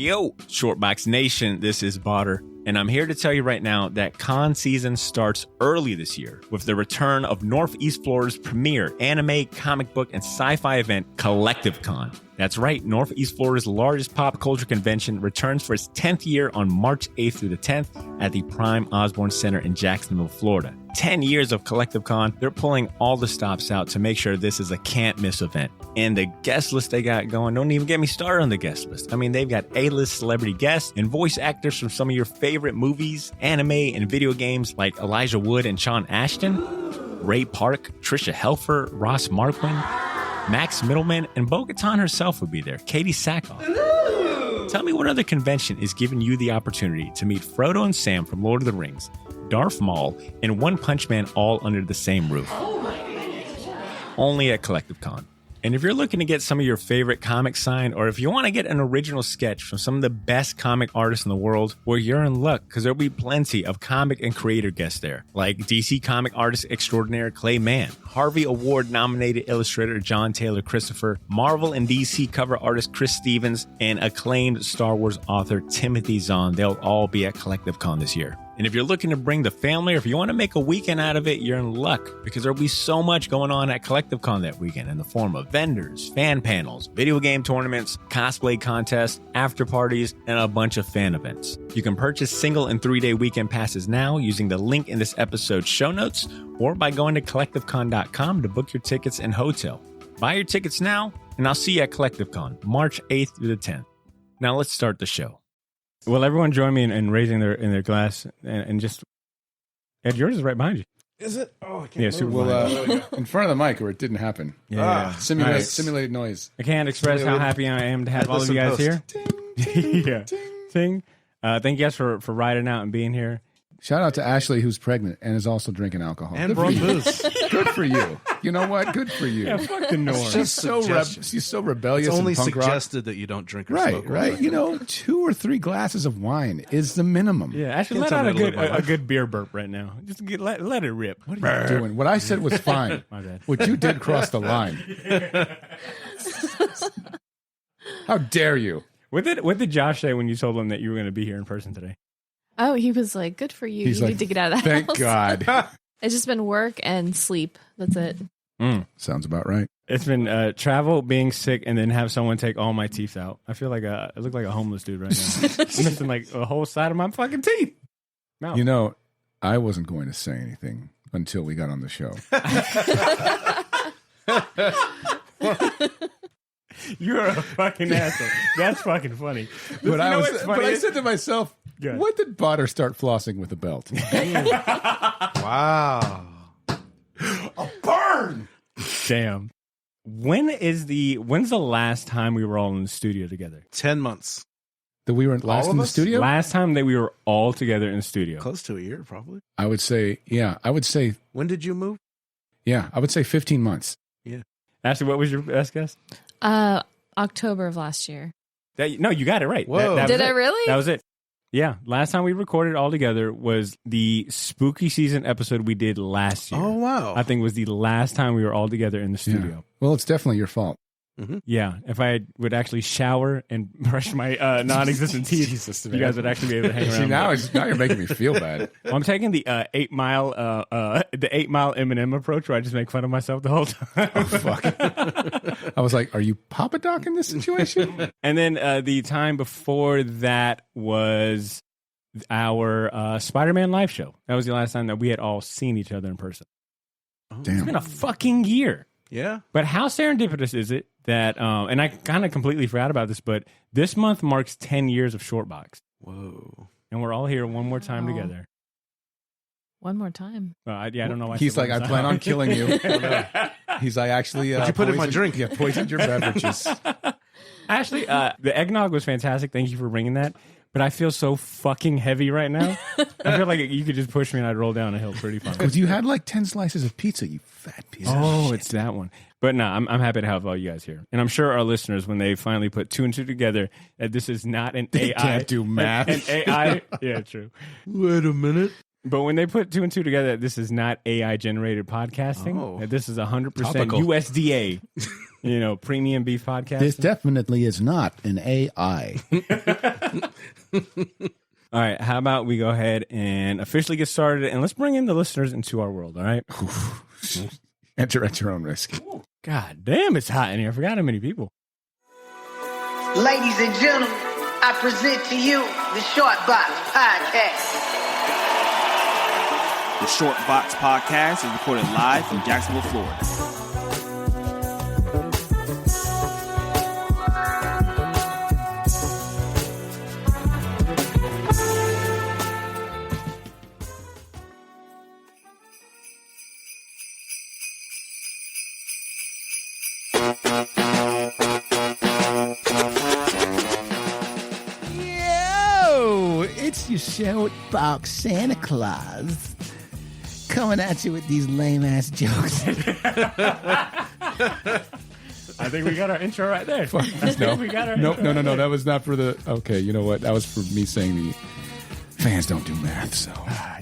Yo, Shortbox Nation, this is Botter, and I'm here to tell you right now that con season starts early this year with the return of Northeast Florida's premier anime, comic book, and sci-fi event, Collective Con. That's right, Northeast Florida's largest pop culture convention returns for its 10th year on March 8th through the 10th at the Prime Osborne Center in Jacksonville, Florida. 10 years of Collective Con, they're pulling all the stops out to make sure this is a can't-miss event. And the guest list they got going, don't even get me started on the guest list. I mean, they've got A-list celebrity guests and voice actors from some of your favorite movies, anime, and video games like Elijah Wood and Sean Ashton, Ray Park, Trisha Helfer, Ross Marquand, Max Middleman, and Bo-Katan herself will be there, Katie Sackhoff. Tell me what other convention is giving you the opportunity to meet Frodo and Sam from Lord of the Rings, Darth Maul, and One Punch Man all under the same roof. Only at Collective Con. And if you're looking to get some of your favorite comics signed, or if you want to get an original sketch from some of the best comic artists in the world, well, you're in luck, because there'll be plenty of comic and creator guests there, like DC comic artist extraordinaire Clay Mann, Harvey Award-nominated illustrator John Taylor Christopher, Marvel and DC cover artist Chris Stevens, and acclaimed Star Wars author Timothy Zahn. They'll all be at Collective Con this year. And if you're looking to bring the family, or if you want to make a weekend out of it, you're in luck, because there'll be so much going on at Collective Con that weekend in the form of vendors, fan panels, video game tournaments, cosplay contests, after parties, and a bunch of fan events. You can purchase single and 3-day weekend passes now using the link in this episode's show notes, or by going to collectivecon.com to book your tickets and hotel. Buy your tickets now, and I'll see you at Collective Con, March 8th through the 10th. Now let's start the show. Will everyone join me in raising their glass and just... Ed, yours is right behind you. Is it? Oh, I can't move. Well, in front of the mic, or it didn't happen. Yeah. Simulated noise. I can't express how happy I am to have all of you guys here. Ding, ding, Yeah. ding. Thank you guys for riding out and being here. Shout out to Ashley, who's pregnant and is also drinking alcohol. And brought booze. Good for you. You know what? Good for you. Yeah, fuck the norm. She's so rebellious. It's only and punk rock. suggested that you don't drink or Right, smoke. right. You know, 2 or 3 glasses of wine is the minimum. Yeah, actually, Can't let tell out me to live my a life. good beer burp right now. Just let it rip. What are you doing? What I said was fine. My bad. What you did crossed the line. How dare you? What did Josh say when you told him that you were going to be here in person today? Oh, he was like, good for you. He's You like, need to get out of the Thank house. God. It's just been work and sleep. That's it. Sounds about right. It's been travel, being sick, and then have someone take all my teeth out. I feel like I look like a homeless dude right now. I'm missing like a whole side of my fucking teeth. No. You know, I wasn't going to say anything until we got on the show. You're a fucking asshole. That's fucking funny. But I funny? said to myself, Good. when did Botter start flossing with a belt? Wow. A burn! Damn. When's the last time we were all in the studio together? 10 months. That we were last of in the us? studio? Last time that we were all together in the studio. Close to a year, probably. I would say, When did you move? 15 months. Ashley, what was your best guess? October of last year. No, you got it right. Whoa. That was Did I it. really? That was it. Yeah. Last time we recorded all together was the spooky season episode we did last year. Oh, wow. I think was the last time we were all together in the studio. Yeah. Well, it's definitely your fault. Yeah. If I would actually shower and brush my non-existent teeth, Jesus, you guys would actually be able to hang around. See, now you're making me feel bad. Well, I'm taking the 8 Mile Eminem approach, where I just make fun of myself the whole time. Oh, fuck. I was like, are you Papa Doc in this situation? And then the time before that was our Spider-Man live show. That was the last time that we had all seen each other in person. It's Damn. been a fucking year. Yeah. But how serendipitous is it that, and I kind of completely forgot about this, but this month marks 10 years of Shortbox. Whoa. And we're all here one more time Wow. together. One more time. I don't know why. He's like, I plan on killing you. He's like, actually, What'd you put in my drink? Yeah, poisoned your beverages. Actually, the eggnog was fantastic. Thank you for bringing that. But I feel so fucking heavy right now. I feel like you could just push me and I'd roll down a hill pretty far. Because you had like 10 slices of pizza, you fat piece of Oh, shit. it's that one. But no, I'm happy to have all you guys here. And I'm sure our listeners, when they finally put 2 and 2 together, that this is not an They AI. can't do math. An AI. Yeah, true. Wait a minute. But when they put 2 and 2 together, this is not AI generated podcasting. Oh. That this is 100% Topical. USDA premium beef podcast. This definitely is not an AI. All right, how about we go ahead and officially get started, and let's bring in the listeners into our world, all right? Enter at your own risk. God damn, it's hot in here. I forgot how many people. Ladies and gentlemen, I present to you the Short Box Podcast. The Short Box Podcast is recorded live from Jacksonville, Florida. It's your Short Box Santa Claus coming at you with these lame ass jokes. I think we got our intro right there. No, we got our no. That was not for the. Okay, you know what? That was for me saying the fans don't do math. So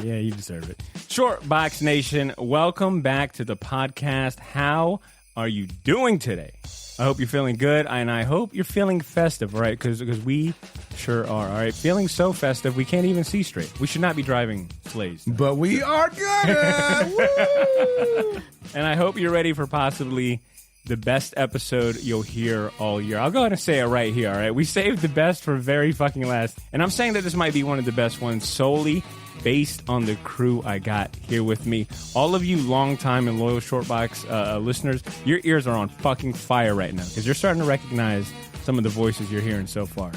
yeah, you deserve it. Short Box Nation, welcome back to the podcast. How are you doing today? I hope you're feeling good, and I hope you're feeling festive, all right? Because we sure are, all right? Feeling so festive, we can't even see straight. We should not be driving sleighs. But we are good. Woo! And I hope you're ready for possibly the best episode you'll hear all year. I'll go ahead and say it right here, all right? We saved the best for very fucking last. And I'm saying that this might be one of the best ones solely based on the crew I got here with me. All of you longtime and loyal Shortbox listeners, your ears are on fucking fire right now because you're starting to recognize some of the voices you're hearing so far.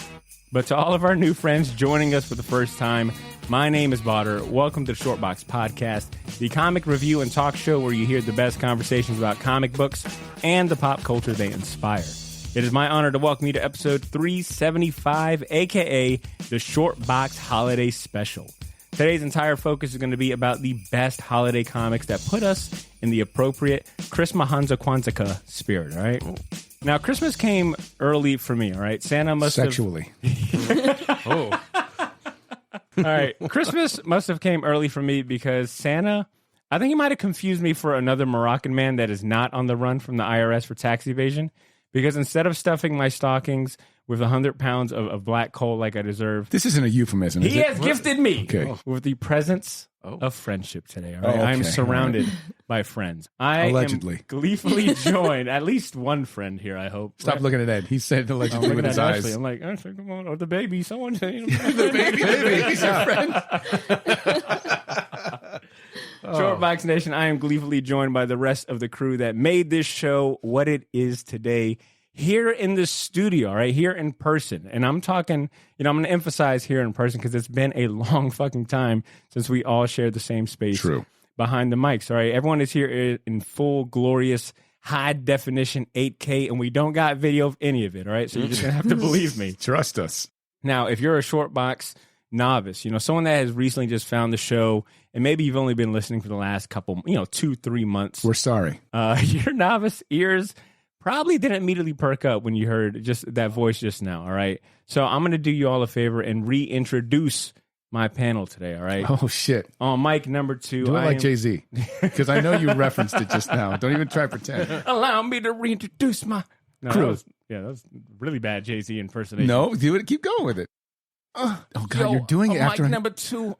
But to all of our new friends joining us for the first time, my name is Botter. Welcome to the Shortbox Podcast, the comic review and talk show where you hear the best conversations about comic books and the pop culture they inspire. It is my honor to welcome you to episode 375, a.k.a. the Shortbox Holiday Special. Today's entire focus is going to be about the best holiday comics that put us in the appropriate Christmas Kwanzaa spirit, all right? Now, Christmas came early for me, all right? Santa must Sexually. All right, Christmas must have came early for me because Santa, I think he might have confused me for another Moroccan man that is not on the run from the IRS for tax evasion. Because instead of stuffing my stockings with 100 pounds of black coal like I deserve, This isn't a euphemism, is he it? has gifted me Okay. with the presence of friendship today. All right? Oh, I am okay. surrounded by friends. I Allegedly. am gleefully joined, at least one friend here, I hope. Stop looking at Ed. He said I'm allegedly looking with his at eyes. Ashley. I'm like, Ashley, come on. Or the baby. Someone say The baby's your friend. Shortbox Nation, I am gleefully joined by the rest of the crew that made this show what it is today here in the studio, all right, here in person. And I'm talking, I'm going to emphasize here in person because it's been a long fucking time since we all shared the same space True. behind the mics, all right? Everyone is here in full, glorious, high-definition 8K, and we don't got video of any of it, all right? So you're just going to have to believe me. Trust us. Now, if you're a Shortbox novice, someone that has recently just found the show, and maybe you've only been listening for the last couple, 2-3 months. We're sorry. Your novice ears probably didn't immediately perk up when you heard just that voice just now, all right? So I'm going to do you all a favor and reintroduce my panel today, all right? Oh, shit. On mic number 2. Do it like Jay-Z. Because I know you referenced it just now. Don't even try to pretend. Allow me to reintroduce my Crew. That was really bad Jay-Z impersonation. No, do it. Keep going with it. Oh, God, Yo, you're doing it on after. mic number 2.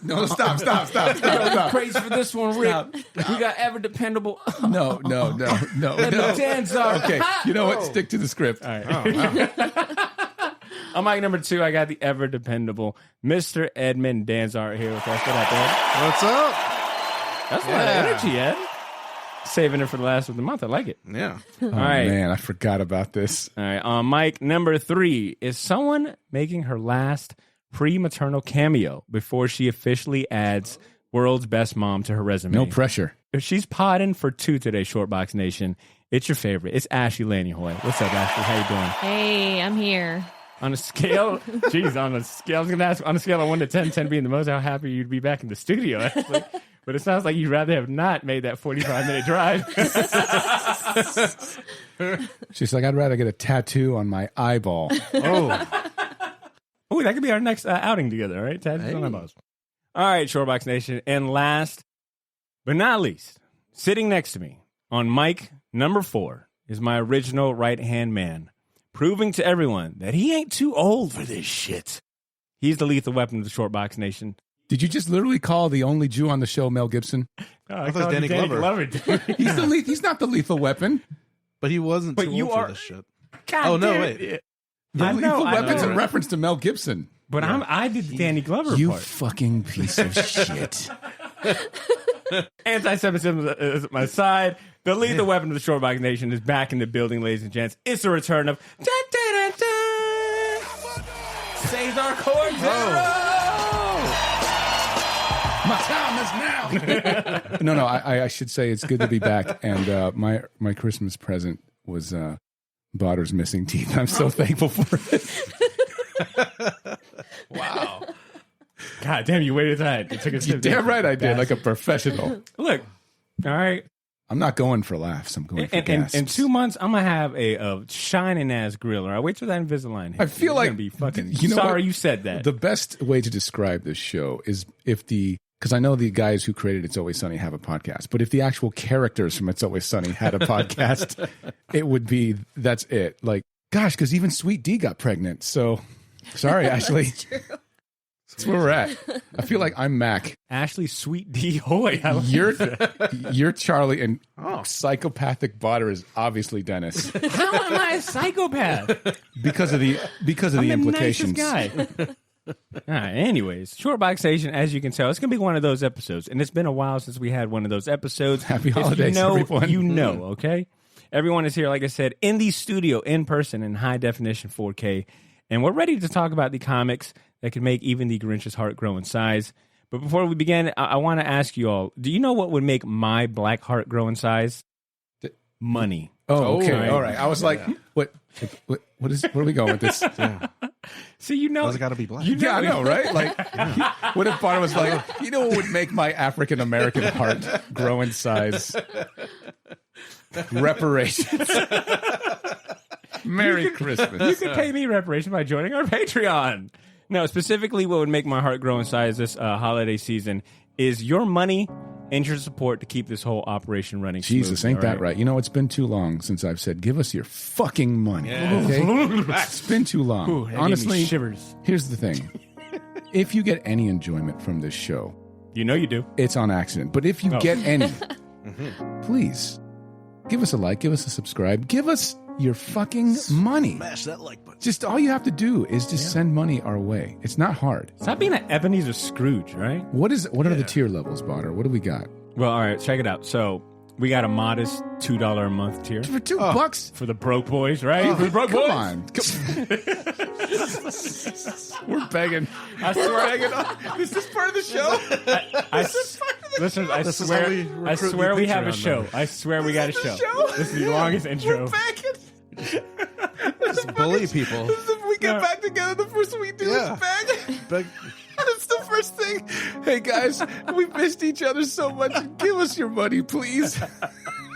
No, stop. Praise for this one, Rick. We got ever dependable. No. Danzar. Okay, you know what? Stick to the script. All right. On mic number 2, I got the ever dependable Mr. Edmund Danzar here with us. What up, Ed? What's up? That's a lot of energy, Ed. Saving it for the last of the month. I like it. Yeah. All right. Man, I forgot about this. All right. On mic number 3, is someone making her last pre-maternal cameo before she officially adds world's best mom to her resume. No pressure. If she's podding for 2 today, Shortbox Nation, it's your favorite. It's Ashley Lanyahoy. What's up, Ashley? How you doing? Hey, I'm here. On a scale, I was going to ask, on a scale of 1 to 10, 10 being the most, how happy you'd be back in the studio, Ashley. But it sounds like you'd rather have not made that 45-minute drive. She's like, I'd rather get a tattoo on my eyeball. Oh, that could be our next outing together, all right? Tattoos on eyeballs. All right, Shortbox Nation. And last but not least, sitting next to me on mic number 4 is my original right-hand man, proving to everyone that he ain't too old for this shit. He's the lethal weapon of the Short Box Nation. Did you just literally call the only Jew on the show Mel Gibson? I thought it was Danny Glover. He's not the lethal weapon. But he wasn't too old for this shit. God no, damn wait. it. The I lethal know, weapon's I know. in reference to Mel Gibson. But I did the Danny Glover You part. fucking piece of shit. Anti-Semitism is at my side. The lethal weapon of the Short Box Nation is back in the building, ladies and gents. It's the return of Cesar Cordero. My time is now. No, I should say it's good to be back. And my Christmas present was Botter's missing teeth. I'm so thankful for it. Wow. God damn, you waited that. It took us. You're damn right I did, like a professional. Look, all right. I'm not going for laughs. I'm going for gasps. In 2 months, I'm gonna have a shining ass grill. All right, wait till that Invisalign hits. I feel It's like gonna be fucking. you know sorry what? you said that. The best way to describe this show is because I know the guys who created It's Always Sunny have a podcast, but if the actual characters from It's Always Sunny had a podcast, it would be that's it. Like, gosh, because even Sweet D got pregnant. So, sorry, Ashley. That's true. That's where we're at. I feel like I'm Mac. Ashley Sweet D Hoy. I like You're Charlie, and psychopathic Botter is obviously Dennis How am I a psychopath? because of the I'm implications. The nicest guy. All right, anyways, Short Box Station, as you can tell, it's going to be one of those episodes. And it's been a while since we had one of those episodes. Happy If holidays, you know, everyone. You know, okay? Everyone is here, like I said, in the studio, in person, in high definition 4K. And we're ready to talk about the comics that can make even the Grinch's heart grow in size. But before we begin, I want to ask you all, do you know what would make my black heart grow in size? Money. Oh, okay. right. All right. I was like, what are we going with this? See, you know. Why's it got to be black? Yeah, I know, right? Like, what if Botter was like, you know what would make my African American heart grow in size? Reparations. Merry Christmas. You can pay me reparations by joining our Patreon. No, specifically what would make my heart grow in size this holiday season is your money and your support to keep this whole operation running Jesus, smoothly, ain't that right? You know, it's been too long since I've said, give us your fucking money. Okay? It's been too long. Ooh, that gave me Honestly, shivers. here's the thing. If you get any enjoyment from this show, You know you do. it's on accident. But if you get any, please give us a like, give us a subscribe, give us your fucking money. Smash that like button. Just all you have to do is just send money our way. It's not hard. Stop being an Ebenezer Scrooge, right? What are the tier levels, Botter? What do we got? Well, all right, check it out. So we got a modest $2 a month tier For $2? for the broke boys, right? For the broke Come boys. on. We're begging. I swear, Is this part of the show? Listen, I This is how we swear, I recruit swear new we have a Patreon show. members. I swear we got a show. show? This is the longest intro. Just bully people. We get back together, the first thing we do Yeah. is beg. Beg- That's the first thing. Hey, guys, we missed each other so much. Give us your money, please.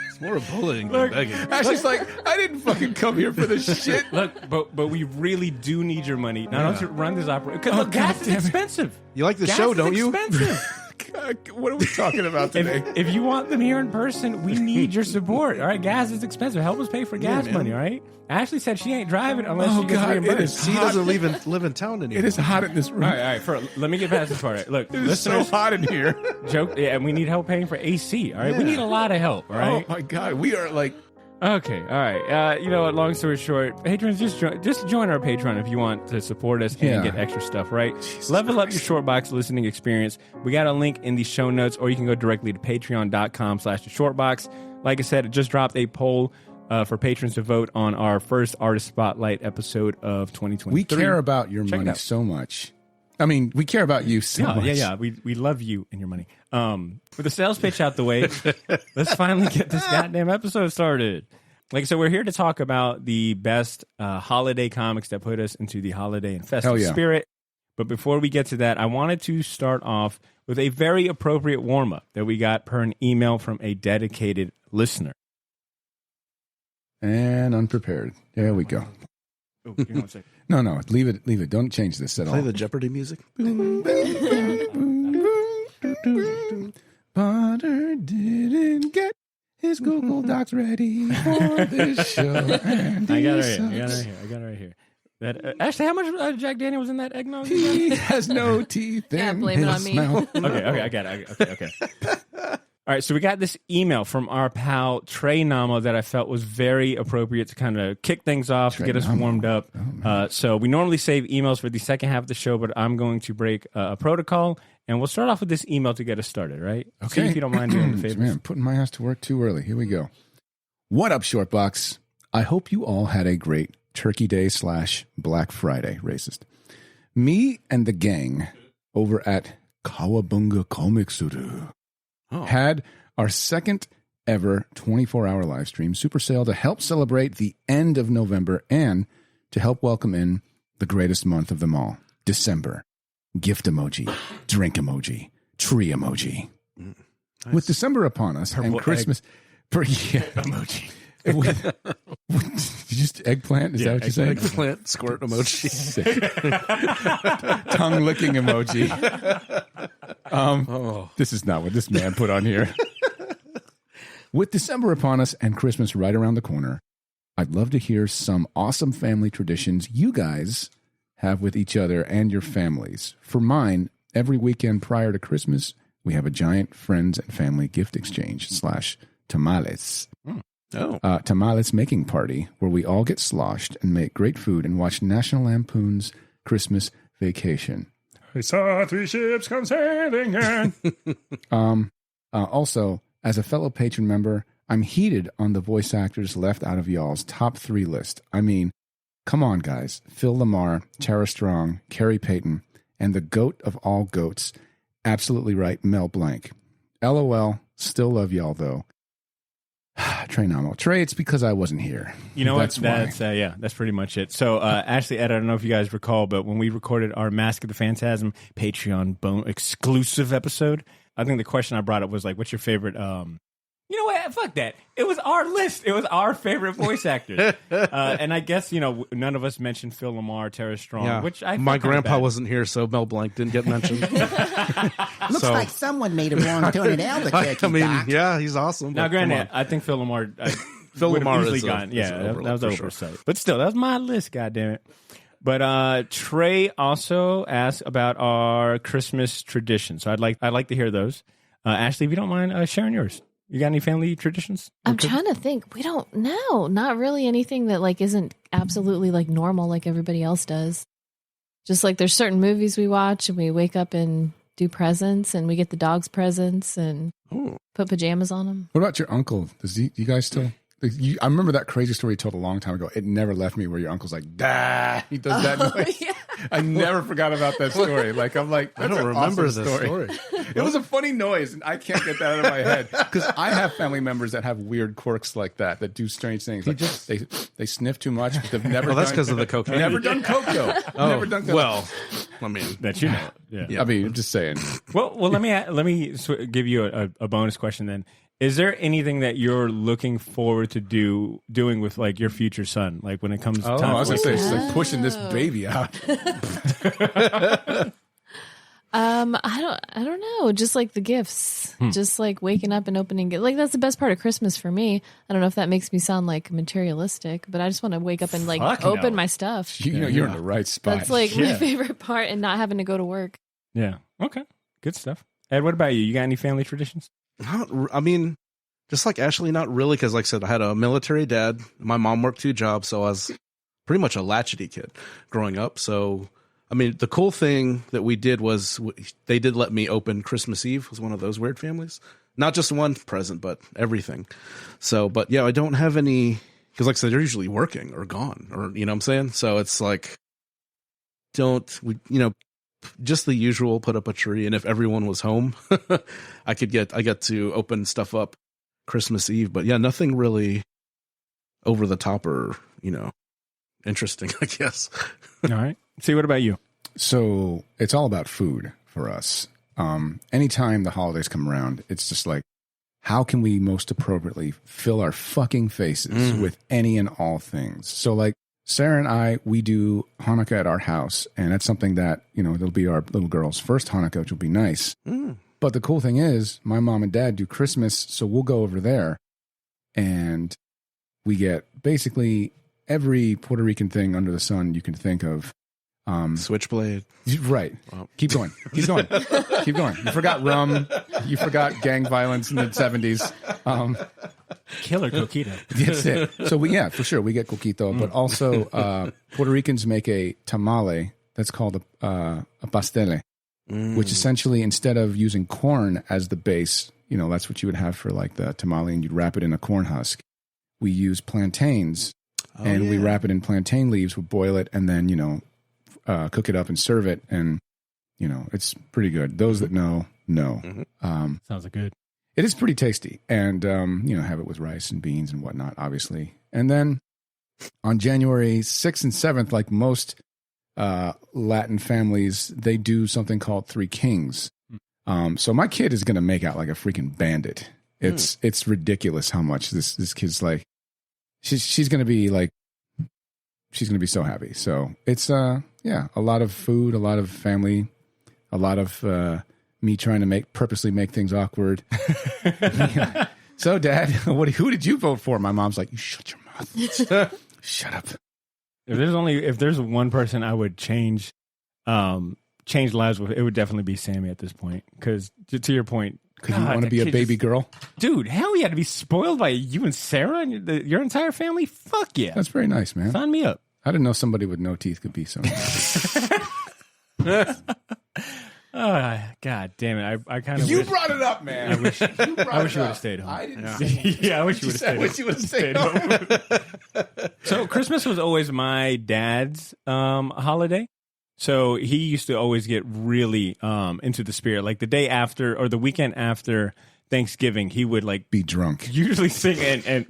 It's more bullying than begging. Ashley's like, I didn't fucking come here for this shit. Look, but we really do need your money. Not only to run this operation, because God gas is damn it. expensive. You like the Gas show, is don't you? expensive. God, what are we talking about today? If you want them here in person, we need your support. All right, gas is expensive. Help us pay for gas man. money. All right. Ashley said she ain't driving unless Oh, she gets God, it reimbursed. is He doesn't live in town anymore. It is hot in this room. All right. Let me get past this part. All right, look, It is so listeners, hot in here. joke, yeah, and we need help paying for AC. All right, we need a lot of help. All right. Oh, my God. We are like, Okay, all right. You know what? Long story short, patrons, just join our Patreon if you want to support us Yeah. and get extra stuff. Right? Level up your short box listening experience. We got a link in the show notes, or you can go directly to patreon.com/theshortbox. Like I said, it just dropped a poll for patrons to vote on our first artist spotlight episode of 2023. we care about your Check it money out. so much. I mean, we care about you so much. Yeah. We love you and your money. With the sales pitch out the way, let's finally get this goddamn episode started. Like I said, we're here to talk about the best holiday comics that put us into the holiday and festive Hell yeah. spirit. But before we get to that, I wanted to start off with a very appropriate warm-up that we got per an email from a dedicated listener. And unprepared. There we go. Oh, give me one second. No, leave it. Don't change this at Play all. the Jeopardy music. Butter didn't get Is Google Docs ready for this show? And I got it right here. That Ashley, how much Jack Daniel was in that eggnog? he has no teeth. Yeah, in blame it his on me. mouth. Okay, I got it. Okay. All right, so we got this email from our pal Trey Namo that I felt was very appropriate to kind of kick things off, to get us warmed up. So we normally save emails for the second half of the show, but I'm going to break a protocol, and we'll start off with this email to get us started, right? Okay. See if you don't mind doing the favors. Man, putting my ass to work too early. Here we go. What up, Shortbox? I hope you all had a great Turkey Day / Black Friday, racist. Me and the gang over at Kawabunga Komiksuru had our second ever 24-hour live stream super sale to help celebrate the end of November and to help welcome in the greatest month of them all, December. Gift emoji, drink emoji, tree emoji. Nice. With December upon us and Christmas Emoji. Just eggplant? Is that what you're saying? Eggplant squirt emoji. Tongue licking emoji. This is not what this man put on here. With December upon us and Christmas right around the corner, I'd love to hear some awesome family traditions you guys have with each other and your families. For mine, every weekend prior to Christmas, we have a giant friends and family gift exchange / tamales. Tamales making party where we all get sloshed and make great food and watch National Lampoon's Christmas Vacation. I saw 3 ships come sailing in. Also, as a fellow patron member, I'm heated on the voice actors left out of y'all's top 3 list. I mean, come on, guys. Phil Lamar, Tara Strong, Carrie Payton, and the goat of all goats. Absolutely right, Mel Blanc. LOL. Still love y'all, though. Trey Namo. Trey, it's because I wasn't here. You know what? That's pretty much it. So, Ashley, Ed, I don't know if you guys recall, but when we recorded our Mask of the Phantasm Patreon exclusive episode, I think the question I brought up was like, what's your favorite... You know what? Fuck that. It was our list. It was our favorite voice actors. And I guess, none of us mentioned Phil Lamar, Tara Strong, which I My grandpa wasn't here, so Mel Blanc didn't get mentioned. Looks like someone made a wrong turn in Albuquerque. I mean, Doc. yeah, he's awesome. Now, granted, I think Phil Lamar... Phil Lamar easily is gone. that was oversight. But still, that was my list, goddammit. But Trey also asked about our Christmas traditions. So I'd like to hear those. Ashley, if you don't mind sharing yours. You got any family traditions? I'm trying to think. We don't know. Not really anything that like isn't absolutely like normal like everybody else does. Just like there's certain movies we watch and we wake up and do presents and we get the dogs presents and put pajamas on them. What about your uncle? You guys still... I remember that crazy story you told a long time ago. It never left me where your uncle's like, "Dah." He does that noise. Yeah. I never forgot about that story. Like, I'm like, I don't remember this story. It was a funny noise, and I can't get that out of my head because I have family members that have weird quirks like that do strange things. Like they sniff too much, but they've never. Well, that's because of the cocaine. Never done coke though. Never done coke. Well, I mean, That you know. Yeah. I mean, I'm just saying. Well, let me give you a bonus question then. Is there anything that you're looking forward to doing with like your future son, like when it comes to time? I was gonna say she's like pushing this baby out. I don't know. Just like the gifts, just like waking up and opening gifts. Like that's the best part of Christmas for me. I don't know if that makes me sound like materialistic, but I just want to wake up and like open my stuff. You're in the right spot. That's like my favorite part, and not having to go to work. Yeah. Okay. Good stuff. Ed, what about you? You got any family traditions? I mean, just like Ashley, not really, because like I said, I had a military dad. My mom worked 2 jobs, so I was pretty much a latchety kid growing up. So, I mean, the cool thing that we did was they did let me open Christmas Eve. It was one of those weird families. Not just one present, but everything. So, but yeah, I don't have any, because like I said, they're usually working or gone, or, you know what I'm saying? So it's like, just the usual, put up a tree, and if everyone was home, I got to open stuff up Christmas Eve. But yeah, nothing really over the top or, interesting, I guess. All right. See, what about you? So it's all about food for us. Anytime the holidays come around, it's just like, how can we most appropriately fill our fucking faces with any and all things? So like, Sarah and I, we do Hanukkah at our house, and that's something that, it'll be our little girl's first Hanukkah, which will be nice. But the cool thing is, my mom and dad do Christmas, so we'll go over there. and we get basically every Puerto Rican thing under the sun you can think of. Switchblade. Right. Wow. Keep going. Keep going. Keep going. You forgot rum. You forgot gang violence in the 70s. Killer coquito. That's it. So for sure, we get coquito, but also Puerto Ricans make a tamale that's called a pastele, which essentially, instead of using corn as the base, that's what you would have for like the tamale, and you'd wrap it in a corn husk. We use plantains, we wrap it in plantain leaves. We boil it, and then cook it up and serve it, and it's pretty good. Those that know. Sounds good. It is pretty tasty, and have it with rice and beans and whatnot, obviously. And then on January 6th and 7th, like most Latin families, they do something called Three Kings. So my kid is going to make out like a freaking bandit. It's ridiculous how much this kid's like. She's going to be like. She's going to be so happy. So it's a lot of food, a lot of family, a lot of me trying to purposely make things awkward. So, Dad, who did you vote for? My mom's like, you shut your mouth. Shut up. If there's one person I would change lives with, it would definitely be Sammy at this point. Because to your point, because you want to be a baby girl, dude. Hell, you had to be spoiled by you and Sarah and your entire family. Fuck yeah, that's very nice, man. Sign me up. I didn't know somebody with no teeth could be so nice. Oh, God damn it! I kind of you brought it up, man. I wish you would have stayed home. I didn't. I wish you would have stayed home. I wish you would have stayed home. So Christmas was always my dad's holiday. So he used to always get really into the spirit. Like the day after or the weekend after Thanksgiving, he would like be drunk, usually sing and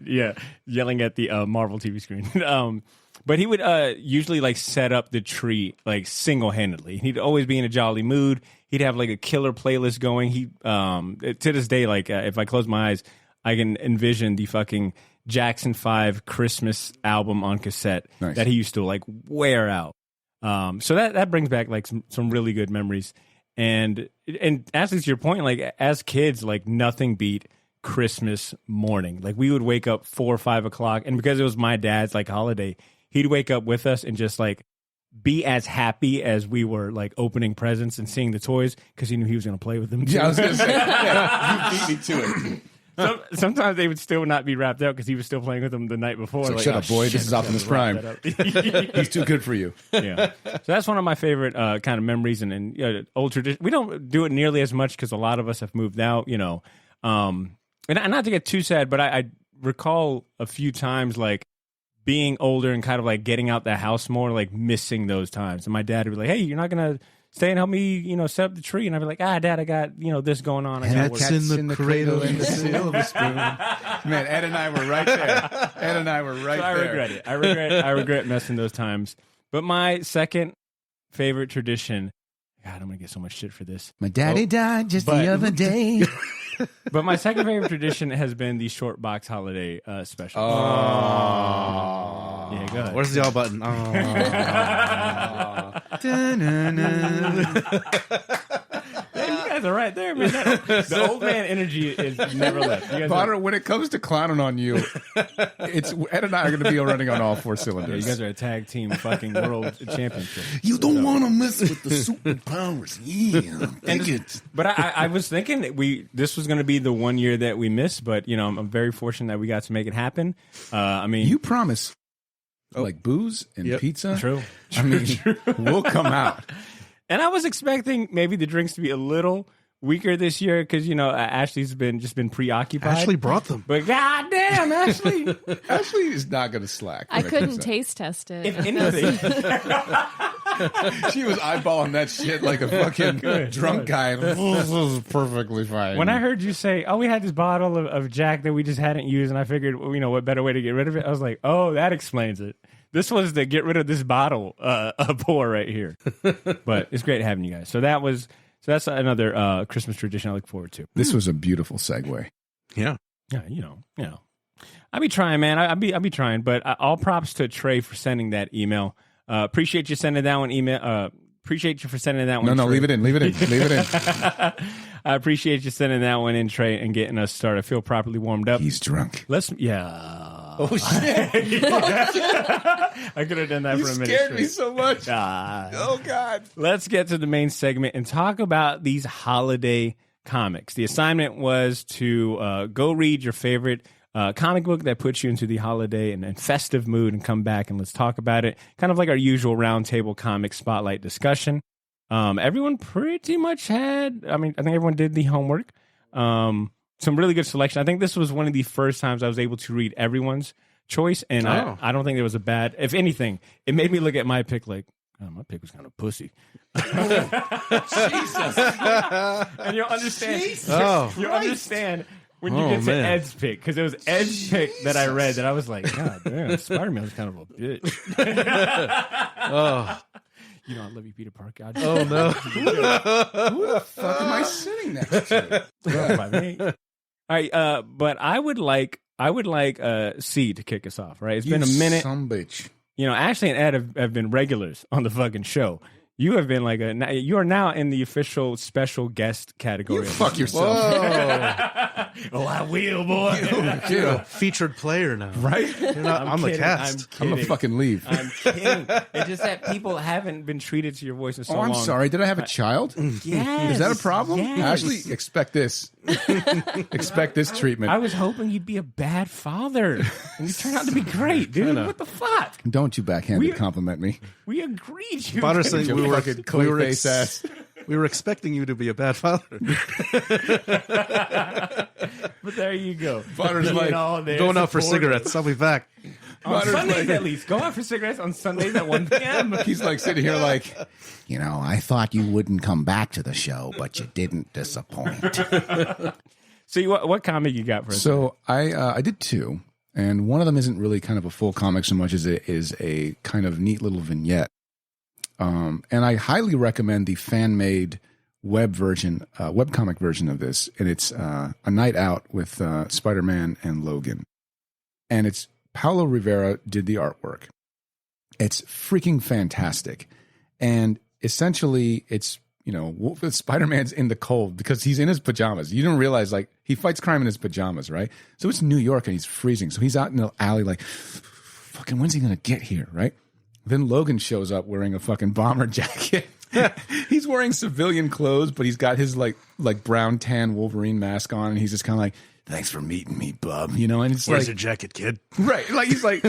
yelling at the Marvel TV screen. But he would usually like set up the tree like single-handedly. He'd always be in a jolly mood. He'd have like a killer playlist going. He to this day, like if I close my eyes, I can envision the fucking Jackson 5 Christmas album on cassette that he used to like wear out. So that brings back like some really good memories. And actually, to your point, like as kids, like nothing beat Christmas morning. Like we would wake up 4 or 5 o'clock, and because it was my dad's like holiday, he'd wake up with us and just like be as happy as we were like opening presents and seeing the toys because he knew he was going to play with them too. Yeah, I was going to say, you beat me to it. Sometimes they would still not be wrapped up because he was still playing with them the night before. So like, shut up, boy. This is Optimus Prime. He's too good for you. Yeah. So that's one of my favorite kind of memories and old tradition. We don't do it nearly as much because a lot of us have moved out, And not to get too sad, but I recall a few times like being older and kind of like getting out the house more, like missing those times. And my dad would be like, hey, you're not going to stay and help me, set up the tree. And I'd be like, Dad, I got, this going on. Cats in the cradle and the silver spoon. Man, Ed and I were right there. I regret it. I regret messing those times. But my second favorite tradition, God, I'm going to get so much shit for this. My daddy died just the other day. But my second favorite tradition has been the short box holiday special. Oh. Yeah, go ahead. Where's the all button? You guys are right there, man. The old man energy is never left. Potter, when it comes to clowning on you, it's Ed and I are going to be running on all 4 cylinders. Yeah, you guys are a tag team fucking world championship. You don't want to mess with the superpowers. Yeah. But I was thinking that this was going to be the one year that we missed, but I'm very fortunate that we got to make it happen. You promise. Like booze and pizza? True. We'll come out. And I was expecting maybe the drinks to be a little weaker this year because, Ashley's been preoccupied. Ashley brought them. But goddamn, Ashley. Ashley is not going to slack. I couldn't taste test it. If anything. She was eyeballing that shit like a fucking drunk guy. This is perfectly fine. When I heard you say, we had this bottle of Jack that we just hadn't used, and I figured, what better way to get rid of it? I was like, that explains it. This was the get rid of this bottle pour right here. But it's great having you guys. So that's another Christmas tradition I look forward to. This was a beautiful segue. Yeah. Yeah, I be trying, man. I be trying. But all props to Trey for sending that email. Appreciate you sending that one email. Appreciate you for sending that one. No, Trey. leave it in. I appreciate you sending that one in, Trey, and getting us started. I feel properly warmed up. He's drunk. Oh, shit. I could have done that for a minute. You scared me so much. Oh, God. Let's get to the main segment and talk about these holiday comics. The assignment was to go read your favorite comic book that puts you into the holiday and festive mood and come back and let's talk about it. Kind of like our usual roundtable comic spotlight discussion. Everyone pretty much had, I think everyone did the homework. Some really good selection. I think this was one of the first times I was able to read everyone's choice, and I don't think there was a bad, if anything, it made me look at my pick like, oh, my pick was kind of pussy. Jesus. And you'll understand. You'll understand when you get to Ed's pick, because it was Ed's pick that I read that I was like, God damn, Spider-Man was kind of a bitch. You know, I love you, Peter Parker. Oh, no. Who the fuck am I sitting next to? All right, but I would like C to kick us off, right? It's been a minute. Some bitch. You know, Ashley and Ed have been regulars on the fucking show. You have been you are now in the official special guest category. You fuck yourself. Oh, I will, boy. You're a featured player now. Right? I'm the cast. I'm gonna fucking leave. I'm kidding. It's just that people haven't been treated to your voice in so long. I'm sorry. Did I have a child? Yes. Is that a problem? Yes. Ashley, expect this. Expect this treatment. I was hoping you'd be a bad father. And you turned out to be great, dude. What the fuck? Don't you backhanded compliment me. We agreed. You Potter said we were expecting you to be a bad father. But there you go. Potter's like, going out for cigarettes. I'll be back. On Sundays, at least. Go out for cigarettes on Sundays at 1 p.m. He's like sitting here like, You know, I thought you wouldn't come back to the show, but you didn't disappoint. So what comic you got for us? So I did two, and one of them isn't really kind of a full comic so much as it is a kind of neat little vignette. And I highly recommend the fan-made webcomic version of this. And it's A Night Out with Spider-Man and Logan. And it's Paulo Rivera did the artwork. It's freaking fantastic. And essentially it's, you know, Spider-Man's in the cold because he's in his pajamas. You don't realize, like, he fights crime in his pajamas, right? So it's New York and he's freezing. So he's out in the alley like, fucking, when's he going to get here, right? Then Logan shows up wearing a fucking bomber jacket. He's wearing civilian clothes, but he's got his like brown tan Wolverine mask on, and he's just kind of like, "Thanks for meeting me, bub." You know, and it's Where's like, your jacket, kid? right? Like he's like,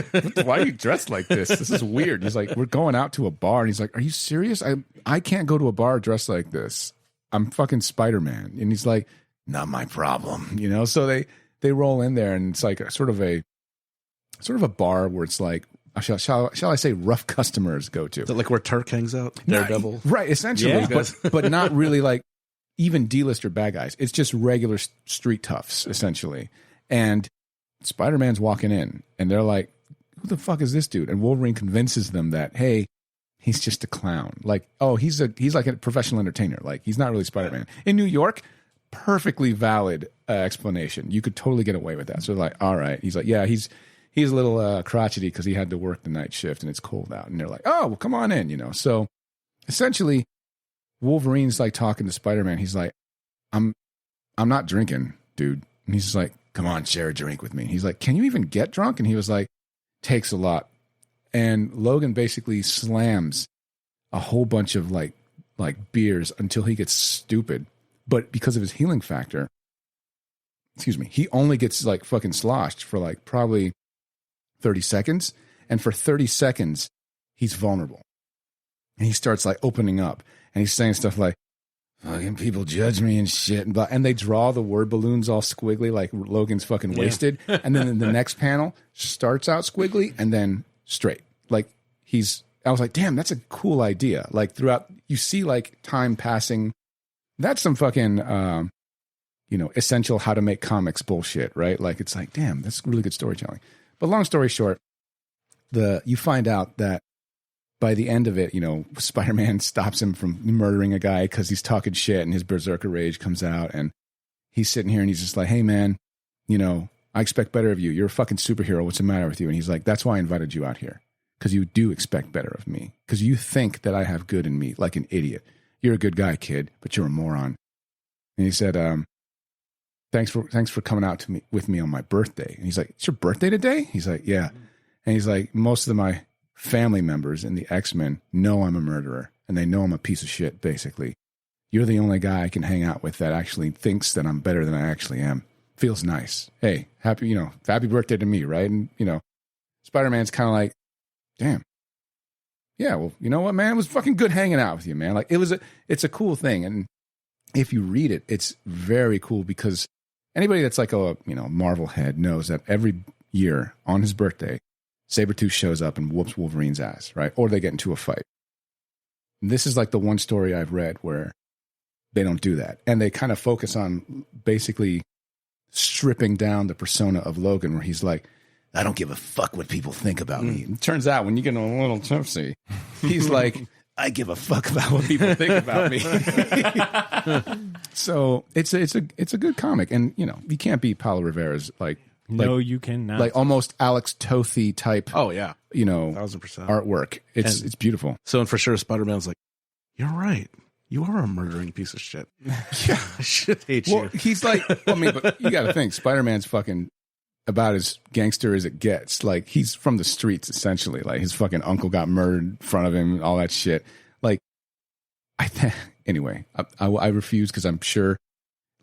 "Why are you dressed like this? This is weird." He's like, "We're going out to a bar," and he's like, "Are you serious? I can't go to a bar dressed like this. I'm fucking Spider-Man." And he's like, "Not my problem," you know. So they roll in there, and it's like sort of a bar where it's like, shall I say, rough customers go to. Is it like where Turk hangs out? Daredevil? Right, essentially. Yeah. But not really like even D-lister bad guys. It's just regular street toughs, essentially. And Spider-Man's walking in, and they're like, who the fuck is this dude? And Wolverine convinces them that, hey, he's just a clown. Like, oh, he's like a professional entertainer. Like, he's not really Spider-Man. In New York, perfectly valid explanation. You could totally get away with that. So they're like, all right. He's like, yeah, he's a little crotchety because he had to work the night shift and it's cold out. And they're like, oh, well, come on in, you know. So essentially, Wolverine's like talking to Spider-Man. He's like, I'm not drinking, dude. And he's just like, come on, share a drink with me. He's like, can you even get drunk? And he was like, takes a lot. And Logan basically slams a whole bunch of like beers until he gets stupid. But because of his healing factor, he only gets like fucking sloshed for like probably 30 seconds. And for 30 seconds, he's vulnerable. And he starts like opening up and he's saying stuff like, fucking people judge me and shit. And they draw the word balloons all squiggly, like Logan's fucking wasted. And then the next panel starts out squiggly and then straight. Like I was like, damn, that's a cool idea. Like throughout, you see like time passing. That's some fucking, essential how to make comics bullshit, right? Like it's like, damn, that's really good storytelling. But long story short, you find out that by the end of it, you know, Spider-Man stops him from murdering a guy because he's talking shit and his berserker rage comes out. And he's sitting here and he's just like, hey, man, you know, I expect better of you. You're a fucking superhero. What's the matter with you? And he's like, that's why I invited you out here, because you do expect better of me, because you think that I have good in me like an idiot. You're a good guy, kid, but you're a moron. And he said, thanks for coming out with me on my birthday. And he's like, it's your birthday today? He's like, yeah. And he's like, most of my family members in the X-Men know I'm a murderer, and they know I'm a piece of shit, basically. You're the only guy I can hang out with that actually thinks that I'm better than I actually am. Feels nice. Hey, happy birthday to me, right? And, Spider-Man's kind of like, damn. Yeah, well, you know what, man? It was fucking good hanging out with you, man. Like, it's a cool thing. And if you read it, it's very cool because anybody that's like a, Marvel head knows that every year on his birthday, Sabretooth shows up and whoops Wolverine's ass, right? Or they get into a fight. This is like the one story I've read where they don't do that. And they kind of focus on basically stripping down the persona of Logan, where he's like, I don't give a fuck what people think about me. And it turns out when you get a little tipsy, he's like, I give a fuck about what people think about me. So it's a good comic. And, you can't beat Paulo Rivera's no, you cannot. Like almost Alex Toth type. Oh, yeah. 1,000%. Artwork. It's beautiful. So, and for sure, Spider-Man's like, you're right. You are a murdering piece of shit. Yeah. I should hate you. He's like, but you got to think, Spider-Man's fucking about as gangster as it gets. Like, he's from the streets, essentially. Like, his fucking uncle got murdered in front of him, all that shit. Like, anyway, I refuse because I'm sure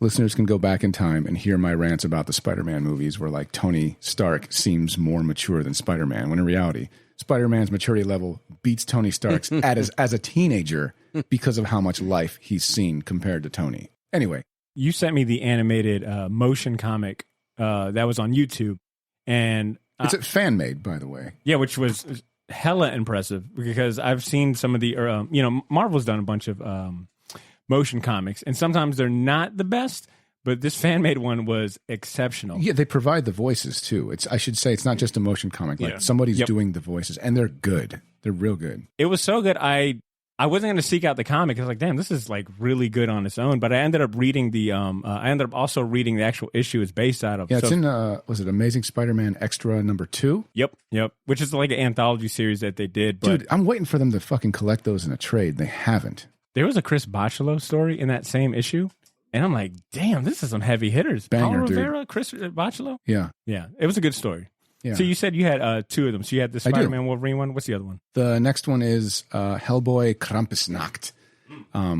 listeners can go back in time and hear my rants about the Spider-Man movies where, like, Tony Stark seems more mature than Spider-Man, when in reality, Spider-Man's maturity level beats Tony Stark's as a teenager because of how much life he's seen compared to Tony. Anyway. You sent me the animated motion comic that was on YouTube. And it's a fan-made, by the way. Yeah, which was hella impressive because I've seen some of the, Marvel's done a bunch of motion comics, and sometimes they're not the best, but this fan-made one was exceptional. Yeah, they provide the voices, too. I should say it's not just a motion comic. Like, somebody's doing the voices, and they're good. They're real good. It was so good, I wasn't going to seek out the comic. I was like, damn, this is, like, really good on its own, but I ended up reading also reading the actual issue it's based out of. Yeah, it's in, was it Amazing Spider-Man Extra number 2? Yep, which is like an anthology series that they did. But dude, I'm waiting for them to fucking collect those in a trade. They haven't. There was a Chris Bachalo story in that same issue, and I'm like, damn, this is some heavy hitters. Banger, Paulo Rivera, Chris Bachalo? Yeah. It was a good story. Yeah. So you said you had 2 of them. So you had the Spider-Man Wolverine one. What's the other one? The next one is Hellboy Krampusnacht,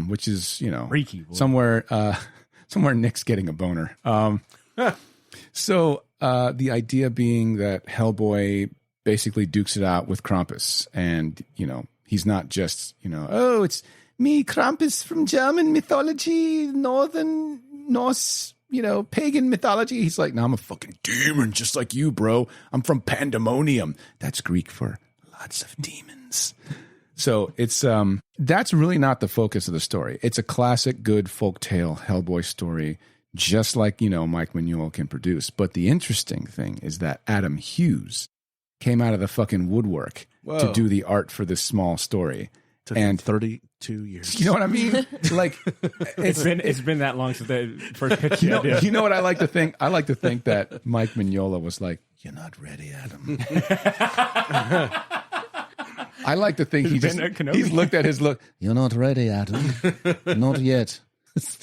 which is, freaky, somewhere Nick's getting a boner. So the idea being that Hellboy basically dukes it out with Krampus, and he's not just oh, it's me, Krampus from German mythology, Norse, pagan mythology. He's like, no, I'm a fucking demon just like you, bro. I'm from Pandemonium. That's Greek for lots of demons. So it's that's really not the focus of the story. It's a classic good folktale Hellboy story, just like Mike Mignola can produce. But the interesting thing is that Adam Hughes came out of the fucking woodwork to do the art for this small story. Took him 32 years. You know what I mean? Like, it's been that long since the first pitch. You know what I like to think? I like to think that Mike Mignola was like, "You're not ready, Adam." I like to think he's looked at his look. You're not ready, Adam. Not yet.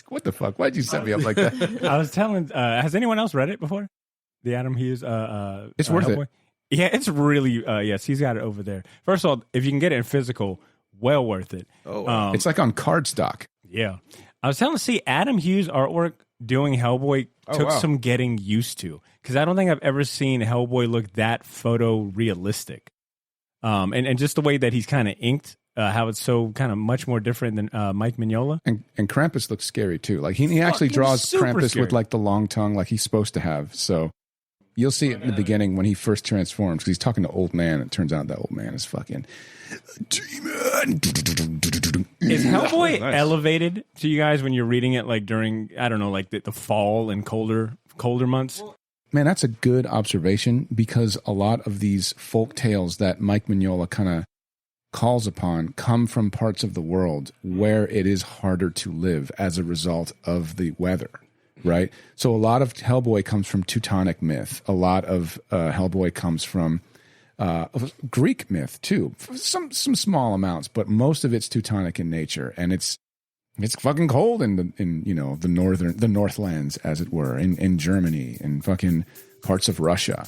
What the fuck? Why'd you set me up like that? I was telling. Has anyone else read it before? The Adam Hughes. It's worth Hellboy? it. Yeah, it's really. Yes, he's got it over there. First of all, if you can get it in physical, well worth it. Oh, it's like on cardstock. Yeah, I was telling to Adam Hughes artwork doing Hellboy took some getting used to, because I don't think I've ever seen Hellboy look that photorealistic. And just the way that he's kind of inked, how it's so kind of much more different than Mike Mignola. And Krampus looks scary too. Like he actually draws Krampus scary. with like the long tongue, like he's supposed to have. So you'll see it in the beginning when he first transforms, because he's talking to old man, and it turns out that old man is fucking demon. Is Hellboy elevated to you guys when you're reading it, like during, I don't know, like the fall and colder months? Man, that's a good observation, because a lot of these folk tales that Mike Mignola kind of calls upon come from parts of the world where it is harder to live as a result of the weather, right? So a lot of Hellboy comes from Teutonic myth. A lot of Hellboy comes from Greek myth too, some small amounts, but most of it's Teutonic in nature, and it's It's fucking cold in the Northlands, as it were, in Germany and fucking parts of Russia,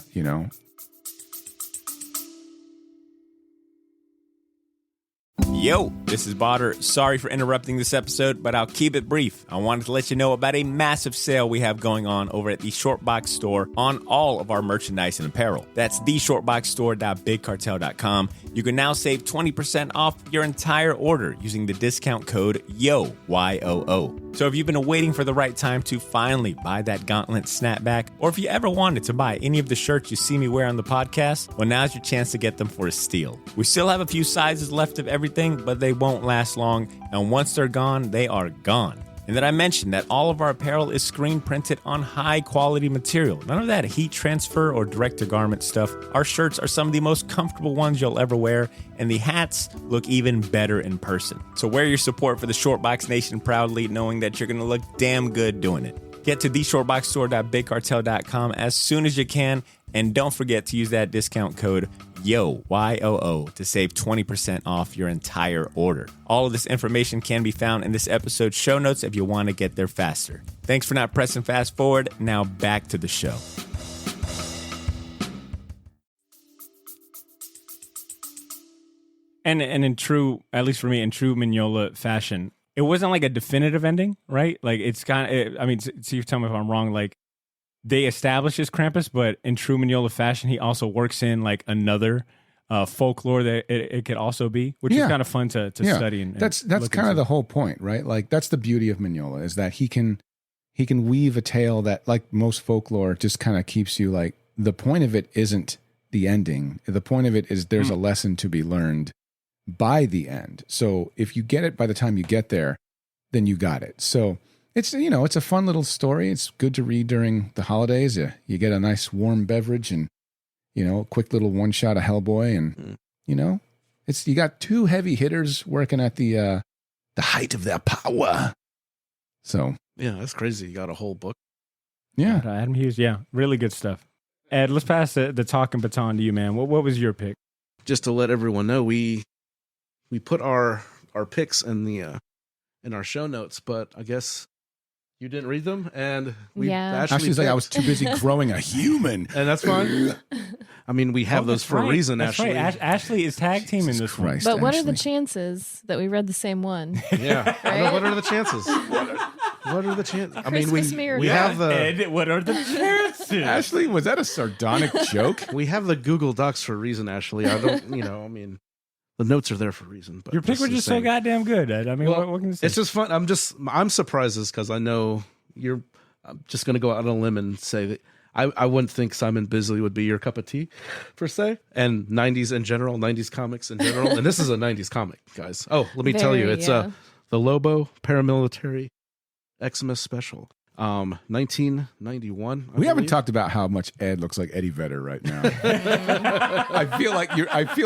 Yo, this is Botter. Sorry for interrupting this episode, but I'll keep it brief. I wanted to let you know about a massive sale we have going on over at the Shortbox store on all of our merchandise and apparel. That's theshortboxstore.bigcartel.com. You can now save 20% off your entire order using the discount code YOO, Y-O-O. So if you've been waiting for the right time to finally buy that gauntlet snapback, or if you ever wanted to buy any of the shirts you see me wear on the podcast, well, now's your chance to get them for a steal. We still have a few sizes left of everything, but they won't last long, and once they're gone, they are gone. And then I mentioned that all of our apparel is screen printed on high quality material. None of that heat transfer or direct to garment stuff. Our shirts are some of the most comfortable ones you'll ever wear, and the hats look even better in person. So wear your support for the Shortbox Nation proudly, knowing that you're going to look damn good doing it. Get to theshortboxstore.bigcartel.com as soon as you can, and don't forget to use that discount code YOO, Y-O-O, to save 20% off your entire order. All of this information can be found in this episode's show notes if you want to get there faster. Thanks for not pressing fast forward. Now back to the show. And in true, at least for me, in true Mignola fashion, it wasn't like a definitive ending, right? Like it's kind of, I mean, so you tell me if I'm wrong, like they establish his Krampus, but in true Mignola fashion, he also works in like another folklore that it could also be, which is kind of fun to study. And that's kind of the whole point, right? Like that's the beauty of Mignola, is that he can weave a tale that, like most folklore, just kind of keeps you like, the point of it isn't the ending. The point of it is there's a lesson to be learned by the end. So if you get it by the time you get there, then you got it. So it's, it's a fun little story. It's good to read during the holidays. You get a nice warm beverage and, a quick little one shot of Hellboy. And, you got two heavy hitters working at the height of their power. So. Yeah, that's crazy. You got a whole book. Yeah. Adam Hughes. Yeah. Really good stuff. Ed, let's pass the talking baton to you, man. What was your pick? Just to let everyone know, we put our picks in our show notes, but I guess you didn't read them, and Ashley's like, I was too busy growing a human, and that's fine. I mean, we have those for a reason. That's Ashley, right. Ashley is tag teaming this one. But what are the chances that we read the same one? Yeah, right? What are the chances? What are the chances? I mean, Christmas we miracle. have the Ed, what are the chances? Ashley, was that a sardonic joke? We have the Google Docs for a reason, Ashley. I don't, I mean. The notes are there for a reason. But your pick was just so goddamn good, Ed. I mean, what can you say? It's just fun. I'm surprised because I know I'm just going to go out on a limb and say that I wouldn't think Simon Bisley would be your cup of tea, per se. And 90s in general, 90s comics in general. And this is a 90s comic, guys. Oh, let me tell you. It's the Lobo Paramilitary Xmas Special. 1991. We haven't talked about how much Ed looks like Eddie Vedder right now. I feel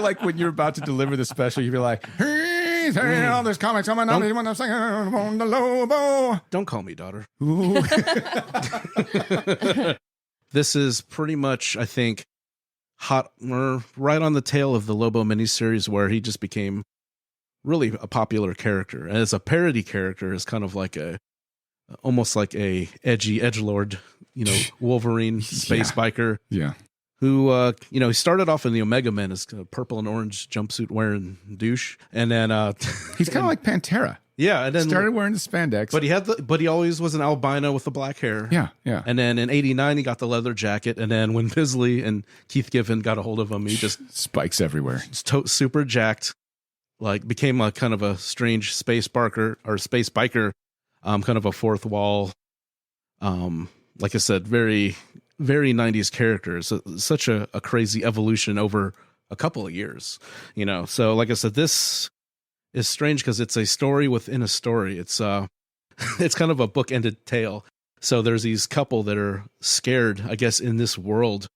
like when you're about to deliver the special, you'll be like, "Hey, there's comics coming out. On the Lobo." Don't call me daughter. This is pretty much, I think, right on the tail of the Lobo miniseries, where he just became really a popular character, and as a parody character, is kind of like almost like a edgy edgelord, Wolverine space biker. Yeah. Who, he started off in the Omega Men as a purple and orange jumpsuit wearing douche. And then, he's kind of like Pantera. Yeah. And then started wearing the spandex, but he always was an albino with the black hair. Yeah. Yeah. And then in '89, he got the leather jacket. And then when Bisley and Keith Giffen got a hold of him, he just spikes everywhere. Super jacked, like became a kind of a strange space biker, kind of a fourth wall. Like I said, very, very 90s character. So, such a crazy evolution over a couple of years, So, like I said, this is strange because it's a story within a story. It's it's kind of a book-ended tale. So there's these couple that are scared, I guess, in this world.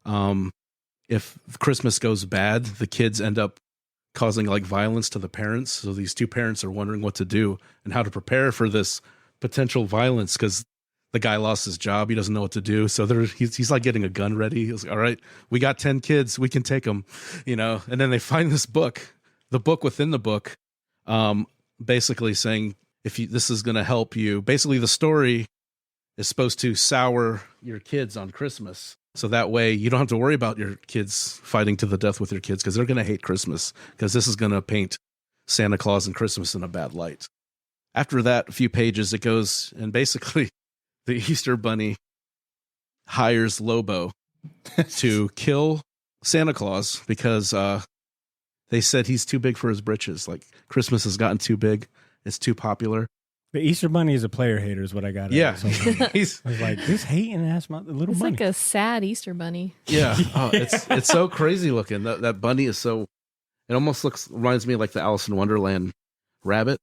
If Christmas goes bad, the kids end up causing like violence to the parents. So these two parents are wondering what to do and how to prepare for this potential violence because the guy lost his job. He doesn't know what to do. So he's like getting a gun ready. He's like, all right, we got 10 kids. We can take them, and then they find this book, the book within the book, basically saying, this is going to help you. Basically, the story is supposed to sour your kids on Christmas. So that way you don't have to worry about your kids fighting to the death with your kids, because they're going to hate Christmas, because this is going to paint Santa Claus and Christmas in a bad light. After that, a few pages, it goes, and basically the Easter Bunny hires Lobo to kill Santa Claus because they said he's too big for his britches. Like, Christmas has gotten too big. It's too popular. The Easter Bunny is a player hater, is what I got. Yeah. He's like, this hating ass little It's bunny. like a sad Easter bunny. Yeah. Oh, it's so crazy looking. That bunny is so, it almost reminds me of like the Alice in Wonderland rabbit,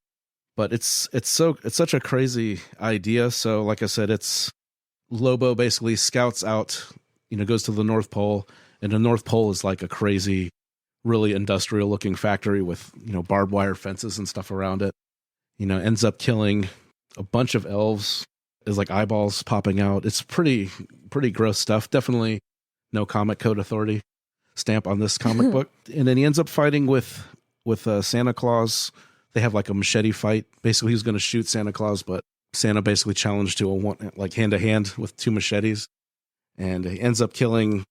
but it's such a crazy idea. So like I said, it's Lobo basically scouts out, goes to the North Pole, and the North Pole is like a crazy, really industrial looking factory with, barbed wire fences and stuff around it. Ends up killing a bunch of elves. There's like eyeballs popping out. It's pretty gross stuff. Definitely no Comic Code Authority stamp on this comic book. And then he ends up fighting with Santa Claus. They have like a machete fight. Basically, he's going to shoot Santa Claus, but Santa basically challenged to a hand to hand with 2 machetes, and he ends up killing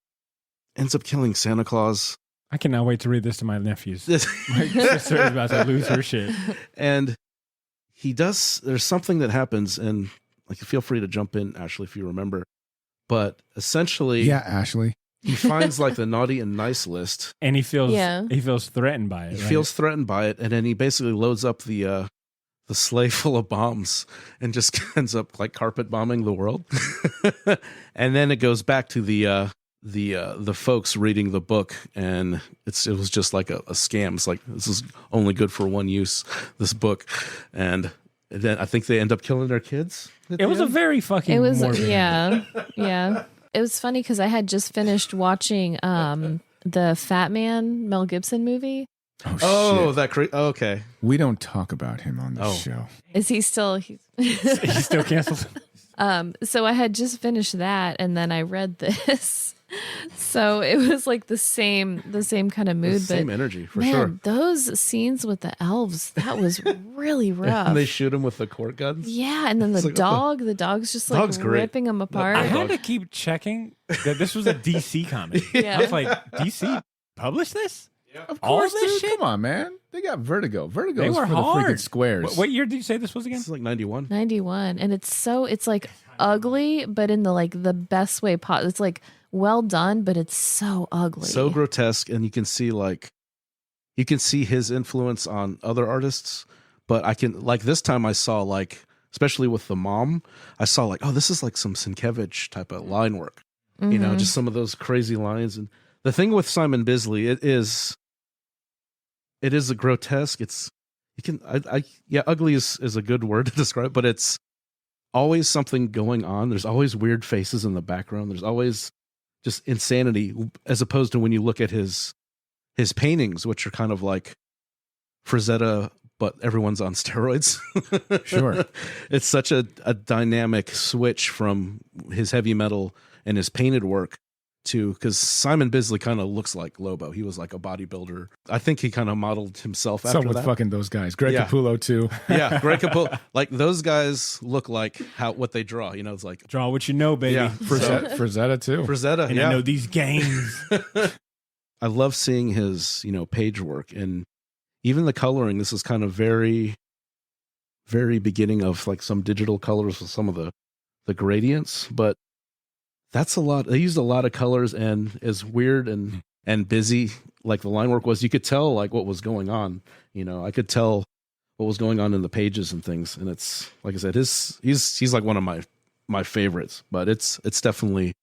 Santa Claus. I cannot wait to read this to my nephews. My sister is about to lose her shit. And there's something that happens, and like, feel free to jump in, Ashley, if you remember. But essentially, Yeah, Ashley. he finds like the naughty and nice list. And he feels threatened by it. He right? feels threatened by it, and then he basically loads up the sleigh full of bombs and just ends up like carpet bombing the world. And then it goes back to the folks reading the book, and it was just like a scam. It's like, this is only good for one use, this book. And then I think they end up killing their kids. It was a very fucking morbid. Yeah. It was funny because I had just finished watching the Fat Man Mel Gibson movie. Oh, Shit. Okay. We don't talk about him on this show. Is he still? He's still canceled. So I had just finished that, and then I read this. So it was like the same kind of mood, Same but energy for man, sure. those scenes with the elves, that was really rough. And they shoot him with the quirt guns. Yeah, and then the dog's just like Dog's great. ripping them apart. I had to keep checking that this was a DC comic. Yeah. I was like, DC published this? Of All course, this dude. shit? Come on, man. They got Vertigo. Vertigo They is were for the freaking hard. squares. What year did you say this was again? This is like 91. 91, and it's like ugly, but in the best way possible. It's like well done, but it's so ugly, So grotesque, and you can see his influence on other artists. But I can, like, this time I saw, like, especially with the mom, I saw like, oh, this is like some Sienkiewicz type of line work. Mm-hmm. Just some of those crazy lines. And the thing with Simon Bisley, it is a grotesque. Ugly is a good word to describe, but it's always something going on. There's always weird faces in the background. There's always just insanity, as opposed to when you look at his paintings, which are kind of like Frazetta, but everyone's on steroids. Sure. It's such a dynamic switch from his heavy metal and his painted work to, because Simon Bisley kind of looks like Lobo. He was like a bodybuilder. I think he kind of modeled himself after So with that. fucking those guys. Greg Yeah. Capullo, too. Yeah, Greg Capullo. Like, those guys look like what they draw. It's like Draw what you know, baby. Yeah. Frazetta, too. Frazetta. And I know these games. I love seeing his, page work, and even the coloring. This is kind of very, very beginning of like some digital colors with some of the gradients, but that's a lot. They used a lot of colors, and as weird and busy like the line work was, you could tell like what was going on. I could tell what was going on in the pages and things. And it's, like I said, he's like one of my favorites, but it's definitely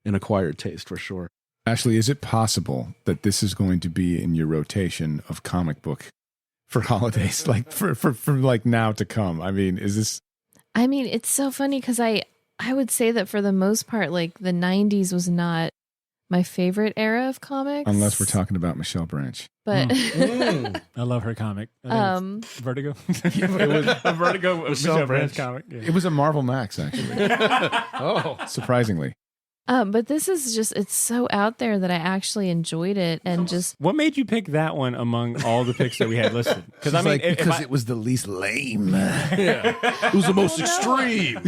an acquired taste for sure. Ashley, is it possible that this is going to be in your rotation of comic book for holidays, like for like now to come? I mean, it's so funny because I would say that for the most part, like the 90s was not my favorite era of comics. Unless we're talking about Michelle Branch. But I love her comic. Vertigo. It was a Vertigo Michelle Branch Branch comic. Yeah. It was a Marvel Max, actually. Oh, Surprisingly. But this is just, it's so out there that I actually enjoyed it. And just, What made you pick that one among all the picks that we had listed? Because I mean, because it was the least lame. It was the most extreme.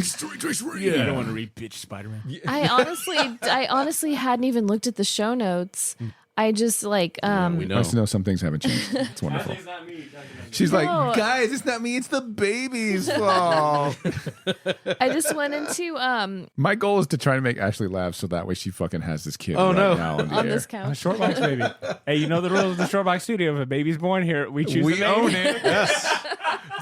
you don't want to read bitch Spider-Man. I honestly hadn't even looked at the show notes. I just like, We know. Nice to know some things haven't changed. It's wonderful. She's like, guys, it's not me, it's the baby's fault. I just went into My goal is to try to make Ashley laugh so that way she fucking has this kid Oh, right no. now on the on air. this couch. Short box baby. Hey, you know the rules of the short box studio. If a baby's born here, we choose. We the own baby. it. Yes.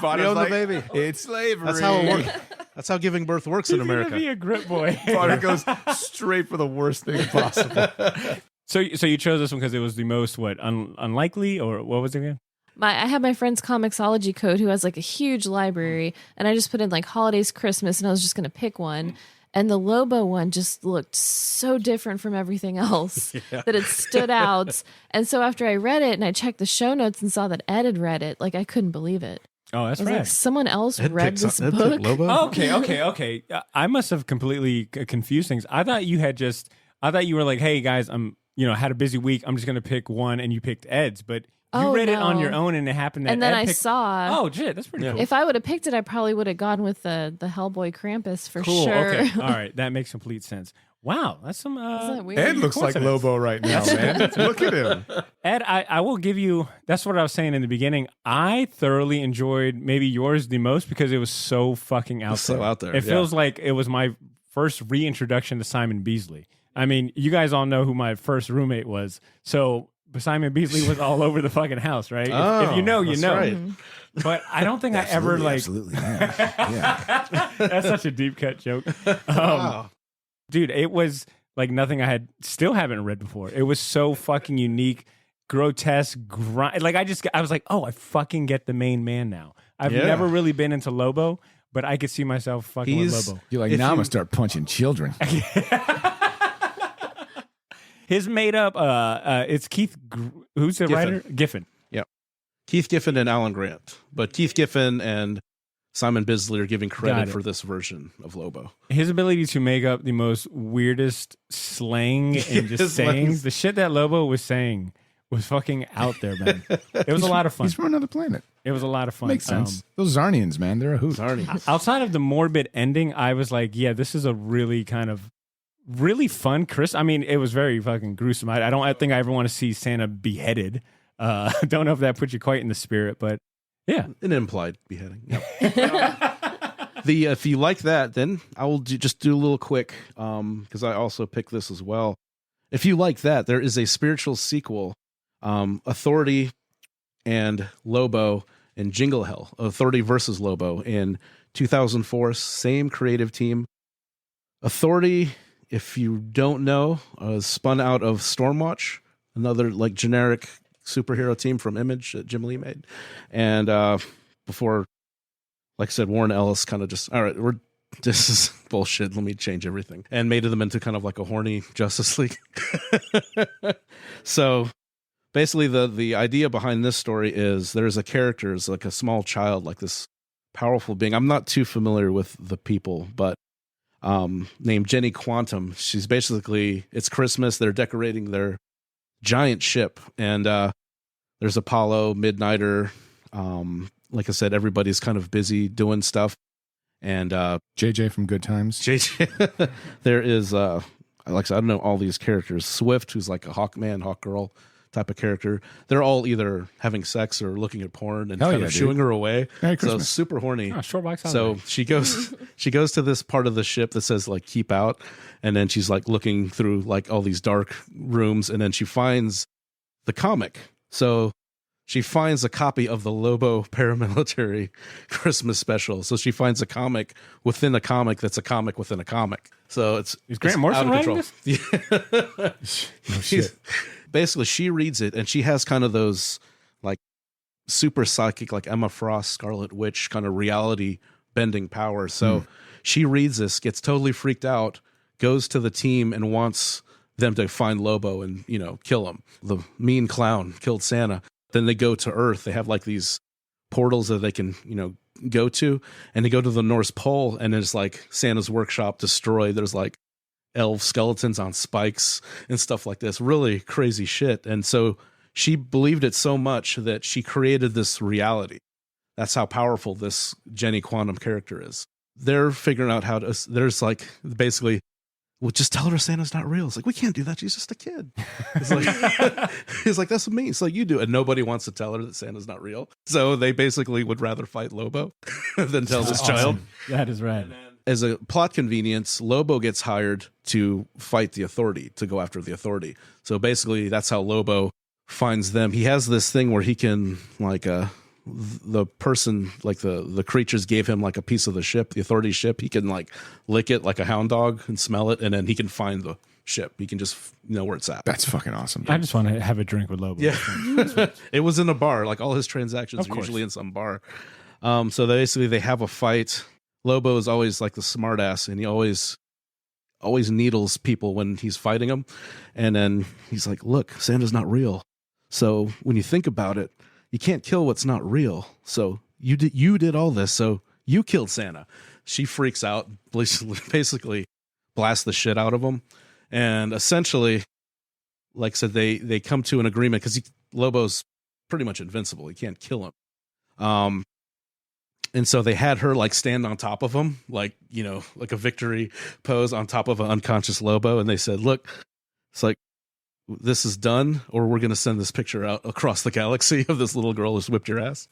Bonner's We own the like, baby. It's slavery. That's how it works. That's how giving birth works in He's gonna America. be a grip boy. Bonner goes straight for the worst thing possible. So you chose this one because it was the most unlikely, or what was it again? I have my friend's Comixology code who has like a huge library, and I just put in like holidays, Christmas, and I was just going to pick one. And the Lobo one just looked so different from everything else that it stood out. And so after I read it and I checked the show notes and saw that Ed had read it, like I couldn't believe it. Oh, that's I was right. like, someone else Ed read picked this some- Ed book. picked Lobo? Okay. I must have completely confused things. I thought you were like, hey guys, had a busy week. I'm just going to pick one, and you picked Ed's, but you read it on no. your own, and it happened that And then Ed I picked- saw. Oh, shit, that's pretty cool. If I would have picked it, I probably would have gone with the Hellboy Krampus for Cool. sure. Okay. All right. That makes complete sense. Wow. That's some. Isn't that weird? Ed looks like coincidence. Lobo right now, man. Look at him. Ed, I will give you. That's what I was saying in the beginning. I thoroughly enjoyed maybe yours the most because it was so fucking out So there. out there, It yeah. feels like it was my first reintroduction to Simon Beasley. I mean, you guys all know who my first roommate was. So Simon Beasley was all over the fucking house, right? If you know, you that's know. right. But I don't think I ever like. Absolutely, yeah. That's such a deep cut joke. Wow. Dude, it was like nothing I haven't read before. It was so fucking unique, grotesque, like I was like, oh, I fucking get the main man now. I've Yeah. never really been into Lobo, but I could see myself fucking with Lobo. You're like, If now I'm you- going to start punching children. His made up, it's Keith, who's the Giffen. writer? Giffen. Keith Giffen and Alan Grant. But Keith Giffen and Simon Bisley are giving Got credit it. for this version of Lobo. His ability to make up the most weirdest slang and just His sayings. lines. The shit that Lobo was saying was fucking out there, man. It was a lot of fun. He's from another planet. It was a lot of fun. Makes sense. Those Zarnians, man, they're a hoot. Zarni. Outside of the morbid ending, I was like, yeah, this is a really kind of really fun I mean, it was very fucking gruesome. I think I ever want to see Santa beheaded. Don't know if that puts you quite in the spirit, but yeah. An implied beheading. Yep. If you like that, then I will just do a little quick, because I also picked this as well. If you like that, there is a spiritual sequel, Authority and Lobo and Jingle Hell, Authority versus Lobo in 2004, same creative team. Authority, if you don't know, spun out of Stormwatch, another like generic superhero team from Image that Jim Lee made. And before, like I said, Warren Ellis kind of just, all right, this is bullshit. Let me change everything. And made them into kind of like a horny Justice League. So basically the idea behind this story is there's a character, it's like a small child, like this powerful being. I'm not too familiar with the people, but named Jenny Quantum. She's basically, it's Christmas. They're decorating their giant ship, and there's Apollo, Midnighter. Like I said, everybody's kind of busy doing stuff. And JJ from Good Times. JJ, there is, like I said, I don't know all these characters. Swift, who's like a Hawkman, Hawkgirl type of character. They're all either having sex or looking at porn and Hell kind yeah, of dude. shooing her away. Merry So Christmas. super horny. Oh, short box So she goes to this part of the ship that says like keep out, and then she's like looking through like all these dark rooms, and then she finds the comic. So she finds a copy of the Lobo paramilitary Christmas special. So she finds a comic within a comic that's a comic within a comic. So it's Grant Morrison out of writing control. Yeah. No shit. Basically, she reads it, and she has kind of those like super psychic, like Emma Frost, Scarlet Witch kind of reality bending powers. So she reads this, gets totally freaked out, goes to the team and wants them to find Lobo and, you know, kill him. The mean clown killed Santa. Then they go to Earth. They have like these portals that they can, you know, go to, and they go to the North Pole, and it's like Santa's workshop destroyed. There's like elf skeletons on spikes and stuff like this. Really crazy shit. And so she believed it so much that she created this reality. That's how powerful this Jenny Quantum character is. They're figuring out how to, there's like basically, well, just tell her Santa's not real. It's like, we can't do that. She's just a kid. It's like, he's like, that's me. It's like, you do. And nobody wants to tell her that Santa's not real. So they basically would rather fight Lobo than tell this child. That is right. As a plot convenience, Lobo gets hired to fight the authority, to go after the authority. So basically, that's how Lobo finds them. He has this thing where he can, like, the person, like the creatures gave him like a piece of the ship, the authority ship. He can like lick it like a hound dog and smell it, and then he can find the ship. He can just know where it's at. That's fucking awesome. I just want to have a drink with Lobo. Yeah. It was in a bar. Like all his transactions are usually in some bar. So they have a fight. Lobo is always like the smart ass, and he always needles people when he's fighting them. And then he's like, look, Santa's not real. So when you think about it, you can't kill what's not real. So you did all this. So you killed Santa. She freaks out, basically blasts the shit out of him. And essentially, like I said, they come to an agreement because Lobo's pretty much invincible. He can't kill him. And so they had her like stand on top of him, like, you know, like a victory pose on top of an unconscious Lobo. And they said, look, it's like, this is done, or we're going to send this picture out across the galaxy of this little girl who's whipped your ass.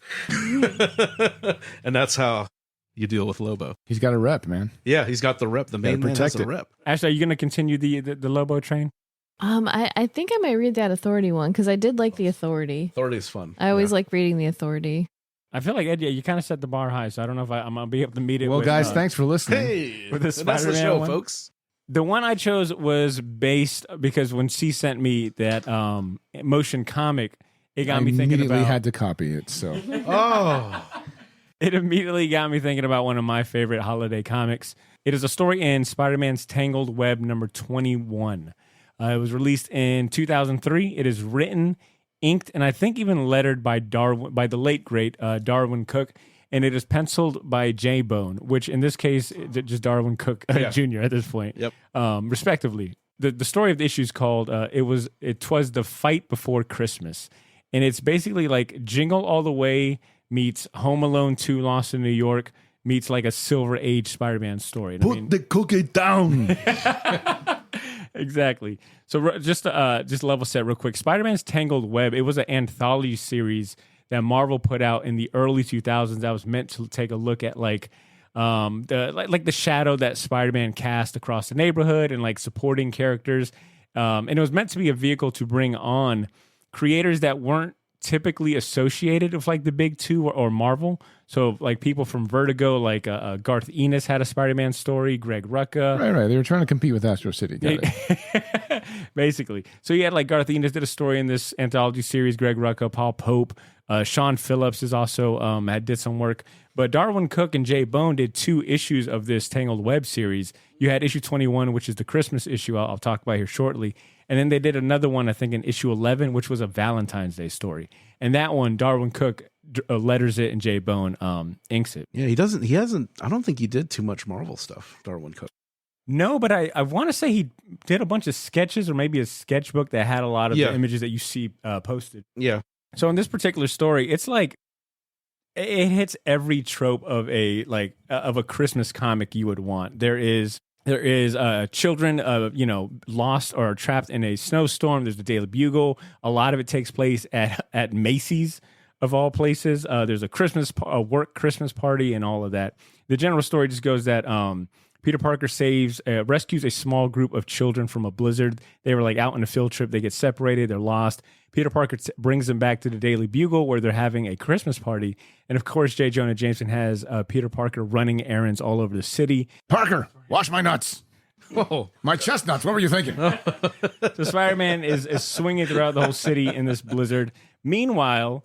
And that's how you deal with Lobo. He's got a rep, man. Yeah, he's got the rep. The main man has a rep. Ashley, are you going to continue the Lobo train? I think I might read that Authority one because I did like the Authority. Authority is fun. I always like reading the Authority. I feel like, Ed, you kind of set the bar high, so I don't know if I'm going to be able to meet it. Well, guys, thanks for listening. Hey, with the that's the show, one. folks. The one I chose was based because when she sent me that motion comic, it got me thinking about. Immediately had to copy it. So, it immediately got me thinking about one of my favorite holiday comics. It is a story in Spider-Man's Tangled Web number 21. It was released in 2003. It is written, inked, and I think even lettered by the late great Darwin Cook. And it is penciled by J-Bone, which in this case, just Darwin Cook Jr. at this point, respectively. The story of the issue is called "It 'Twas the Fight Before Christmas," and it's basically like Jingle All the Way meets Home Alone 2: Lost in New York meets like a Silver Age Spider-Man story. Put the cookie down. Exactly. So just level set real quick. Spider-Man's Tangled Web. It was an anthology series that Marvel put out in the early 2000s that was meant to take a look at like the shadow that Spider-Man cast across the neighborhood and like supporting characters. And it was meant to be a vehicle to bring on creators that weren't typically associated with like the big two or Marvel. So like people from Vertigo, like Garth Ennis had a Spider-Man story, Greg Rucka. Right. They were trying to compete with Astro City. Got it. Basically. So you had like Garth Ennis did a story in this anthology series, Greg Rucka, Paul Pope, Sean Phillips is also did some work. But Darwin Cook and Jay Bone did 2 issues of this Tangled Web series. You had issue 21, which is the Christmas issue I'll talk about here shortly. And then they did another one, I think, in issue 11, which was a Valentine's Day story. And that one, Darwin Cook letters it and Jay Bone inks it. Yeah, he hasn't, I don't think he did too much Marvel stuff, Darwin Cook. No, but I want to say he did a bunch of sketches or maybe a sketchbook that had a lot of the images that you see posted. Yeah. So in this particular story, it's like it hits every trope of a Christmas comic you would want. There is children lost or trapped in a snowstorm. There's the Daily Bugle. A lot of it takes place at Macy's of all places. There's a work Christmas party and all of that. The general story just goes that Peter Parker rescues a small group of children from a blizzard. They were like out on a field trip. They get separated. They're lost. Peter Parker brings them back to the Daily Bugle where they're having a Christmas party. And of course, J. Jonah Jameson has Peter Parker running errands all over the city. Parker, wash my nuts. Whoa, my chestnuts. What were you thinking? So Spider-Man is swinging throughout the whole city in this blizzard. Meanwhile,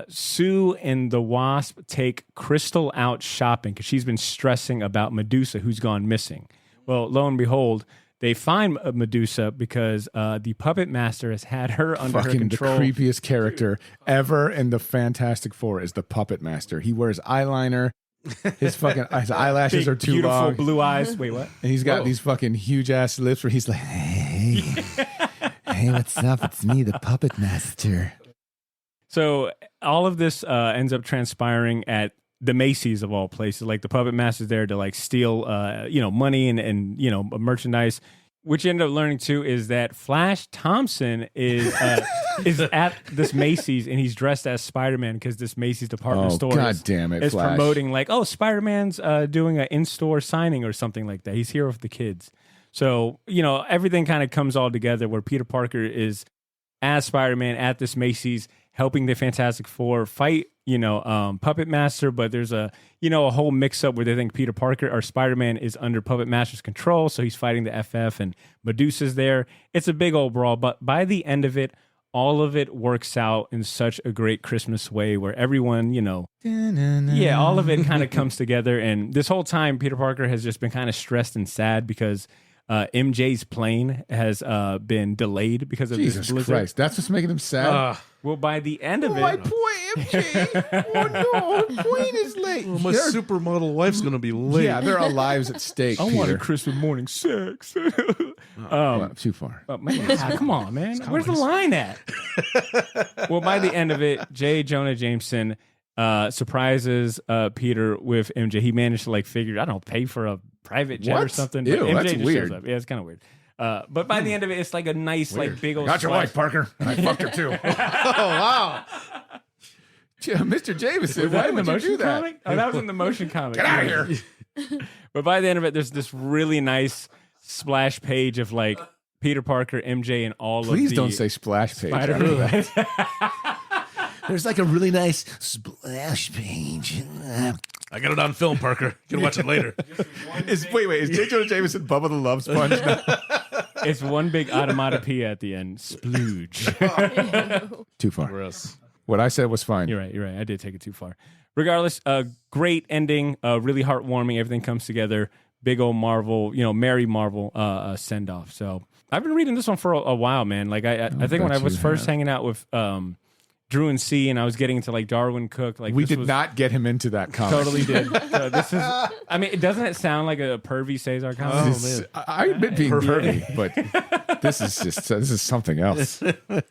Sue and the Wasp take Crystal out shopping because she's been stressing about Medusa, who's gone missing. Well, lo and behold, they find Medusa because the puppet master has had her under her control. The creepiest character ever in the Fantastic Four is the puppet master. He wears eyeliner. His eyelashes Big, are too beautiful long. blue eyes. Wait, what? And he's got these fucking huge ass lips where he's like, hey, hey, what's up? It's me, the puppet master. So all of this ends up transpiring at the Macy's of all places. Like the puppet master's there to like steal, money and merchandise. Which you end up learning too is that Flash Thompson is at this Macy's and he's dressed as Spider-Man because this Macy's department store God damn it, is Flash. promoting like, oh, Spider-Man's doing an in-store signing or something like that. He's here with the kids. So, everything kind of comes all together where Peter Parker is as Spider-Man at this Macy's helping the Fantastic Four fight, Puppet Master, but there's a whole mix-up where they think Peter Parker or Spider-Man is under Puppet Master's control, so he's fighting the FF and Medusa's there. It's a big old brawl, but by the end of it, all of it works out in such a great Christmas way where everyone, all of it kind of comes together. And this whole time, Peter Parker has just been kind of stressed and sad because MJ's plane has been delayed because of Jesus this blizzard. Christ, that's what's making him sad. Well, by the end of My it, poor MJ. Oh no, plane is late. Well, my supermodel wife's gonna be late. Yeah, there are lives at stake. I Peter. wanted Christmas morning sex. Well, too far. Oh, man, come on, man. Where's the line at? Well, by the end of it, J. Jonah Jameson surprises Peter with MJ. He managed to figure, I don't know, pay for a private jet or What? something. Ew, but MJ that's just weird. shows up. Yeah, it's kind of weird. But by the end of it, it's like a nice, big old. Got your splash. wife, Parker. I fucked her too. Oh wow. Mr. Jameson, Was why that in the would you motion do that? comic? Oh, that was in the motion comic. Get out of here. But by the end of it, there's this really nice splash page of Peter Parker, MJ, and all Please of the don't say splash page. Spider-Man. There's like a really nice splash page. I got it on film, Parker. You can watch it later. Is J. Jonah Jameson Bubba the Love Sponge now? It's one big automatopoeia at the end. Splooge. Too far. Gross. What I said was fine. You're right. I did take it too far. Regardless, great ending. Really heartwarming. Everything comes together. Big old Marvel, Merry Marvel send off. So I've been reading this one for a while, man. I think when I was first hanging out with Drew and C, and I was getting into Darwin Cook. We did not get him into that comic. Totally did. So this is. I mean, doesn't it sound like a pervy Cesar comic? Oh, man. I admit being pervy, but this is something else.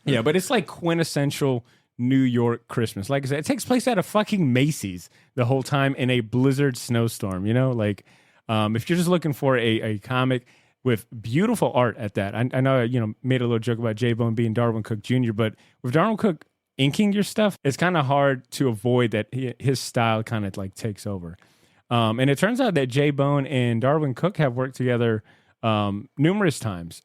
Yeah, but it's quintessential New York Christmas. Like I said, it takes place at a fucking Macy's the whole time in a blizzard snowstorm. If you're just looking for a comic with beautiful art at that, I know made a little joke about J-Bone being Darwin Cook Jr., but with Darwin Cook inking your stuff, it's kind of hard to avoid that his style kind of takes over. And it turns out that J-Bone and Darwin Cook have worked together numerous times,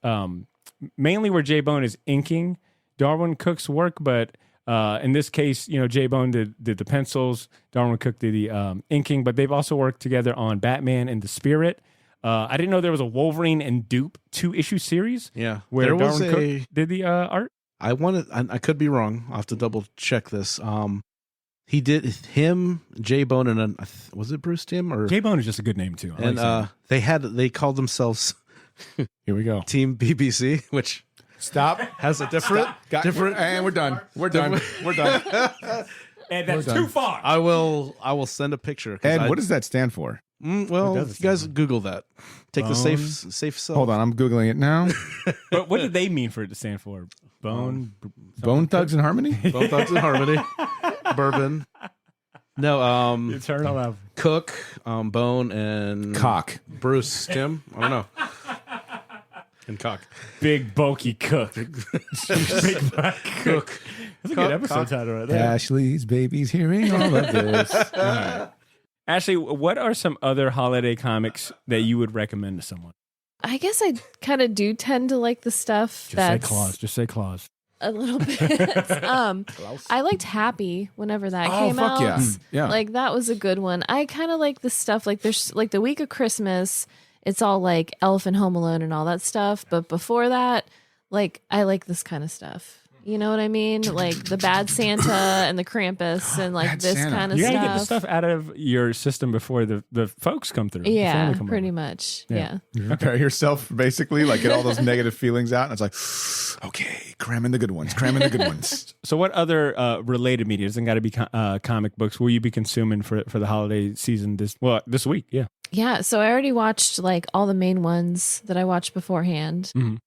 mainly where J-Bone is inking Darwin Cook's work, but in this case, J-Bone did the pencils, Darwin Cook did the inking, but they've also worked together on Batman and the Spirit. I didn't know there was a Wolverine and Dupe 2-issue series. Yeah, where there was Darwin Cook did the art. I could be wrong. I'll have to double check this. He did him, J-Bone, and was it Bruce Timm or J-Bone is just a good name too. They called themselves Here we go. Team BBC, which Stop. has a different. And we're done. We're done. We're done. And that's done. too far. I will send a picture. And what does that stand for? Well, does it you guys Google that. Take the Bone? safe sell. Hold on, I'm Googling it now. But what did they mean for it to stand for? Bone? Bone Thugs and Harmony? Both Thugs in Harmony. Bourbon. No, Eternal Love. Cook, Bone, and Cock. Bruce Timm. I don't know. And Cock. Big bulky Cook. Big black Cook. That's a good episode title right there. Ashley's baby's hearing all of this. Ashley, what are some other holiday comics that you would recommend to someone? I guess I kind of do tend to like the stuff that's Just say Claus. a little bit. I liked Happy whenever that came fuck out. yeah. Yeah. That was a good one. I kind of like the stuff there's the week of Christmas. It's all Elf and Home Alone and all that stuff. But before that, I like this kind of stuff. You know what I mean? Like the bad Santa and the Krampus and like Bad this Santa. kind of You stuff. gotta get the stuff out of your system before the folks come through. the Yeah, family come pretty over. much. Yeah. Yeah. Prepare yourself, basically, like get all those negative feelings out. And it's like, okay, cram in the good ones, cram in the good ones. So, what other related media doesn't got to be comic books? Will you be consuming for the holiday season this week? Yeah. Yeah. So I already watched like all the main ones that I watched beforehand. Mhm.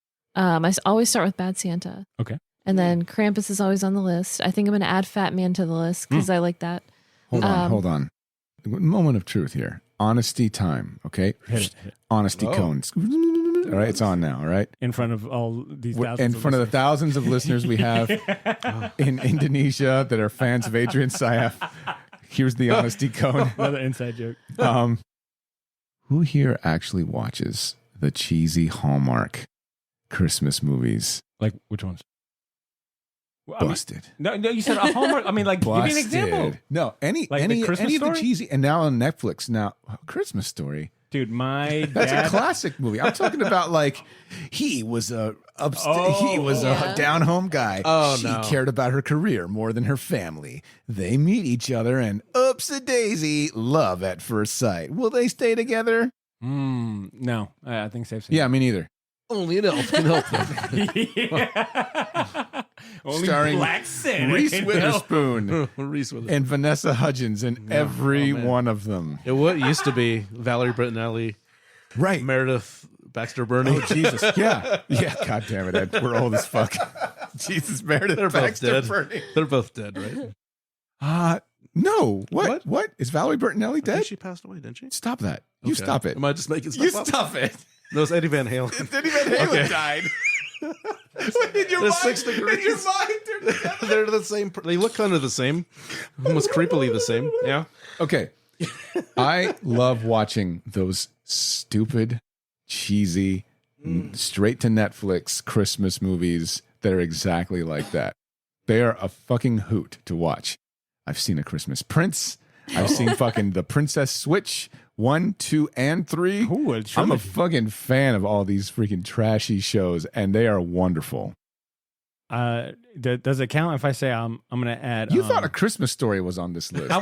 Always start with Bad Santa. Okay. And then Krampus is always on the list. I think I'm going to add Fat Man to the list because I like that. Hold on. Moment of truth here. Honesty time, okay? Hit it. Honesty cones. All right, it's on now, all right? In front of all these thousands. In front of the thousands of listeners we have in Indonesia that are fans of Adrian Syaf, here's the honesty cone. Another inside joke. Who here actually watches the cheesy Hallmark Christmas movies? Like which ones? Well, I mean, Busted. no, you said a Hallmark. I mean, like, give me an example. No, any Like any the Christmas any of the Story? cheesy, and now on Netflix now, Christmas Story. Dude, my That's dad. a classic movie. I'm talking about like he was a Yeah. down home guy. Oh, she no. cared about her career more than her family. They meet each other and oops a daisy, love at first sight. Will they stay together? No, I think safe. Yeah, me neither. Only an elf can help them. Only Starring Black Santa Reese can Witherspoon Reese with it. and Vanessa Hudgens in every man. one of them. It used to be Valerie Bertinelli, Right. Meredith Baxter Burney. Oh Jesus! Yeah, yeah. God damn it, Ed. We're old as fuck. Jesus, Meredith They're both Baxter dead. Burney. They're both dead, right? No. What? What? What? Is Valerie Bertinelli I dead? think she passed away, didn't she? Stop that. You Okay. stop it. Am I just making You stuff up? stop it. No, it's Eddie Van Halen. Eddie Van Halen Okay. died. In your They're mind, 6 degrees. In your mind, they're together. They're the same. They look kind of the same, almost creepily the same. Yeah. Okay. I love watching those stupid, cheesy, straight to Netflix Christmas movies that are exactly like that. They are a fucking hoot to watch. I've seen A Christmas Prince. I've seen fucking The Princess Switch 1, 2, and 3. Ooh, a I'm a trilogy. fucking fan of all these freaking trashy shows, and they are wonderful. Does it count if I say I'm going to add? You thought A Christmas Story was on this list. I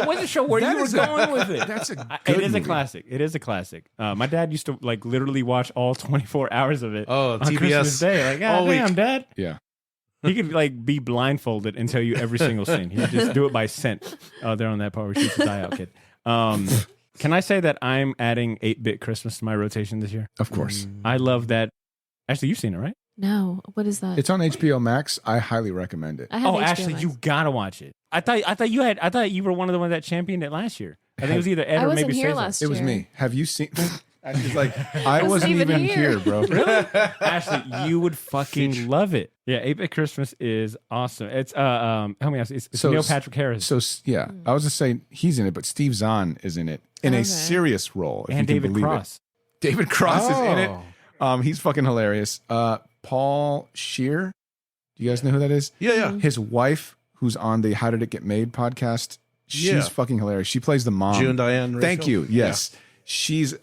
wasn't sure where That you were is a- going with it. That's a It good is movie. a classic. It is a classic. My dad used to like literally watch all 24 hours of it. Oh, on TBS Christmas Day. Like, all God week. damn, Dad. Yeah. He could like be blindfolded and tell you every single scene. He'd just do it by scent. Oh, they're on that part where she's the die out kid. Can I say that I'm adding 8-bit Christmas to my rotation this year? Of course. I love that. Actually, you've seen it, right? No, what is that? It's on HBO Max. I highly recommend it. I have Oh, HBO actually, Max. you gotta watch it. I thought you were one of the ones that championed it last year. I think it was either Ed I or wasn't maybe here Cesar. last It was year. me. Have you seen? It's like I wasn't wasn't even even here. here, bro. Ashley, you would fucking love it. Yeah, 8-bit Christmas is awesome. It's help me out. It's So- Neil Patrick Harris So yeah, I was just saying he's in it, but Steve Zahn is in it in Okay. a serious role. If and you can David believe Cross. it. David Cross is in it. Oh. He's fucking hilarious. Paul Scheer. Do you guys know who that is? Yeah. His wife, who's on the How Did It Get Made podcast. She's Yeah. fucking hilarious. She plays the mom. June Diane. Thank Rachel. you. Yes, she's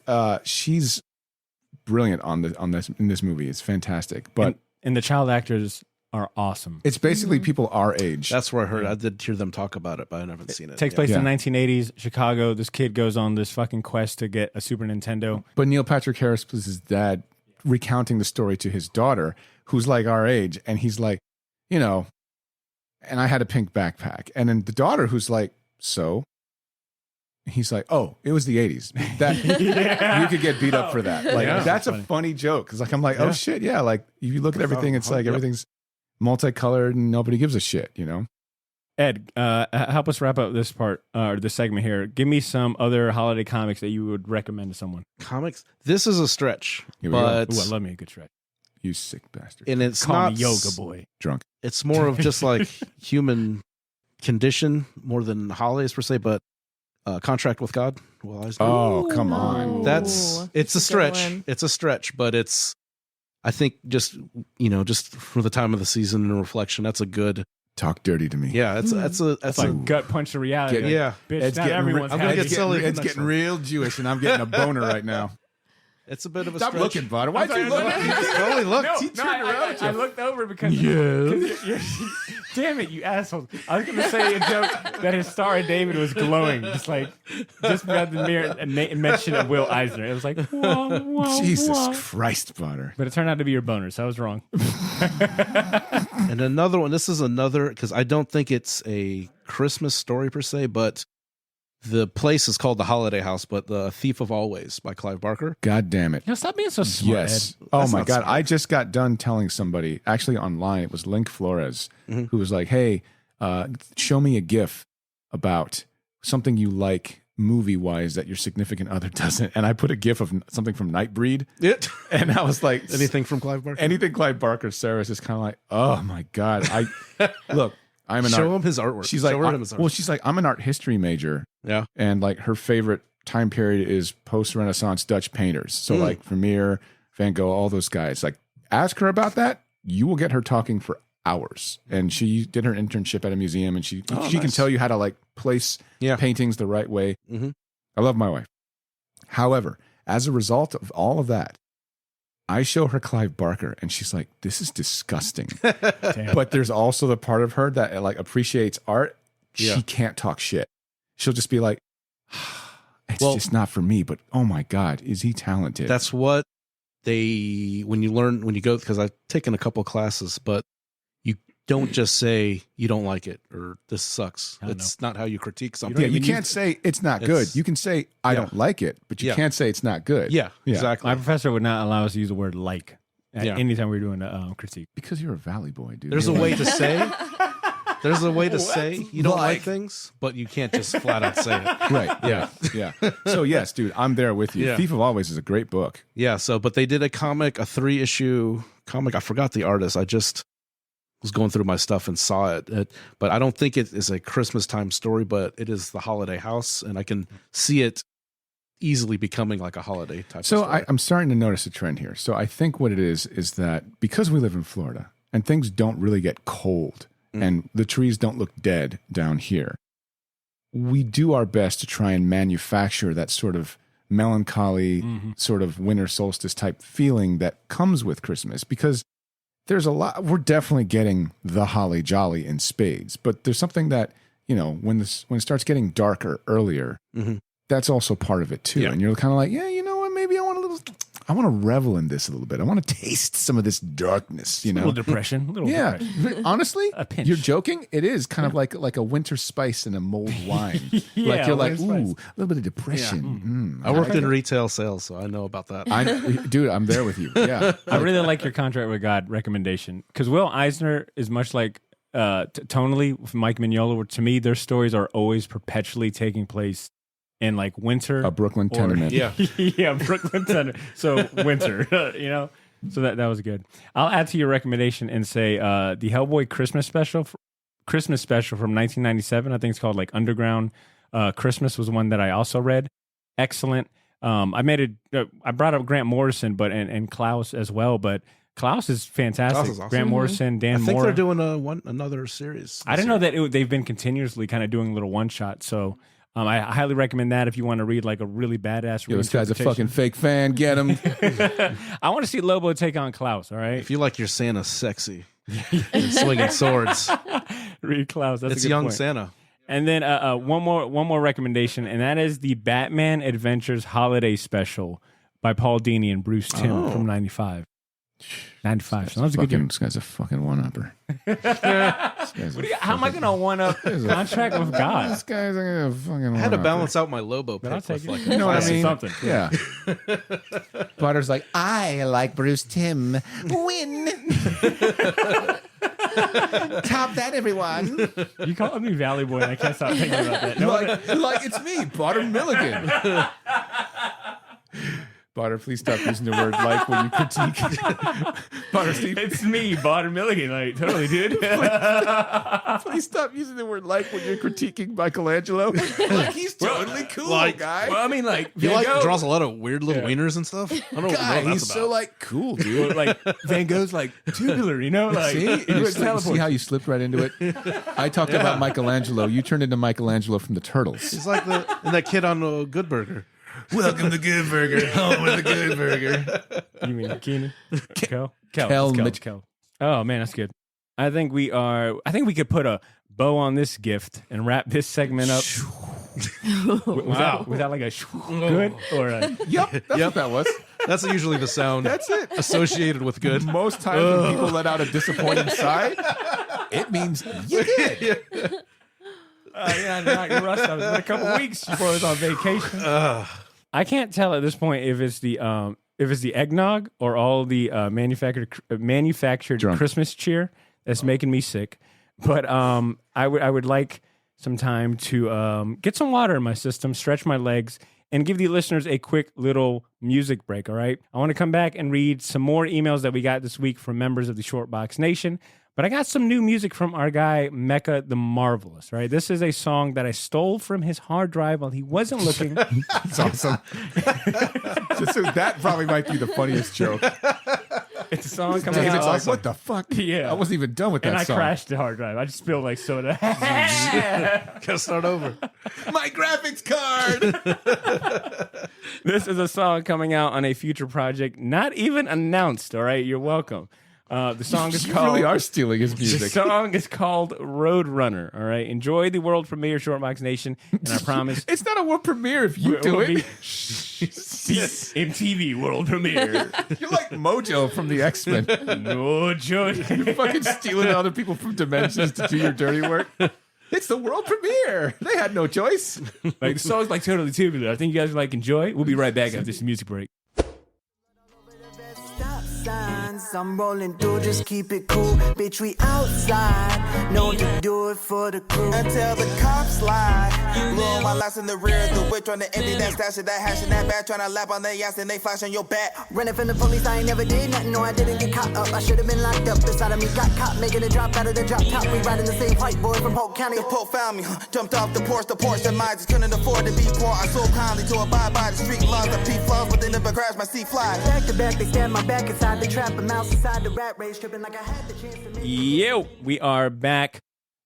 brilliant on this in this movie. It's fantastic. But And the child actors are awesome. it's basically people our age. That's where I heard. I did hear them talk about it, but I haven't seen it. Takes Yeah. place in Yeah. the 1980s, Chicago. This kid goes on this fucking quest to get a Super Nintendo. But Neil Patrick Harris plays his dad, recounting the story to his daughter, who's like our age, and he's like, you know, and I had a pink backpack, and then the daughter, who's like, so. He's like, oh, it was the 80s. That you could get beat up for that. Like Yeah. that's Funny. a funny joke because like I'm like, oh shit, yeah. Like if you look at everything, it's like Yep. everything's multicolored and nobody gives a shit, you know. Ed, help us wrap up this part or this segment here. Give me some other holiday comics that you would recommend to someone. Comics. This is a stretch, Here we go. but Ooh, I love me a good stretch. You sick bastard. and it's Call not me Yoga Boy. Drunk. It's more of just like human condition more than holidays per se, but Contract with God. Will Eisner. Oh, come on. Ooh. It's a Good stretch. one. It's a stretch, but it's I think just for the time of the season and reflection, that's a good. Talk dirty to me. Yeah, that's It's a like gut punch to reality. Like, yeah. bitch, It's not getting, everyone's I'm gonna happy. get silly. it's next getting one. real Jewish, and I'm getting a boner right now. It's a bit of a Stop stretch. looking, Butter. Why'd you look? You just totally looked. I looked over because damn it, you assholes! I was going to say a joke that his star of David was glowing, just by the mere mention of Will Eisner. It was like, whoa, whoa, Jesus whoa. Christ, Butter. But it turned out to be your boner, so I was wrong. And another one. This is another because I don't think it's a Christmas story per se, but the place is called the Holiday House. But The Thief of Always by Clive Barker. God damn it. Stop being so smart. Yes. Ed. Oh That's my not God. smart. I just got done telling somebody, actually online, it was Link Flores, who was like, hey, show me a GIF about something you like movie-wise that your significant other doesn't. And I put a GIF of something from Nightbreed. And I was like... Anything from Clive Barker? Anything Clive Barker service is kind of like, oh my God. Look, I'm an Show him his artwork. She's Show like, him his artwork. well, she's like, I'm an art history major. Yeah. And like her favorite time period is post-Renaissance Dutch painters. So like Vermeer, Van Gogh, all those guys. Like, ask her about that. You will get her talking for hours. And she did her internship at a museum, and she can tell you how to like place paintings the right way. I love my wife. However, as a result of all of that, I show her Clive Barker, and she's like, "This is disgusting." But there's also the part of her that like appreciates art. She can't talk shit. She'll just be like, "It's just not for me." But oh my God, is he talented? That's what when you go, because I've taken a couple classes, but you don't just say you don't like it or this sucks. It's not how you critique something. Yeah, you can't say it's not good. You can say I don't like it, but you can't say it's not good. Yeah, exactly. My professor would not allow us to use the word like at any time we were doing a critique. Because you're a Valley boy, dude. There's a way to say. There's a way to say you don't like things, but you can't just flat out say it. Right. Yeah. So yes, dude, I'm there with you. Yeah. Thief of Always is a great book. Yeah. So, but they did a 3-issue comic. I forgot the artist. I just was going through my stuff and saw it. But I don't think it is a Christmas time story, but it is the Holiday House, and I can see it easily becoming like a holiday type. So of story. I'm starting to notice a trend here. So I think what it is that because we live in Florida and things don't really get cold and the trees don't look dead down here, we do our best to try and manufacture that sort of melancholy, sort of winter solstice type feeling that comes with Christmas, because there's a lot. We're definitely getting the holly jolly in spades, but there's something that, you know, when it starts getting darker earlier, that's also part of it too. And you're kind of like, yeah, you know what? Maybe I want to revel in this a little bit. I want to taste some of this darkness, you know, A little depression. Depression. Honestly, A pinch. you're joking. It is kind of like a winter spice in a mulled wine. Yeah, like you're like, winter spice. ooh, a little bit of depression. I worked in retail sales, so I know about that. Dude, I'm there with you. Yeah. I really like your Contract with God recommendation, because Will Eisner is much like tonally with Mike Mignola, where to me their stories are always perpetually taking place in like winter, A Brooklyn tenement. yeah, Brooklyn tenement. So winter, you know. So that was good. I'll add to your recommendation and say the Hellboy Christmas special from 1997. I think it's called like Underground Christmas was one that I also read. Excellent. I brought up Grant Morrison, but and Klaus as well, but Klaus is fantastic. Klaus is awesome. Grant Morrison, Dan I think Moore. they're doing another series. I didn't know that they've been continuously kind of doing little one shots. So I highly recommend that if you want to read like a really badass. Yo, this guy's a fucking fake fan. Get him. I want to see Lobo take on Klaus. All right, If you like your Santa sexy and swinging swords, read Klaus. That's it's a good young point. Santa. And then one more recommendation, and that is the Batman Adventures Holiday Special by Paul Dini and Bruce Timm from 95. 95. So that was a good year. This guy's a fucking one-upper. How am I going to one-up Contract with God? This guy's a fucking I had to balance out my Lobo pick I'll with take it. like You know what I classic mean? Something. Yeah. Butter's like, I like Bruce Timm. Win. Top that, everyone. You call me Valley Boy, and I can't stop thinking about that. No, like it's me, Butter Milligan. Butter, please stop using the word like when you critique. Butter, Steve, it's me, Botter Milligan. Like, totally, dude. please stop using the word like when you're critiquing Michelangelo. Like, he's totally cool, guy. Well, I mean, like, He Van Gogh, draws a lot of weird little wieners and stuff. I don't know Guy, what he's that's so about. like cool, dude. like Van Gogh's like tubular, you know? Like, See how you slipped right into it? I talked about Michelangelo. You turned into Michelangelo from the Turtles. He's like and that kid on Good Burger. Welcome to Good Burger. Home with the Good Burger. You mean Keenan? Kel? Kel, It's Mitch. Kel. Oh man, that's good. I think we could put a bow on this gift and wrap this segment up. Was that like a good or a Yep, that's what that was. That's usually the sound. That's it. Associated with good. Most times when people let out a disappointing sigh, it means you did. yeah, not your rust. I was in a couple weeks before I was on vacation. I can't tell at this point if it's the eggnog or all the manufactured Drunk. Christmas cheer that's making me sick. But I would like some time to get some water in my system, stretch my legs, and give the listeners a quick little music break. All right, I want to come back and read some more emails that we got this week from members of the Shortbox Nation. But I got some new music from our guy, Mecca the Marvelous, right? This is a song that I stole from his hard drive while he wasn't looking. It's awesome. So that probably might be the funniest joke. It's a song coming David's out. like, what the fuck? Yeah. I wasn't even done with that And I song. crashed the hard drive. I just spilled like soda. Gotta start over. My graphics card. This is a song coming out on a future project, not even announced, all right? You're welcome. The song is You called... really are stealing his The music. song is called Roadrunner, all right? Enjoy the world premiere, Shortbox Nation, and I promise... It's not a world premiere if you do will it. be MTV world premiere. You're like Mojo from the X-Men. No joke. You're fucking stealing other people from dimensions to do your dirty work. It's the world premiere. They had no choice. Like, the song's like totally tubular. I think you guys would like enjoy. We'll be right back after this music break. Stop signs, I'm rolling through, just keep it cool. Bitch, we outside, known to do it for the crew. Until the cops lie. Roll my locks in the rear of the whip, trying to empty that stash of that hash and that bag, trying to lap on their ass and they flash on your back. Running from the police, I ain't never did nothing, no, I didn't get caught up. I should have been locked up, inside of me got caught, making a drop out of the drop top. We riding the same white boy from Polk County. The Polk found me, jumped off the Porsche, and mine just couldn't afford to be poor. I so kindly to abide by the street laws, the P flaws, but they never crash my C fly. Back to back, they stand my back inside the trap, a mouse inside the rat race, tripping like I had the chance to make. Yo, we are back.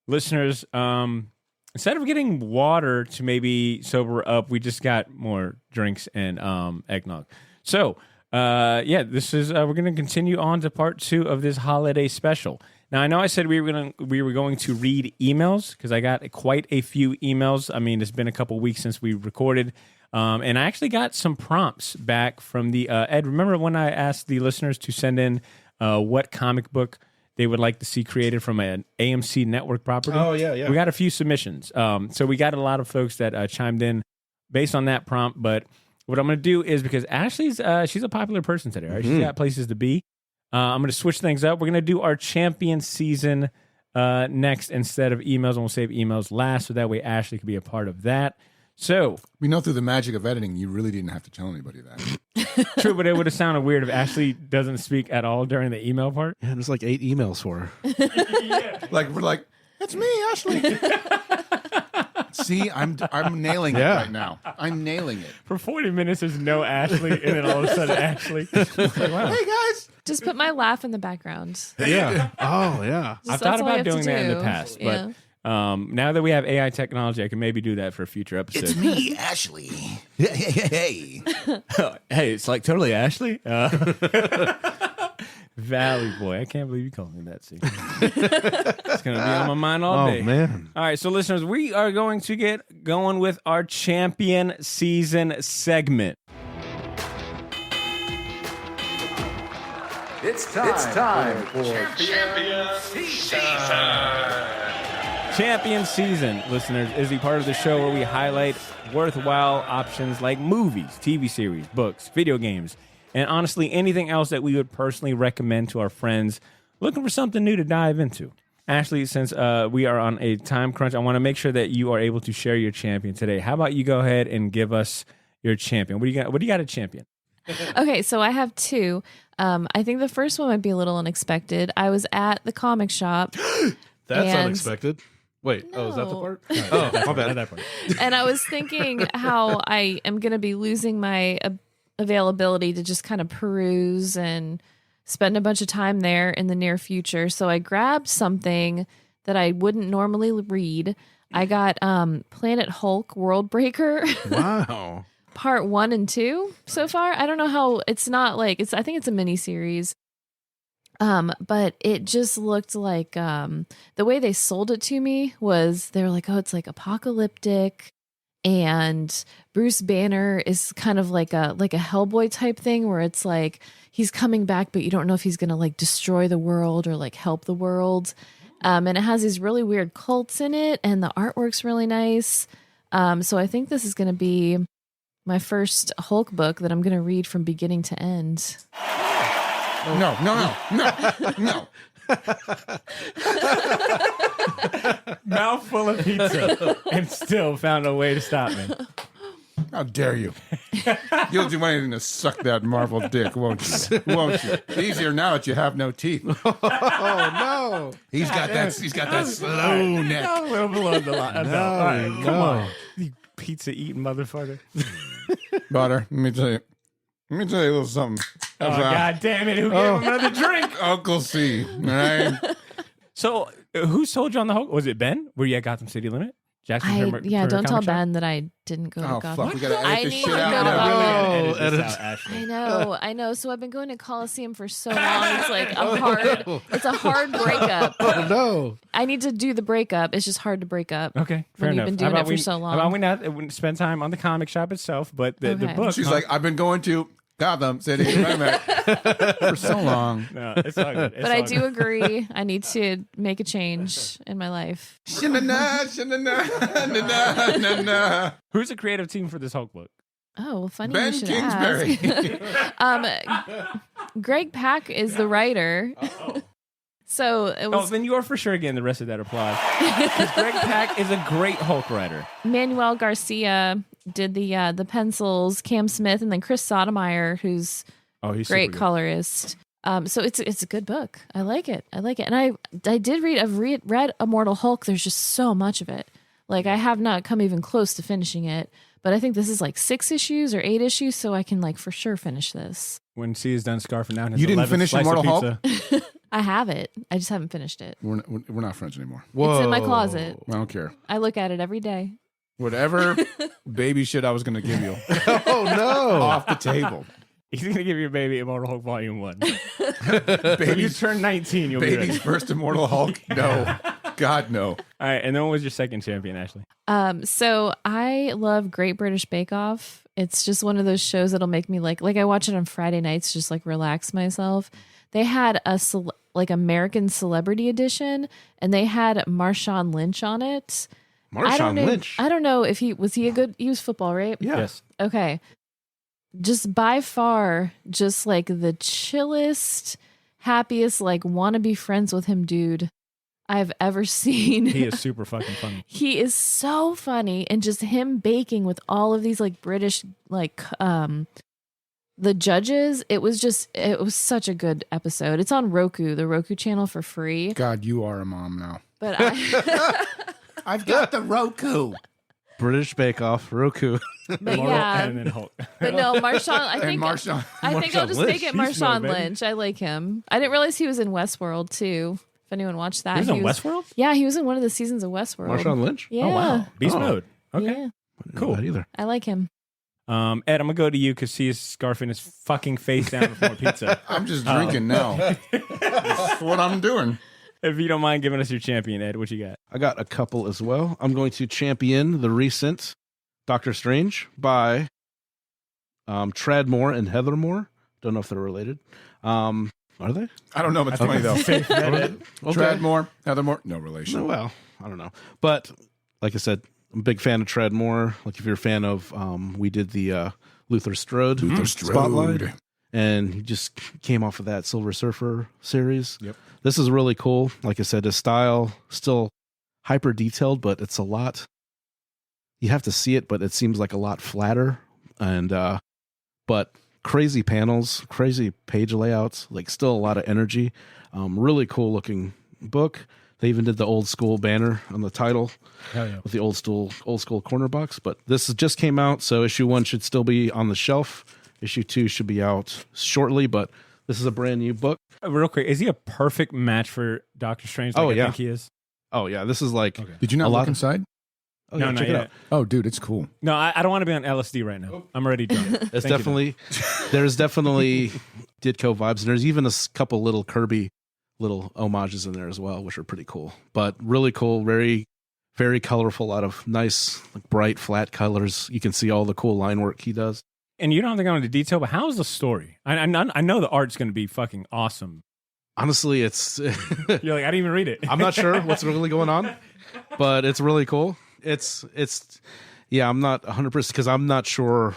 Listeners, instead of getting water to maybe sober up, we just got more drinks and eggnog. So, this is we're going to continue on to part 2 of this holiday special. Now, I know I said we were going to read emails because I got quite a few emails. I mean, it's been a couple weeks since we recorded. And I actually got some prompts back from the Ed. Remember when I asked the listeners to send in what comic book they would like to see created from an AMC network property? Oh, yeah. We got a few submissions. So we got a lot of folks that chimed in based on that prompt. But what I'm going to do is, because Ashley's she's a popular person today, right? She's got places to be. I'm going to switch things up. We're going to do our champion season next instead of emails, and we'll save emails last, so that way Ashley can be a part of that. So We know through the magic of editing, you really didn't have to tell anybody that. true, but it would have sounded weird if Ashley doesn't speak at all during the email part. Yeah, there's like 8 emails for her. Like, we're like, it's me, Ashley. See, I'm nailing it Yeah. right now. I'm nailing it. For 40 minutes, there's no Ashley, and then all of a sudden, Ashley. Like, wow. Hey, guys. Just put my laugh in the background. Yeah. Oh, yeah. I've That's thought all I about have to doing that in the do. past, Yeah. but now that we have AI technology, I can maybe do that for a future episode. It's me, Ashley. Hey. Hey, it's like totally Ashley. Valley Boy. I can't believe you called me that. See, it's going to be on my mind all day. Oh, man. All right, so listeners, we are going to get going with our champion season segment. It's time for Champion season, listeners, is the part of the show where we highlight worthwhile options like movies, TV series, books, video games, and honestly, anything else that we would personally recommend to our friends looking for something new to dive into. Ashley, since we are on a time crunch, I want to make sure that you are able to share your champion today. How about you go ahead and give us your champion? What do you got? What do you got a champion? Okay, so I have 2. I think the first one might be a little unexpected. I was at the comic shop. That's And- unexpected. Wait, oh, is that the No. part? Oh, my bad. That part. And I was thinking how I am going to be losing my availability to just kind of peruse and spend a bunch of time there in the near future. So I grabbed something that I wouldn't normally read. I got Planet Hulk World Breaker. Wow. part 1 and 2 so far. I don't know how it's not like I think it's a mini series. But it just looked like the way they sold it to me was they were like, oh, it's like apocalyptic, and Bruce Banner is kind of like a Hellboy type thing where it's like he's coming back, but you don't know if he's gonna like destroy the world or like help the world. And it has these really weird cults in it, and the artwork's really nice. So I think this is gonna be my first Hulk book that I'm gonna read from beginning to end. No. Mouthful of pizza and still found a way to stop me. How dare you? You'll do anything to suck that Marvel dick, won't you? Won't you? It's easier now that you have no teeth. Oh no! He's got that slow neck. A little below the line. All right, come on, you pizza eating motherfucker. Butter, let me tell you a little something. Oh, God damn it. Who gave him another drink? Uncle C. All right. So, who sold you on the Hulk? Was it Ben? Were you at Gotham City Limit? Jackson don't tell Ben that I didn't go to Gotham. Fuck, we gotta edit this shit to out. go to Gotham. I know. So I've been going to Coliseum for so long. It's like it's a hard breakup. Oh no! I need to do the breakup. It's just hard to break up. Okay, fair enough. You've been doing it for so long. How about we not spend time on the comic shop itself, but the book? She's like, I've been going to Gotham City for so long. No, it's all good. But I do agree. I need to make a change in my life. Who's the creative team for this Hulk book? Oh, well, funny Ben you should Kingsbury. ask. Greg Pak is the writer. So it was. Oh, then you are for sure getting the rest of that applause. Because Greg Pak is a great Hulk writer. Manuel Garcia did the pencils, Cam Smith, and then Chris Sotomayor, who's he's great colorist. So it's a good book. I like it. And I've read Immortal Hulk. There's just so much of it. Like I have not come even close to finishing it, but I think this is like 6 issues or 8 issues, so I can like for sure finish this. When C is done scarfing down his You didn't 11th finish slice Immortal of Hulk? pizza. I have it. I just haven't finished it. We're not friends anymore. It's in my closet. I don't care. I look at it every day. Whatever baby shit I was going to give you. Oh no! Off the table. He's going to give your baby Immortal Hulk Volume 1. Baby's When you turn 19, you'll be baby's ready. first Immortal Hulk? No. God, no. All right, and then what was your second champion, Ashley? So I love Great British Bake Off. It's just one of those shows that'll make me like I watch it on Friday nights, just like relax myself. They had a American Celebrity Edition, and they had Marshawn Lynch on it. Lynch. I don't know if he was football, right? Yeah. Yes. Okay. Just by far, just like the chillest, happiest, like want to be friends with him dude I've ever seen. He is super fucking funny. He is so funny, and just him baking with all of these like British like the judges. It was such a good episode. It's on Roku, the Roku channel, for free. God, you are a mom now. But I've got the Roku. British Bake Off, Roku. but yeah, And then Hulk. but no, Marshawn. I think Marshawn I'll just Lynch. make it He's smart, Marshawn baby. Lynch. I like him. I didn't realize he was in Westworld too. If anyone watched that, He was on Westworld? Yeah, he was in one of the seasons of Westworld. Marshawn Lynch. Yeah. Oh, wow. Beast Oh. mode. Okay. Yeah, I didn't know Cool. that either. I like him. Ed, I'm going to go to you because he is scarfing his fucking face down with more pizza. I'm just drinking now. That's what I'm doing. If you don't mind giving us your champion, Ed, what you got? I got a couple as well. I'm going to champion the recent Doctor Strange by Trad Moore and Heather Moore. Don't know if they're related. Are they? I don't know, but it's funny though. Okay. Tradmore, Heathermore, no relation. No, well, I don't know. But like I said, I'm a big fan of Trad Moore. Like if you're a fan of, we did the Luther Strode Spotlight. And he just came off of that Silver Surfer series. Yep. This is really cool. Like I said, his style still hyper detailed, but it's a lot. You have to see it, but it seems like a lot flatter. And but crazy panels, crazy page layouts, like still a lot of energy. Really cool looking book. They even did the old school banner on the title with the old school corner box. But this just came out, so issue 1 should still be on the shelf. Issue 2 should be out shortly, but this is a brand new book. Real quick, is he a perfect match for Doctor Strange? Like I think he is. Oh yeah, this is like Did you not a look lot inside? Oh, yeah, not check it yet. out. Oh, dude, it's cool. No, I don't want to be on LSD right now. I'm already drunk. It's definitely there's definitely Ditko vibes, and there's even a couple little Kirby little homages in there as well, which are pretty cool. But really cool, very very colorful, a lot of nice like, bright flat colors. You can see all the cool line work he does. And you don't have to go into detail, but how's the story? I know the art's going to be fucking awesome. Honestly, it's You're like, I didn't even read it. I'm not sure what's really going on, but it's really cool. It's yeah, I'm not 100% because I'm not sure.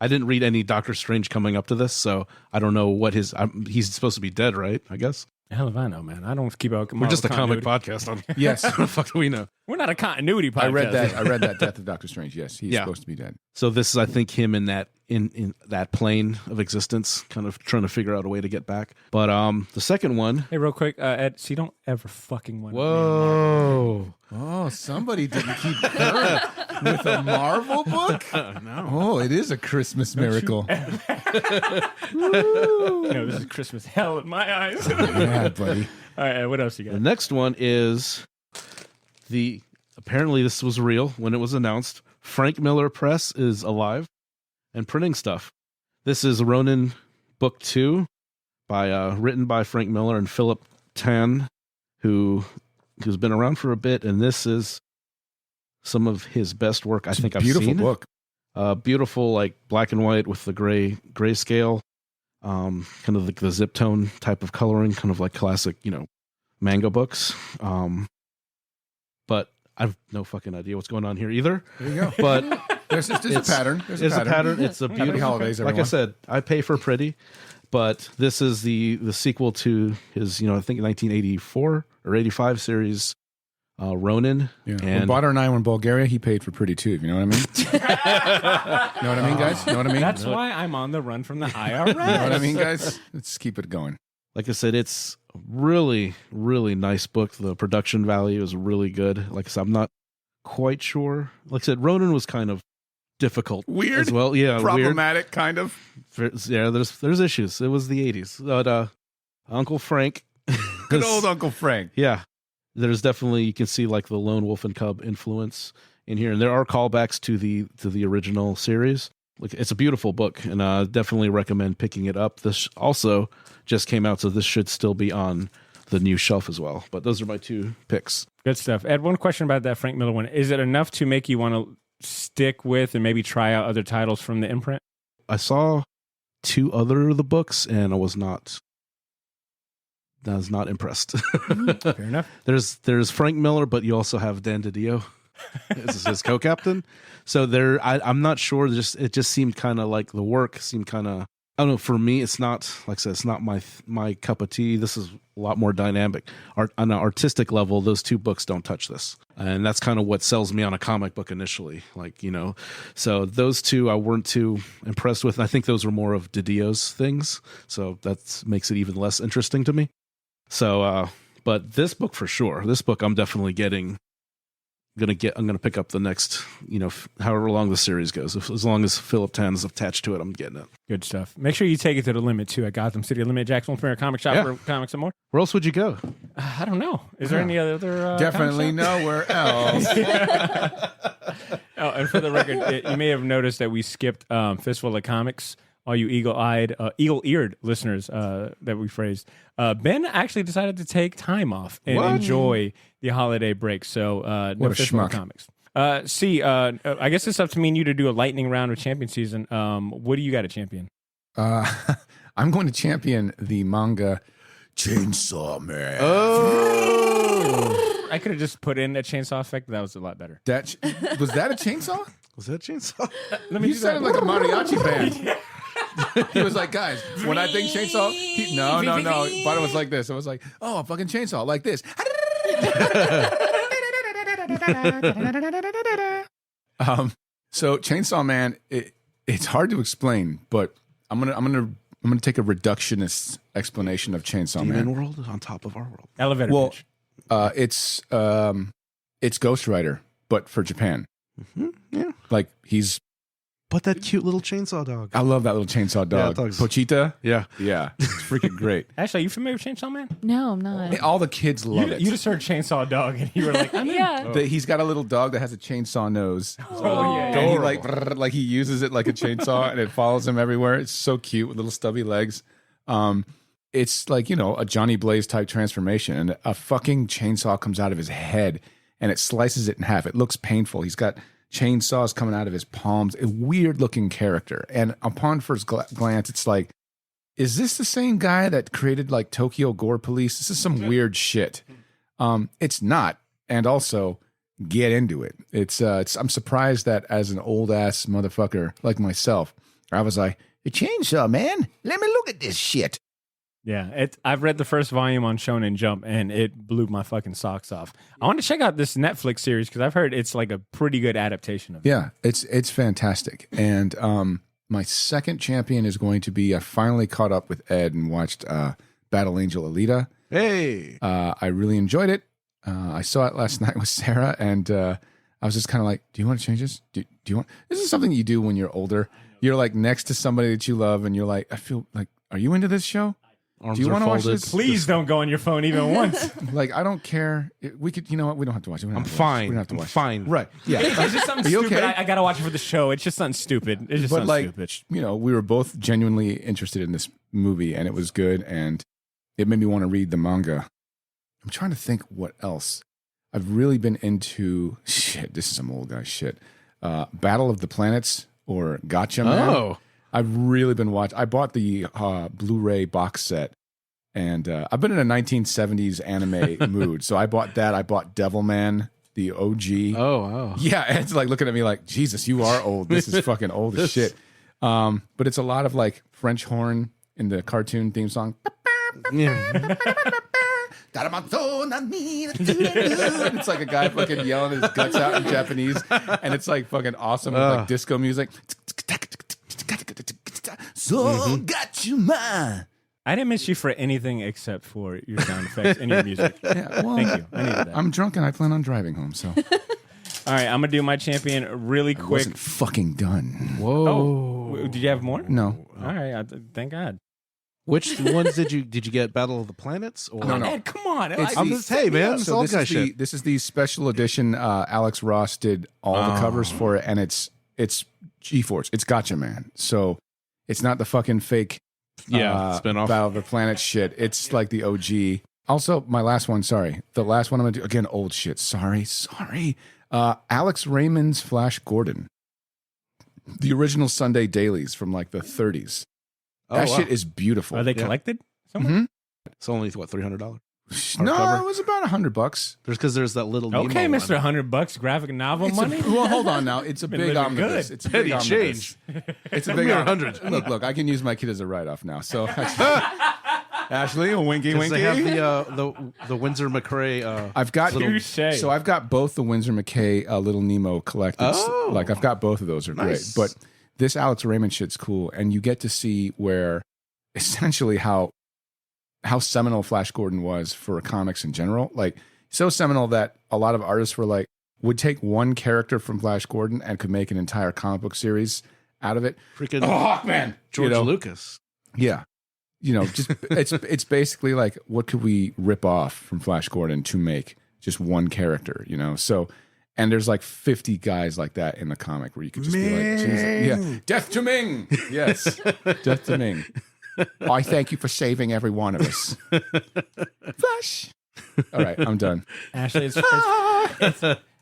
I didn't read any Doctor Strange coming up to this, so I don't know what he's supposed to be dead, right? I guess. Hell if I know, man. I don't keep out. We're just a comic podcast. Yes. What the fuck do we know? We're not a continuity podcast. I read that Death of Doctor Strange. Yes, he's supposed to be dead. So this is, I think, him in that plane of existence, kind of trying to figure out a way to get back. But the second one. Hey, real quick, Ed. So you don't ever fucking want. Whoa. Oh, somebody didn't keep her with a Marvel book? No. Oh, it is a Christmas miracle. No, this is Christmas hell in my eyes. Yeah, buddy. All right, what else you The got? next one is apparently this was real when it was announced. Frank Miller Press is alive and printing stuff. This is Ronin Book 2 written by Frank Miller and Philip Tan, who's been around for a bit, and this is some of his best work I think I've seen. Beautiful book. Beautiful, like black and white with the grayscale, kind of like the zip tone type of coloring, kind of like classic, manga books. But I've no fucking idea what's going on here either. There you go. But There's a pattern. There's a pattern. It's a Happy beautiful holidays, Like I everyone. said, I pay for pretty, but this is the sequel to his, I think 1984 or 85 series, Ronin. Yeah. And When Butter and I were in Bulgaria, he paid for pretty too. If you know what I mean. Know what I mean, guys? Know what I mean? That's why I'm on the run from the IRS. You know what I mean, guys? Let's keep it going. like I said, it's really, really nice book. The production value is really good. Like I said, I'm not quite sure. Like I said, Ronin was kind of difficult, Weird as well. Yeah, problematic, kind of. weird. Yeah, there's issues. It was the 80s. But Uncle Frank, Good old Uncle Frank. yeah, there's definitely, you can see like the Lone Wolf and Cub influence in here, and there are callbacks to the original series. Like, it's a beautiful book, and definitely recommend picking it up. This also just came out, so this should still be on the new shelf as well. But those are my two picks. Good stuff. Ed, one question about that Frank Miller one. Is it enough to make you want to stick with and maybe try out other titles from the imprint? I saw two other of the books, and I was not impressed. Fair enough. There's Frank Miller, but you also have Dan DiDio as his co-captain. So I'm not sure. It just seemed kind of like the work seemed kind of, I don't know. For me, it's not, like I said, it's not my cup of tea. This is a lot more dynamic. On an artistic level, those two books don't touch this, and that's kind of what sells me on a comic book initially. Like, so those two I weren't too impressed with. And I think those were more of DiDio's things, so that makes it even less interesting to me. So, but this book for sure. This book I'm definitely I'm gonna pick up the next, however long the series goes. As long as Philip Tan is attached to it, I'm getting it. Good stuff. Make sure you take it to the limit too at Gotham City Limit, Jacksonville Fair Comic Shop for comics and more. Where else would you go? I don't know. Is there any other? Definitely comic shop? nowhere else. Oh, and for the record, you may have noticed that we skipped Fistful of Comics. All you eagle-eared listeners that we phrased. Ben actually decided to take time off and enjoy the holiday break. So no Fistful of Comics. I guess it's up to me and you to do a lightning round of champion season. What do you got to champion? I'm going to champion the manga Chainsaw Man. Oh, I could have just put in a chainsaw effect. That was a lot better. Was that a chainsaw? was that Chainsaw? You sounded like a mariachi band. He was like, guys, when I think chainsaw, no. But it was like this. It was like, oh, a fucking chainsaw, like this. So Chainsaw Man, it's hard to explain, but I'm gonna take a reductionist explanation of Chainsaw Man. Demon world on top of our world. Elevator Well, pitch. it's Ghost Rider, but for Japan. Mm-hmm. Yeah. Like he's But that cute little chainsaw dog. I love that little chainsaw dog. dog's- Pochita? Yeah. Yeah. It's freaking great. Ashley, are you familiar with Chainsaw Man? No, I'm not. All the kids love it. You just heard Chainsaw Dog and you were like, I'm in. Yeah. He's got a little dog that has a chainsaw nose. Oh, yeah. And he like he uses it like a chainsaw and it follows him everywhere. It's so cute with little stubby legs. It's like, a Johnny Blaze type transformation, and a fucking chainsaw comes out of his head and it slices it in half. It looks painful. He's got chainsaws coming out of his palms. A weird looking character. And upon first glance, it's like, is this the same guy that created like Tokyo Gore Police? This is some weird shit. It's not. And also, get into it. I'm surprised that as an old ass motherfucker like myself, I was like, a chainsaw, man. Let me look at this shit. Yeah, I've read the first volume on Shonen Jump, and it blew my fucking socks off. I want to check out this Netflix series because I've heard it's like a pretty good adaptation of it. Yeah, it's fantastic. And my second champion is going to be, I finally caught up with Ed and watched Battle Angel Alita. Hey. I really enjoyed it. I saw it last night with Sarah, and I was just kind of like, do you want to change this? Do you want? This is something you do when you're older. You're like next to somebody that you love, and you're like, I feel like, are you into this show? Arms do you want to watch this? Please don't go on your phone even once. Like, I don't care. We could, you know what? We don't have to watch it. I'm fine. We don't have to watch fine. Right. Yeah. It's just something Are you stupid. okay? I gotta watch it for the show. It's just something stupid. It's just But something like, stupid. we were both genuinely interested in this movie, and it was good, and it made me want to read the manga. I'm trying to think what else. I've really been into shit. This is some old guy shit. Battle of the Planets or Gotcha Man. Oh. I've really been watching. I bought the Blu-ray box set, and I've been in a 1970s anime mood. So I bought that. I bought Devilman, the OG. Oh, wow. Yeah, Ed's like looking at me like, Jesus, you are old. This is fucking old as shit. But it's a lot of like French horn in the cartoon theme song. Yeah. It's like a guy fucking yelling his guts out in Japanese, and it's like fucking awesome with like disco music. So got you, man. I didn't miss you for anything except for your sound effects and your music. Yeah, well, Thank you. I needed that. I'm drunk and I plan on driving home, so All right, I'm gonna do my champion really I quick. wasn't fucking done. Whoa. Oh, did you have more? No, All right, thank God. Which ones did you get? Battle of the Planets? Or? No. Ed, come on. It's I'm just, hey, man. It's all guy shit. This is the special edition. Alex Ross did all the covers for it, and it's GeForce. It's Gotcha Man. So it's not the fucking fake spin-off. Battle of the Planet shit. It's like the OG. Also, my last one. Sorry, the last one I'm gonna do again. Old shit. Sorry. Alex Raymond's Flash Gordon, the original Sunday dailies from like the 30s. That shit is beautiful. Are they collected? Somewhere? Mhm. It's only, what, $300? No, Hardcover? it was about $100. There's that little Nemo Okay, one. Mr. $100 graphic novel money. Well, hold on now. It's a Been big living omnibus. good. It's a Petty big omnibus. change. It's a Give big me omnibus. 100. Look, I can use my kid as a write-off now. So, Ashley, a winky, 'Cause winky. they have the Windsor McCrae. I've got Touche. so I've got both the Windsor McKay Little Nemo collected. Oh. Like I've got both of those. Are Nice. great. But this Alex Raymond shit's cool, and you get to see where essentially how seminal Flash Gordon was for comics in general. Like so seminal that a lot of artists were like would take one character from Flash Gordon and could make an entire comic book series out of it. freaking Hawkman, George Lucas. Yeah. Just it's basically like what could we rip off from Flash Gordon to make just one character, So and there's like 50 guys like that in the comic where you could just be like, Jesus. Yeah, death to Ming. Yes. Death to Ming. I thank you for saving every one of us. Flash. All right, I'm done. Ashley, it's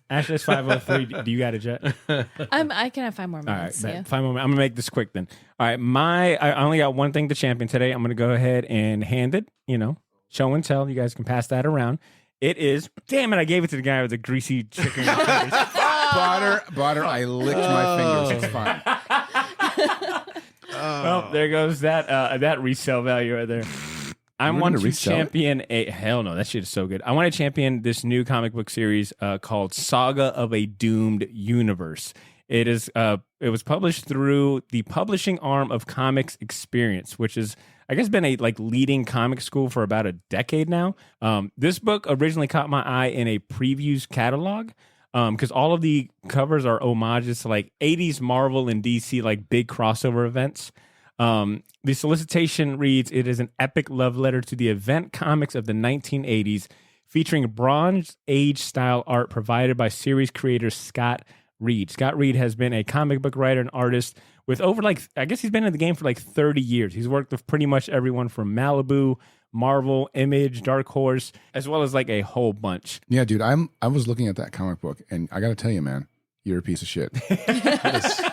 Ashley's 503. Do you got a jet? I can have 5 more All right, minutes. bet. Yeah. 5 more minutes. I'm gonna make this quick then. All right, I only got one thing to champion today. I'm gonna go ahead and hand it. Show and tell. You guys can pass that around. It is. Damn it! I gave it to the guy with the greasy chicken. Butter, I licked my fingers. It's fine. Well, there goes that resale value right there. I We're want gonna to resell it? champion hell no, that shit is so good. I want to champion this new comic book series called Saga of a Doomed Universe. It was published through the publishing arm of Comics Experience, which is I guess been a leading comic school for about a decade now. This book originally caught my eye in a previews catalog. because all of the covers are homages to like 80s Marvel and DC like big crossover events. The solicitation reads, "It is an epic love letter to the event comics of the 1980s, featuring Bronze Age style art provided by series creator Scott Reed." Scott Reed has been a comic book writer and artist with over I guess he's been in the game for like 30 years. He's worked with pretty much everyone from Malibu, Marvel, Image, Dark Horse, as well as like a whole bunch. Yeah, dude, I was looking at that comic book, and I got to tell you, man, you're a piece of shit.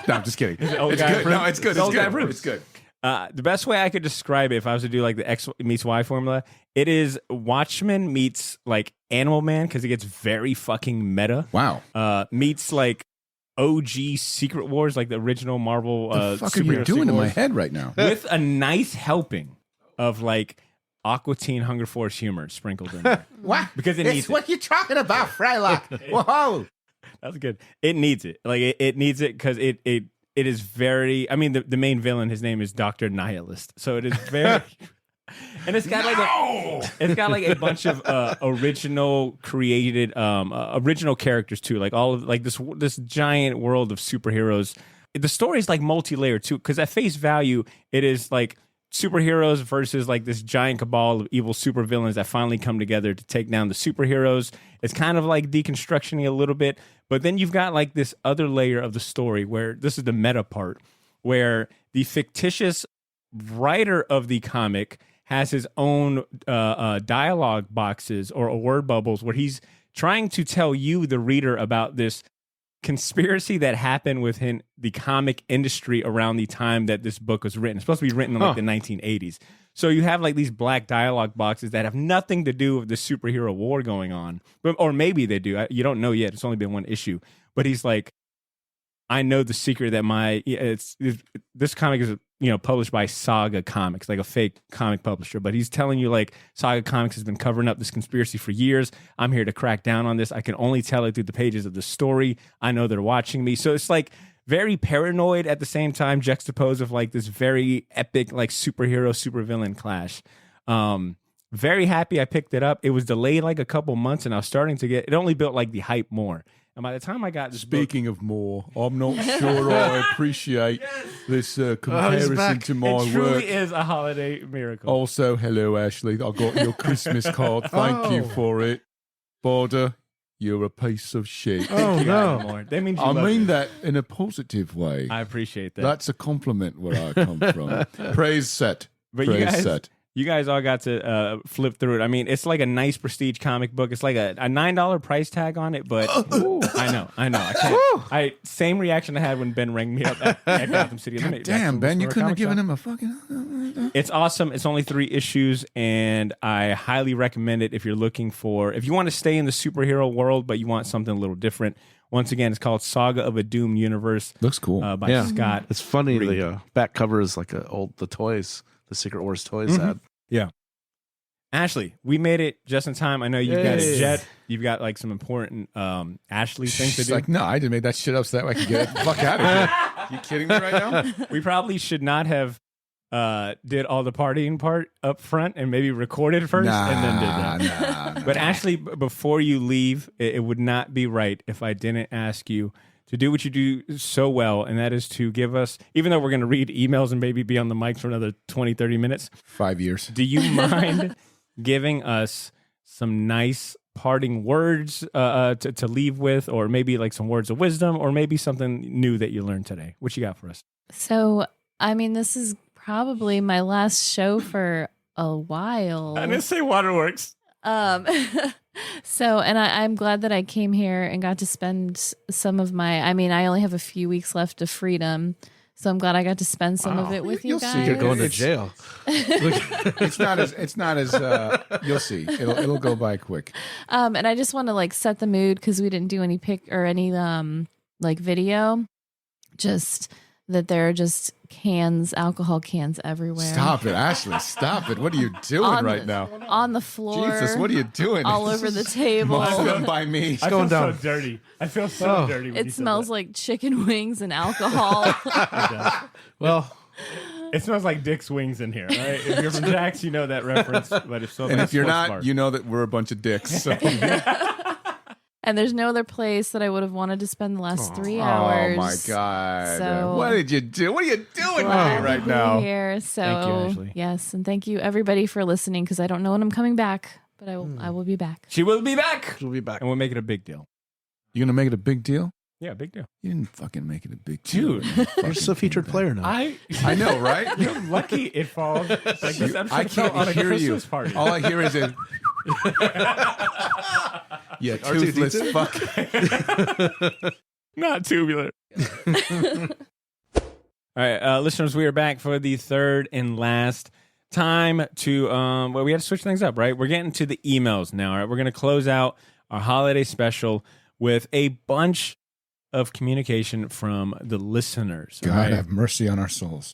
No, I'm just kidding. It's good. No, it's good. It's good. The best way I could describe it, if I was to do like the X meets Y formula, it is Watchmen meets like Animal Man, because it gets very fucking meta. Wow. Meets like OG Secret Wars, like the original Marvel. What the fuck are you doing in my head right now? With a nice helping of like Aqua Teen Hunger Force humor sprinkled in there. What? Because it needs what you talking about, Frylock? Whoa. That's good. It needs it. Like it needs it because it is very. I mean, the main villain, his name is Dr. Nihilist. So it is very. And it's got like a bunch of original created original characters too, like all of like this giant world of superheroes. The story is like multi-layered too, because at face value it is like superheroes versus like this giant cabal of evil supervillains that finally come together to take down the superheroes. It's kind of like deconstructioning a little bit, but then you've got like this other layer of the story where this is the meta part, where the fictitious writer of the comic has his own dialogue boxes or word bubbles where he's trying to tell you, the reader, about this conspiracy that happened within the comic industry around the time that this book was written. It's supposed to be written in like the 1980s. So you have like these black dialogue boxes that have nothing to do with the superhero war going on. Or maybe they do. You don't know yet. It's only been one issue. But he's like, I know the secret that this comic is published by Saga Comics, like a fake comic publisher. But he's telling you like Saga Comics has been covering up this conspiracy for years. I'm here to crack down on this. I can only tell it through the pages of the story. I know they're watching me. So it's like very paranoid at the same time, juxtaposed with like this very epic like superhero supervillain clash. Very happy I picked it up. It was delayed like a couple months, and I was starting to get it. Only built like the hype more. And by the time I got this Speaking of more, I'm not sure I appreciate this comparison to my it truly work. is a holiday miracle. Also, hello, Ashley. I got your Christmas card. Thank you for it. Border, you're a piece of shit. Oh, no. That means I mean that in a positive way. I appreciate that. That's a compliment where I come from. Praise set. But Praise set. You guys all got to flip through it. I mean, it's like a nice prestige comic book. It's like a $9 price tag on it, but I know. I can't. Same reaction I had when Ben rang me up at Gotham City. God damn, Ben, you couldn't have given him a fucking... It's awesome. It's only 3 issues, and I highly recommend it if you're looking for... If you want to stay in the superhero world, but you want something a little different. Once again, it's called Saga of a Doomed Universe. Looks cool. By Scott. It's funny, Reed. the back cover is like the toys. The Secret Wars toys ad. Yeah. Ashley, we made it just in time. I know you've got a jet. You've got like some important Ashley things to do. Like, no, I just made that shit up so that way I could get the fuck out of here. You kidding me right now? We probably should not have did all the partying part up front and maybe recorded first and then did that. But Ashley, before you leave, it would not be right if I didn't ask you to do what you do so well, and that is to give us, even though we're going to read emails and maybe be on the mic for another 20, 30 minutes. 5 years. Do you mind giving us some nice parting words to leave with, or maybe like some words of wisdom, or maybe something new that you learned today? What you got for us? So, I mean, this is probably my last show for a while. I didn't say Waterworks. So, and I'm glad that I came here and got to spend some of I only have a few weeks left of freedom. So I'm glad I got to spend some of it with you guys. See, you're going to jail. It's not as you'll see. It'll go by quick. And I just want to like set the mood, because we didn't do any pic or any like video. Just that there are just alcohol cans everywhere. Stop it, Ashley. Stop it. What are you doing right now? On the floor. Jesus, what are you doing? All over the table. Most of them by me. I feel so dirty. I feel so dirty. When it smells like chicken wings and alcohol. Well, it smells like Dick's wings in here, right? If you're from Jax, you know that reference. But if so, and if you're not, you know that we're a bunch of dicks. So. And there's no other place that I would have wanted to spend the last 3 hours. Oh my God. So what did you do? What are you doing with me glad to right be now? Here. So Thank you, Ashley. yes, and thank you everybody for listening because I don't know when I'm coming back, but I will be back. She will be back. She'll be back. And we'll make it a big deal. You're going to make it a big deal? Yeah, big deal. You didn't fucking make it a big deal. Dude. You're just a featured player now. I know, right? You're lucky it falls. Like this episode I fell can't on a hear you. Christmas party. All I hear is a yeah, toothless fuck. Not tubular. All right, listeners, we are back for the third and last time to well, we had to switch things up, right? We're getting to the emails now. All right, we're going to close out our holiday special with a bunch of communication from the listeners. God all right? have mercy on our souls.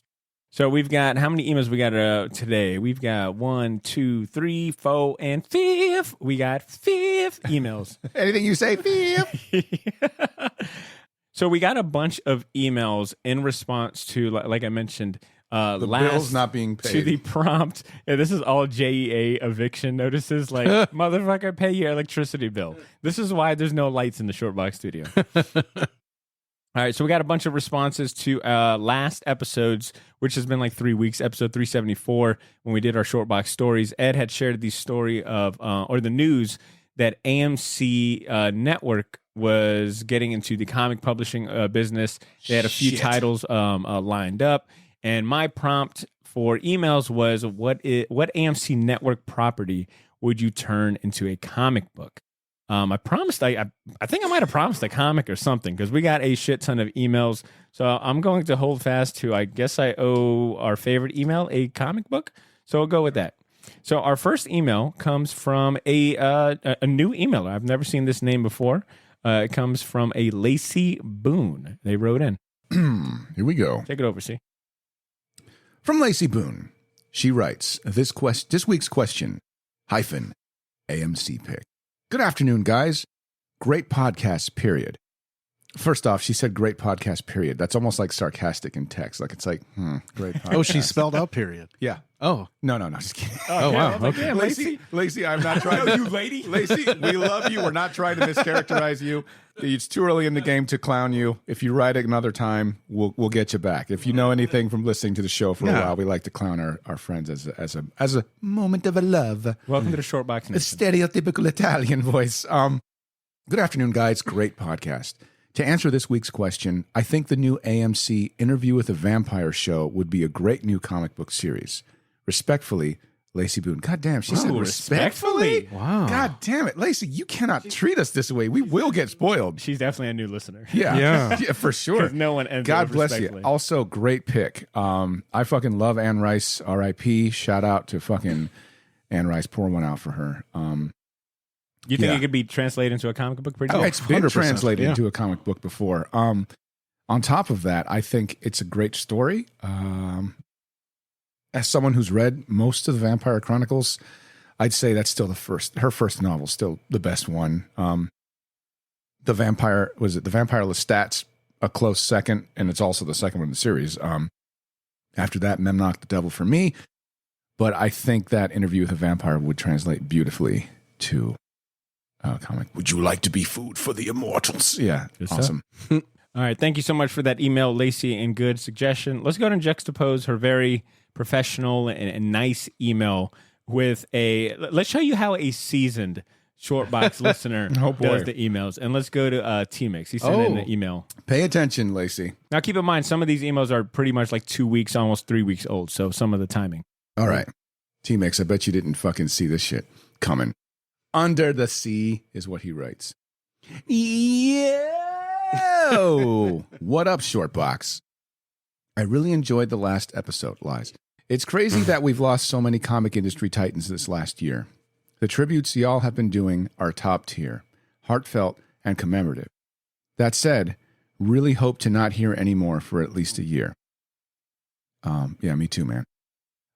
So we've got, how many emails we got today? We've got 1, 2, 3, 4, and 5. We got 5 emails. Anything you say, beep. So we got a bunch of emails in response to, like I mentioned, The bill's not being paid. to the prompt. Yeah, this is all JEA eviction notices. Like, motherfucker, pay your electricity bill. This is why there's no lights in the Short Box studio. All right, so we got a bunch of responses to last episodes, which has been like 3 weeks, episode 374, when we did our Short Box stories. Ed had shared the story of, or the news, that AMC Network was getting into the comic publishing business. They had a few titles lined up. And my prompt for emails was, what AMC Network property would you turn into a comic book? I promised, I think I might have promised a comic or something because we got a shit ton of emails. So I'm going to hold fast to, I guess I owe our favorite email a comic book. So I'll go with that. So our first email comes from a new emailer. I've never seen this name before. It comes from a Lacey Boone. They wrote in. Here we go. Take it over, see. From Lacey Boone. She writes, this week's question, AMC pick. Good afternoon, guys. Great podcast, period. First off, she said great podcast, period. That's almost like sarcastic in text. Like, it's like, great podcast. Oh, she spelled out period. Yeah. Oh. No, just kidding. Oh, wow. Okay. Yeah, Lacey, I'm not trying to. you lady. Lacey, we love you. We're not trying to mischaracterize you. It's too early in the game to clown you. If you write it another time, we'll get you back. If you know anything from listening to the show for a while, we like to clown our friends as a moment of a love. Welcome to the Short Box A Nation. stereotypical Italian voice. Good afternoon, guys. Great podcast. To answer this week's question, I think the new AMC Interview with a Vampire show would be a great new comic book series. Respectfully, Lacey Boone. God damn, she said respectfully? Wow. God damn it. Lacey, you cannot treat us this way. We will get spoiled. She's definitely a new listener. Yeah, for sure. 'Cause no one ends God with bless you. respectfully. Also, great pick. I fucking love Anne Rice, R.I.P. Shout out to fucking Anne Rice. Pour one out for her. You think Yeah. it could be translated into a comic book pretty Oh, well? it's been 100%, translated yeah. into a comic book before. On top of that, I think it's a great story. As someone who's read most of the Vampire Chronicles, I'd say that's still her first novel, still the best one. The Vampire Lestat's a close second, and it's also the second one in the series. After that, Memnoch the Devil for me. But I think that Interview with a Vampire would translate beautifully to comic. Would you like to be food for the immortals? Yeah, Good stuff. awesome. All right. Thank you so much for that email, Lacey, and good suggestion. Let's go ahead and juxtapose her very professional and nice email with let's show you how a seasoned Short Box listener does the emails. And let's go to T-Mix. He sent in an email. Pay attention, Lacey. Now, keep in mind, some of these emails are pretty much like 2 weeks, almost 3 weeks old. So some of the timing. All right. T-Mix, I bet you didn't fucking see this shit coming. Under the Sea is what he writes. Yo! What up, Short Box? I really enjoyed the last episode, Lies. It's crazy that we've lost so many comic industry titans this last year. The tributes y'all have been doing are top tier, heartfelt, and commemorative. That said, really hope to not hear any more for at least a year. Yeah, me too, man.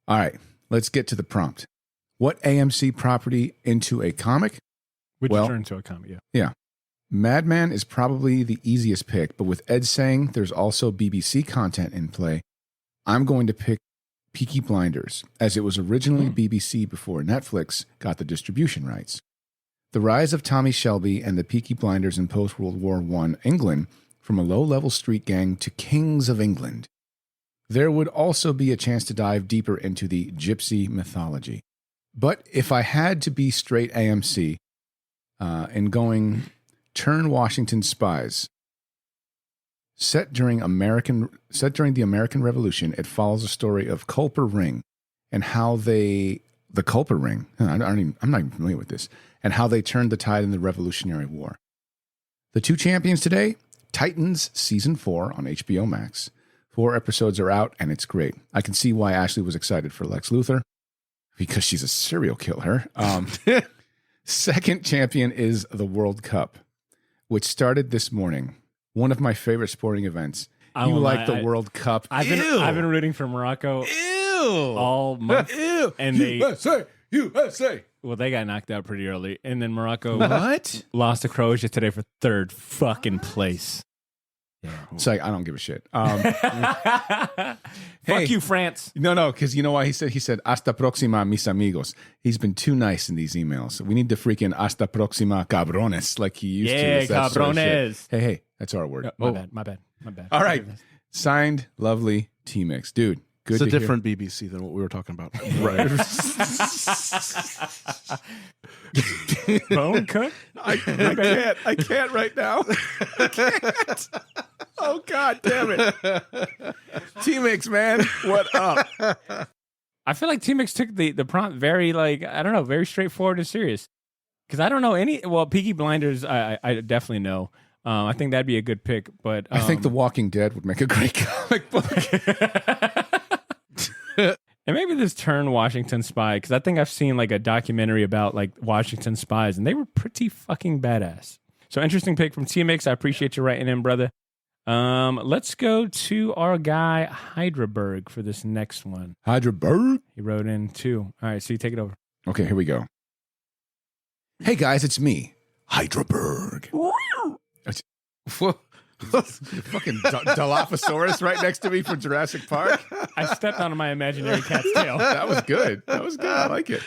All right, let's get to the prompt. What AMC property into a comic? Would Well- you turn into a comic? Yeah. Yeah. Madman is probably the easiest pick, but with Ed saying there's also BBC content in play, I'm going to pick Peaky Blinders, as it was originally BBC before Netflix got the distribution rights. The rise of Tommy Shelby and the Peaky Blinders in post-World War I England, from a low-level street gang to kings of England. There would also be a chance to dive deeper into the gypsy mythology. But if I had to be straight AMC and going turn Washington Spies, set during the American Revolution, it follows a story of Culper Ring and how the Culper Ring, I'm not even familiar with this, and how they turned the tide in the Revolutionary War. The two champions today, Titans Season 4 on HBO Max. 4 episodes are out, and it's great. I can see why Ashley was excited for Lex Luthor, because she's a serial killer. Second champion is the World Cup, which started this morning. One of my favorite sporting events. You like the World Cup. I've been rooting for Morocco all month. Ew. And USA. Well, they got knocked out pretty early. And then Morocco lost to Croatia today for third fucking place. Yeah. It's like, I don't give a shit. Fuck you, France. No, because you know why he said, hasta próxima, mis amigos. He's been too nice in these emails. We need to freaking hasta próxima, cabrones, like he used to. Yeah, cabrones. Hey, that's our word. My bad. All right. Signed, lovely T-Mix. Dude, good to It's a different BBC than what we were talking about. Right. Bone cook? I can't right now. I can't. Oh, God damn it. T-Mix, man. What up? I feel like T-Mix took the prompt very, very straightforward and serious. Because I don't know Peaky Blinders, I definitely know. I think that'd be a good pick, but... I think The Walking Dead would make a great comic book. And maybe this turn Washington Spy, because I think I've seen like a documentary about like Washington spies, and they were pretty fucking badass. So interesting pick from TMX. I appreciate you writing in, brother. Let's go to our guy Hydraberg for this next one. Hydraberg? He wrote in too. All right, so you take it over. Okay, here we go. Hey guys, it's me, Hydraberg. Fucking Dilophosaurus right next to me from Jurassic Park. I stepped on my imaginary cat's tail. That was good. I like it.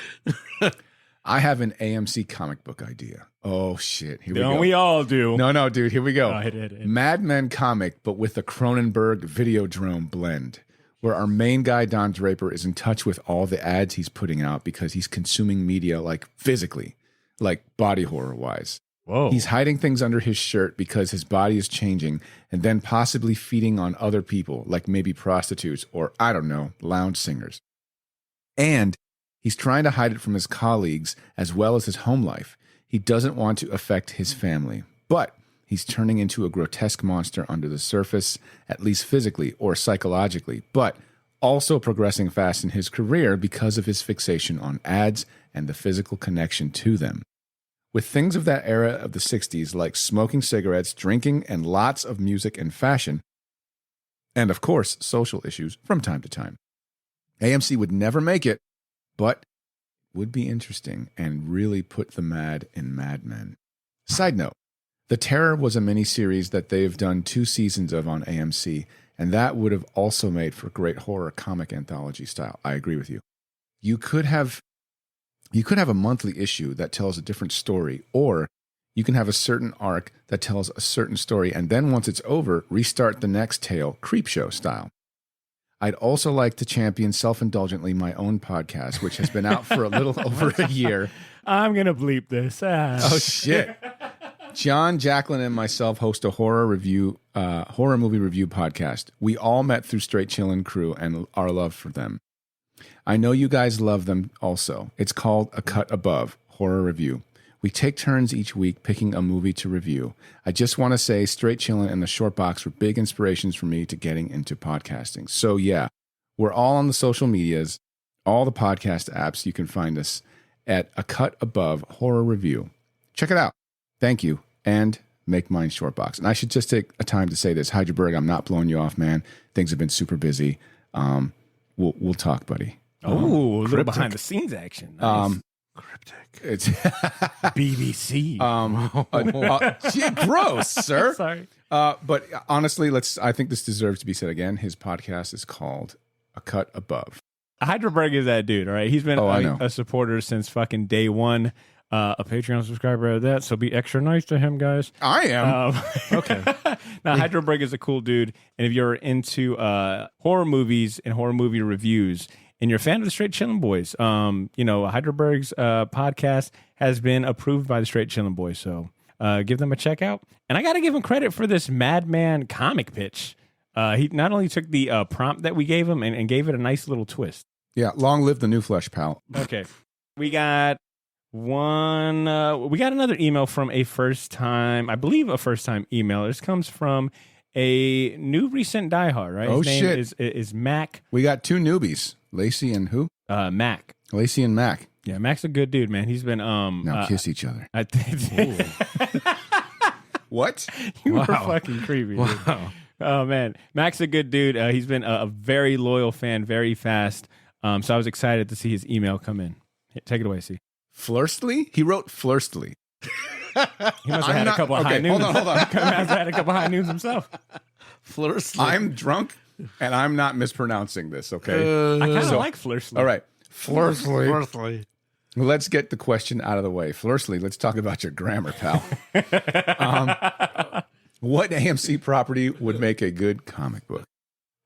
I have an AMC comic book idea. Oh, shit. Here we go. We all do. No, dude. Here we go. Oh, hit. Mad Men comic, but with the Cronenberg Videodrome blend, where our main guy, Don Draper, is in touch with all the ads he's putting out because he's consuming media like physically, like body horror-wise. Whoa. He's hiding things under his shirt because his body is changing and then possibly feeding on other people, like maybe prostitutes or, I don't know, lounge singers. And he's trying to hide it from his colleagues as well as his home life. He doesn't want to affect his family, but he's turning into a grotesque monster under the surface, at least physically or psychologically, but also progressing fast in his career because of his fixation on ads and the physical connection to them. With things of that era of the 60s like smoking cigarettes, drinking, and lots of music and fashion, and of course, social issues from time to time. AMC would never make it, but would be interesting and really put the mad in Mad Men. Side note, The Terror was a miniseries that they've done 2 seasons of on AMC, and that would have also made for great horror comic anthology style. I agree with you. You could have a monthly issue that tells a different story, or you can have a certain arc that tells a certain story, and then once it's over, restart the next tale, Creepshow style. I'd also like to champion self-indulgently my own podcast, which has been out for a little over a year. I'm going to bleep this. Oh, shit. John, Jacqueline, and myself host a horror movie review podcast. We all met through Straight Chillin' Crew and our love for them. I know you guys love them also. It's called A Cut Above Horror Review. We take turns each week picking a movie to review. I just want to say Straight Chillin' and the Short Box were big inspirations for me to getting into podcasting. So yeah, we're all on the social medias, all the podcast apps. You can find us at A Cut Above Horror Review. Check it out. Thank you. And make mine Short Box. And I should just take a time to say this. Hydraberg, I'm not blowing you off, man. Things have been super busy. We'll talk, buddy. Oh, a little behind the scenes action. Nice. Cryptic. It's BBC. Gee, gross, sir. Sorry. But honestly, I think this deserves to be said again. His podcast is called A Cut Above. Hydraberg is that dude, all right? He's been I know. a supporter since fucking day one. a Patreon subscriber of that, so be extra nice to him, guys. I am. Okay. Now, Heidelberg is a cool dude, and if you're into horror movies and horror movie reviews, and you're a fan of the Straight Chillin' Boys, Heidelberg's podcast has been approved by the Straight Chillin' Boys, so give them a check out. And I got to give him credit for this Madman comic pitch. He not only took the prompt that we gave him and gave it a nice little twist. Yeah, long live the new flesh, pal. Okay, we got another email from a first time emailer. This comes from a new recent diehard, right? Oh, His name shit. is Mac. We got two newbies, Lacey and who? Mac. Lacey and Mac. Yeah, Mac's a good dude, man. He's been Now kiss each other. What? You were fucking creepy. Dude. Wow. Oh man, Mac's a good dude. He's been a very loyal fan, very fast. So I was excited to see his email come in. Take it away, C. Flirstly? He wrote Flirstly. He must have had a couple of high noons. Hold on. He must have had a couple of high noons himself. Flirstly. I'm drunk, and I'm not mispronouncing this, okay? I kind of like Flirstly. All right. Flirstly. Flirstly. Let's get the question out of the way. Flirstly, let's talk about your grammar, pal. What AMC property would make a good comic book?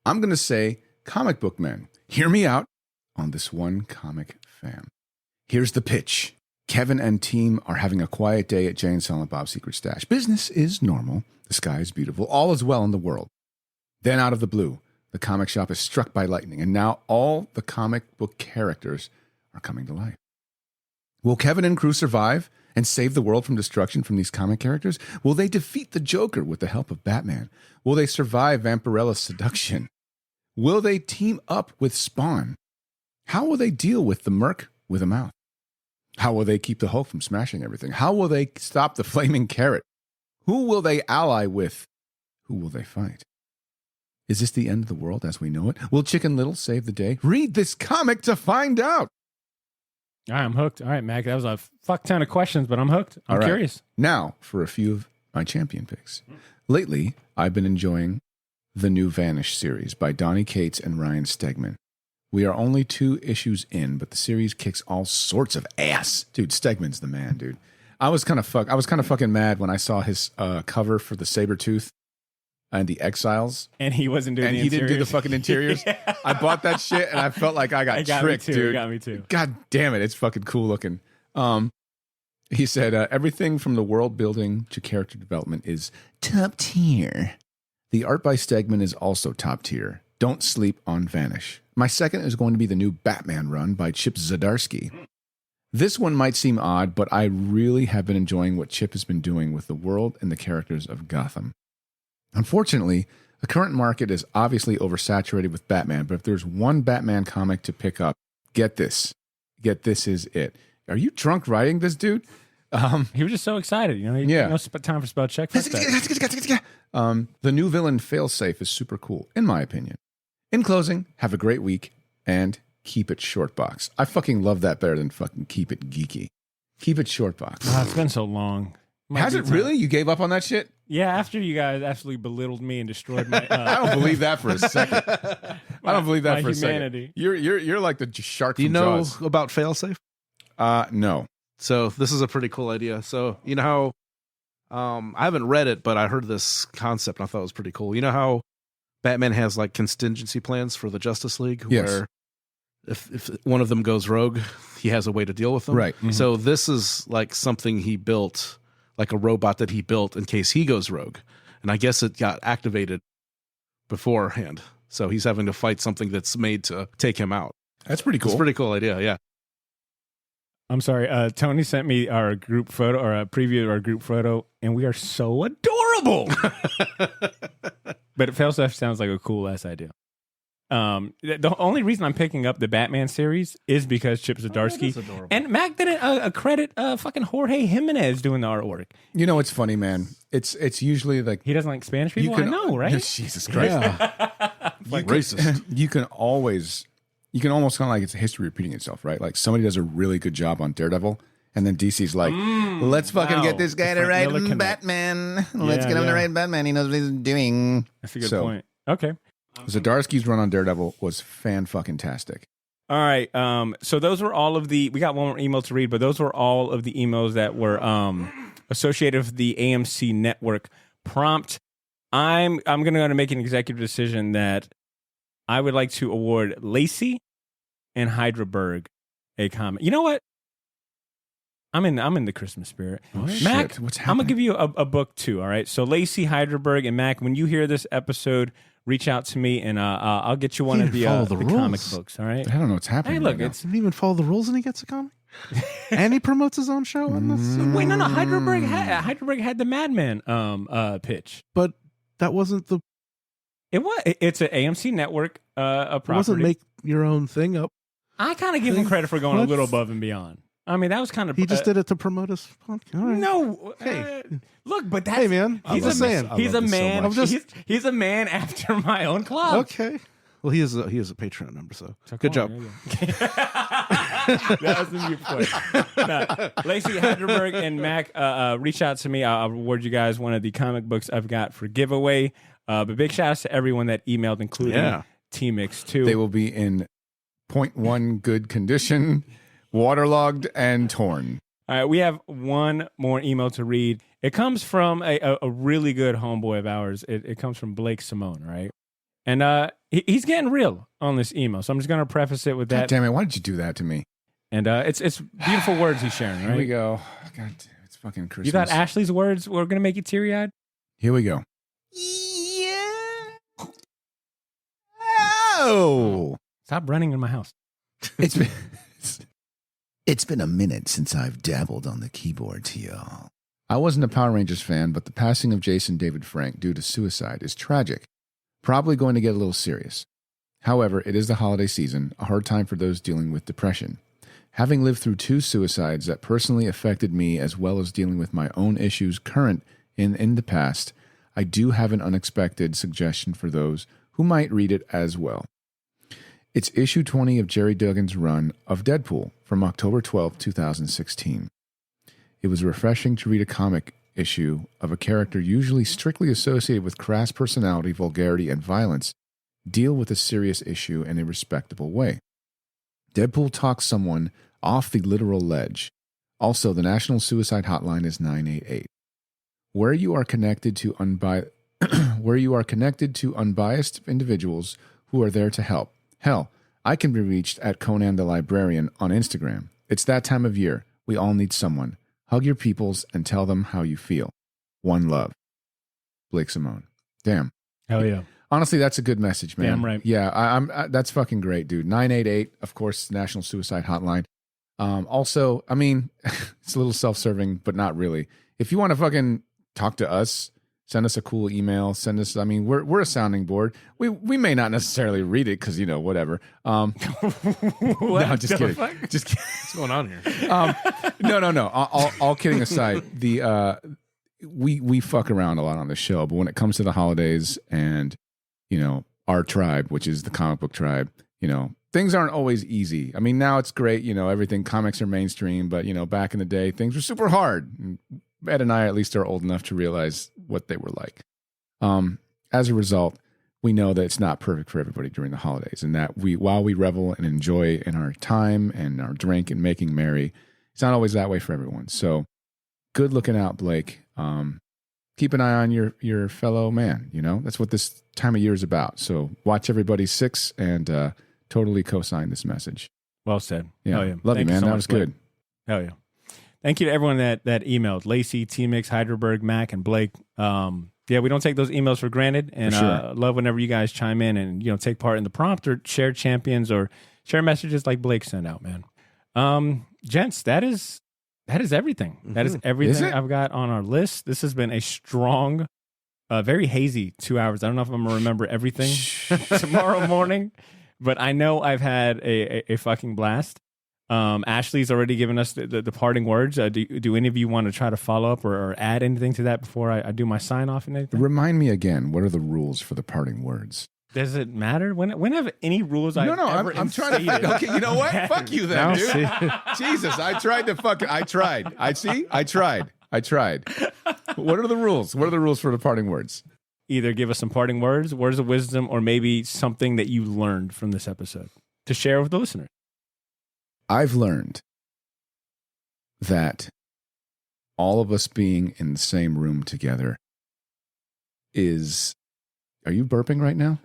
I'm going to say comic book men. Hear me out on this one comic fam. Here's the pitch. Kevin and team are having a quiet day at Jay and Silent Bob's Secret Stash. Business is normal. The sky is beautiful. All is well in the world. Then out of the blue, the comic shop is struck by lightning, and now all the comic book characters are coming to life. Will Kevin and crew survive and save the world from destruction from these comic characters? Will they defeat the Joker with the help of Batman? Will they survive Vampirella's seduction? Will they team up with Spawn? How will they deal with the Merc with a mouth? How will they keep the Hulk from smashing everything? How will they stop the Flaming Carrot? Who will they ally with? Who will they fight? Is this the end of the world as we know it? Will Chicken Little save the day? Read this comic to find out. All right, I'm hooked. All right, Mac, that was a fuck ton of questions, but I'm hooked. I'm All right. curious. Now, for a few of my champion picks. Lately, I've been enjoying the new Vanish series by Donny Cates and Ryan Stegman. We are only 2 issues in, but the series kicks all sorts of ass. Dude, Stegman's the man, dude. I was kind of fucking mad when I saw his cover for the Sabretooth and the Exiles. And he wasn't doing and the he interiors. didn't do the fucking interiors. Yeah. I bought that shit and I felt like I got tricked, dude. It got me too. God damn it, it's fucking cool looking. He said, everything from the world building to character development is top tier. The art by Stegman is also top tier. Don't sleep on Vanish. My second is going to be the new Batman run by Chip Zdarsky. This one might seem odd, but I really have been enjoying what Chip has been doing with the world and the characters of Gotham. Unfortunately, the current market is obviously oversaturated with Batman, but if there's one Batman comic to pick up, get this. Get this is it. Are you drunk writing this, dude? He was just so excited. You know, he had no time for spell check. The new villain Failsafe is super cool, in my opinion. In closing, have a great week and keep it short box. I fucking love that better than fucking keep it geeky. Keep it short box. Oh, it's been so long. Has it really? You gave up on that shit? Yeah, after you guys absolutely belittled me and destroyed my. I don't believe that for a second. I don't believe that for a humanity. second. You're like the shark. Do you from know Jaws. about Failsafe? No. So this is a pretty cool idea. So you know how I haven't read it, but I heard this concept and I thought it was pretty cool. You know how Batman has like contingency plans for the Justice League, Yes. where if one of them goes rogue, he has a way to deal with them. Right. Mm-hmm. So this is like something he built, like a robot that he built in case he goes rogue. And I guess it got activated beforehand. So he's having to fight something that's made to take him out. That's pretty cool. It's a pretty cool idea, yeah. I'm sorry. Tony sent me our group photo or a preview of our group photo, and we are so adorable. But Failsafe sounds like a cool ass idea. The only reason I'm picking up the Batman series is because Chip Zdarsky and Mac didn't credit fucking Jorge Jimenez doing the artwork. You know, it's funny, man. It's usually like He doesn't like Spanish people. I know, right? Jesus Christ. Like racist. You can almost kind of like it's a history repeating itself, right? Like somebody does a really good job on Daredevil, and then DC's like, let's fucking wow. get this guy The to Frank write Miller connect. Batman. Let's get him to write Batman. He knows what he's doing. That's a good point. Okay. Zdarsky's run on Daredevil was fan-fucking-tastic. All right. So those were all of we got one more email to read, but those were all of the emails that were associated with the AMC network prompt. I'm going to make an executive decision that I would like to award Lacey and Hydraberg a comment. You know what? I'm in the Christmas spirit. Oh, Mac, shit. What's I'm gonna happening? give you a book too. All right. So Lacey, Hydraberg, and Mac, when you hear this episode, reach out to me and I'll get you one He of the, didn't follow the comic rules. books. All right. I don't know what's happening. Hey, look, right now. it's Didn't even follow the rules and he gets a comic. And he promotes his own show on this. wait, no. Hydraberg had the Madman pitch. But that wasn't the. It's an AMC network a It wasn't property. make your own thing up. I kind of give him credit for going a little above and beyond. I mean, that was kind of He just did it to promote his podcast. All right. No, Hey. look, but that's Hey, man. He's I'm just saying. He's a love this so man. much. He's a man after my own club. Okay. Well, he is a Patreon member, so good job. That was the new point. Lacey, Hyderberg, and Mac, reach out to me. I'll reward you guys one of the comic books I've got for giveaway. But big shout outs to everyone that emailed, including T-Mix too. They will be in 0.1 good condition, waterlogged, and torn. All right, we have one more email to read. It comes from a really good homeboy of ours. It comes from Blake Simone, right? And he's getting real on this email. So I'm just going to preface it with God that. damn it! Why did you do that to me? And it's beautiful words he's sharing, right? Here we go. God damn, it's fucking Christmas. You got Ashley's words. We're going to make you teary-eyed. Here we go. Oh, Stop running in my house. It's been a minute since I've dabbled on the keyboards here. I wasn't a Power Rangers fan, but the passing of Jason David Frank due to suicide is tragic. Probably going to get a little serious. However, it is the holiday season, a hard time for those dealing with depression. Having lived through 2 suicides that personally affected me as well as dealing with my own issues current in the past, I do have an unexpected suggestion for those who might read it as well. It's issue 20 of Jerry Duggan's run of Deadpool from October 12, 2016. It was refreshing to read a comic issue of a character usually strictly associated with crass personality, vulgarity, and violence deal with a serious issue in a respectable way. Deadpool talks someone off the literal ledge. Also, the National Suicide Hotline is 988. Where you are connected to unbiased individuals who are there to help. Hell, I can be reached at Conan the Librarian on Instagram. It's that time of year. We all need someone. Hug your peoples and tell them how you feel. One love. Blake Simone. Damn. Hell yeah. Honestly, that's a good message, man. Damn right. Yeah, that's fucking great, dude. 988, of course, National Suicide Hotline. Also, I mean, it's a little self-serving, but not really. If you want to fucking talk to us, send us a cool email. Send us. I mean, we're a sounding board. We may not necessarily read it because whatever. No, just kidding. Just kidding. What's going on here? No. All kidding aside, we fuck around a lot on the show, but when it comes to the holidays and our tribe, which is the comic book tribe, things aren't always easy. I mean, now it's great. Everything comics are mainstream, but back in the day, things were super hard. And Ed and I at least are old enough to realize what they were like. As a result, we know that it's not perfect for everybody during the holidays, and that while we revel and enjoy in our time and our drink and making merry, it's not always that way for everyone. So good looking out, Blake. Keep an eye on your fellow man. That's what this time of year is about. So watch everybody 6 and totally co-sign this message. Well said. Yeah. Hell yeah. Love Thank you, man. so That much, was Blake. good. Hell yeah. Thank you to everyone that emailed. Lacey, T-Mix, Hyderberg, Mac, and Blake. Yeah, we don't take those emails for granted. And For sure. love whenever you guys chime in and take part in the prompt or share champions or share messages like Blake sent out, man. Gents, that is everything. Mm-hmm. That is everything I've got on our list. This has been a strong, very hazy 2 hours. I don't know if I'm going to remember everything tomorrow morning, but I know I've had a fucking blast. Ashley's already given us the parting words. Do any of you want to try to follow up or add anything to that before I do my sign off and anything? Remind me again, what are the rules for the parting words? Does it matter? When have any rules I've ever I'm trying to. Okay, you know what? Fuck you then, dude. Jesus, I tried. I tried. What are the rules? What are the rules for the parting words? Either give us some parting words of wisdom, or maybe something that you learned from this episode to share with the listeners. I've learned that all of us being in the same room together is. Are you burping right now?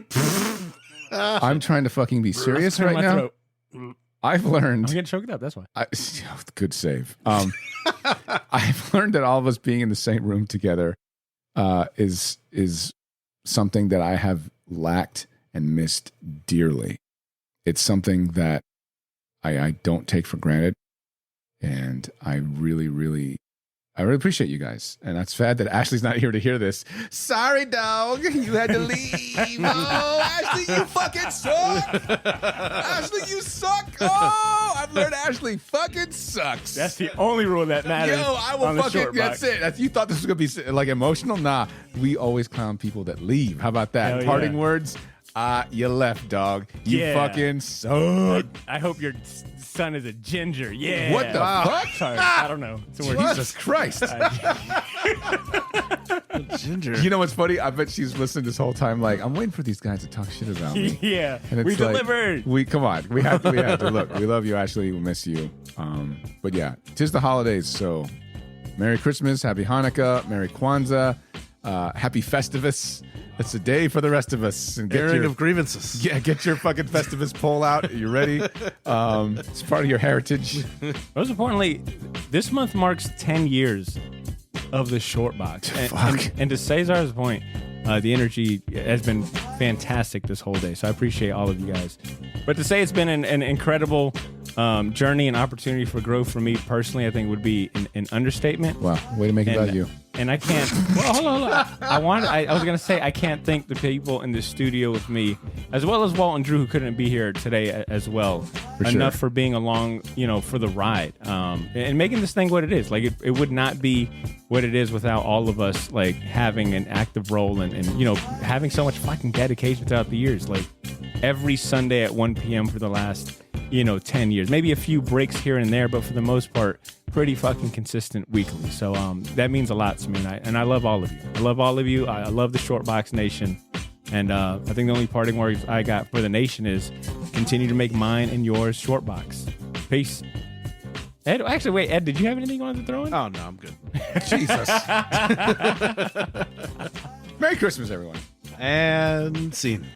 I'm trying to fucking be serious right now. I've learned. I'm getting choked up. That's why. Good save. I've learned that all of us being in the same room together is something that I have lacked and missed dearly. It's something that I don't take for granted, and I really appreciate you guys. And that's sad that Ashley's not here to hear this. Sorry, dog. You had to leave. Oh, Ashley, you fucking suck. Ashley, you suck. Oh, I've learned Ashley fucking sucks. That's the only rule that matters. Yo, I will fucking, that's it. You thought this was going to be like emotional? Nah, we always clown people that leave. How about that? Hell Parting yeah. words? You left, dog. You fucking suck. I hope your son is a ginger. Yeah. What the fuck? Sorry, I don't know. It's a word. Jesus Christ. Ginger. You know what's funny? I bet she's listening this whole time like, I'm waiting for these guys to talk shit about me. Yeah. And it's We like, delivered. Come on. We have to. Look, we love you, Ashley. We miss you. But yeah, 'tis the holidays, so Merry Christmas, Happy Hanukkah, Merry Kwanzaa, Happy Festivus. It's a day for the rest of us. And Airing of grievances. Yeah, get your fucking Festivus poll out. You ready? It's part of your heritage. Most importantly, this month marks 10 years of the short box. And to Cesar's point, the energy has been fantastic this whole day. So I appreciate all of you guys. But to say it's been an incredible journey and opportunity for growth for me personally, I think would be an understatement. Wow, way to make it about you. And I can't. Well, hold on. I was gonna say I can't thank the people in the studio with me, as well as Walt and Drew, who couldn't be here today as well, enough for being along, for the ride, and making this thing what it is. Like it would not be what it is without all of us like having an active role and having so much fucking dedication throughout the years. Like every Sunday at 1 p.m. for the last 10 years, maybe a few breaks here and there, but for the most part, pretty fucking consistent weekly. So that means a lot to me, and I love all of you. I love all of you. I love the Short Box Nation, and I think the only parting words I got for the nation is continue to make mine and yours Short Box. Peace. Ed, actually, wait, Ed, did you have anything you wanted to throw in? Oh, no, I'm good. Jesus. Merry Christmas, everyone. And scene.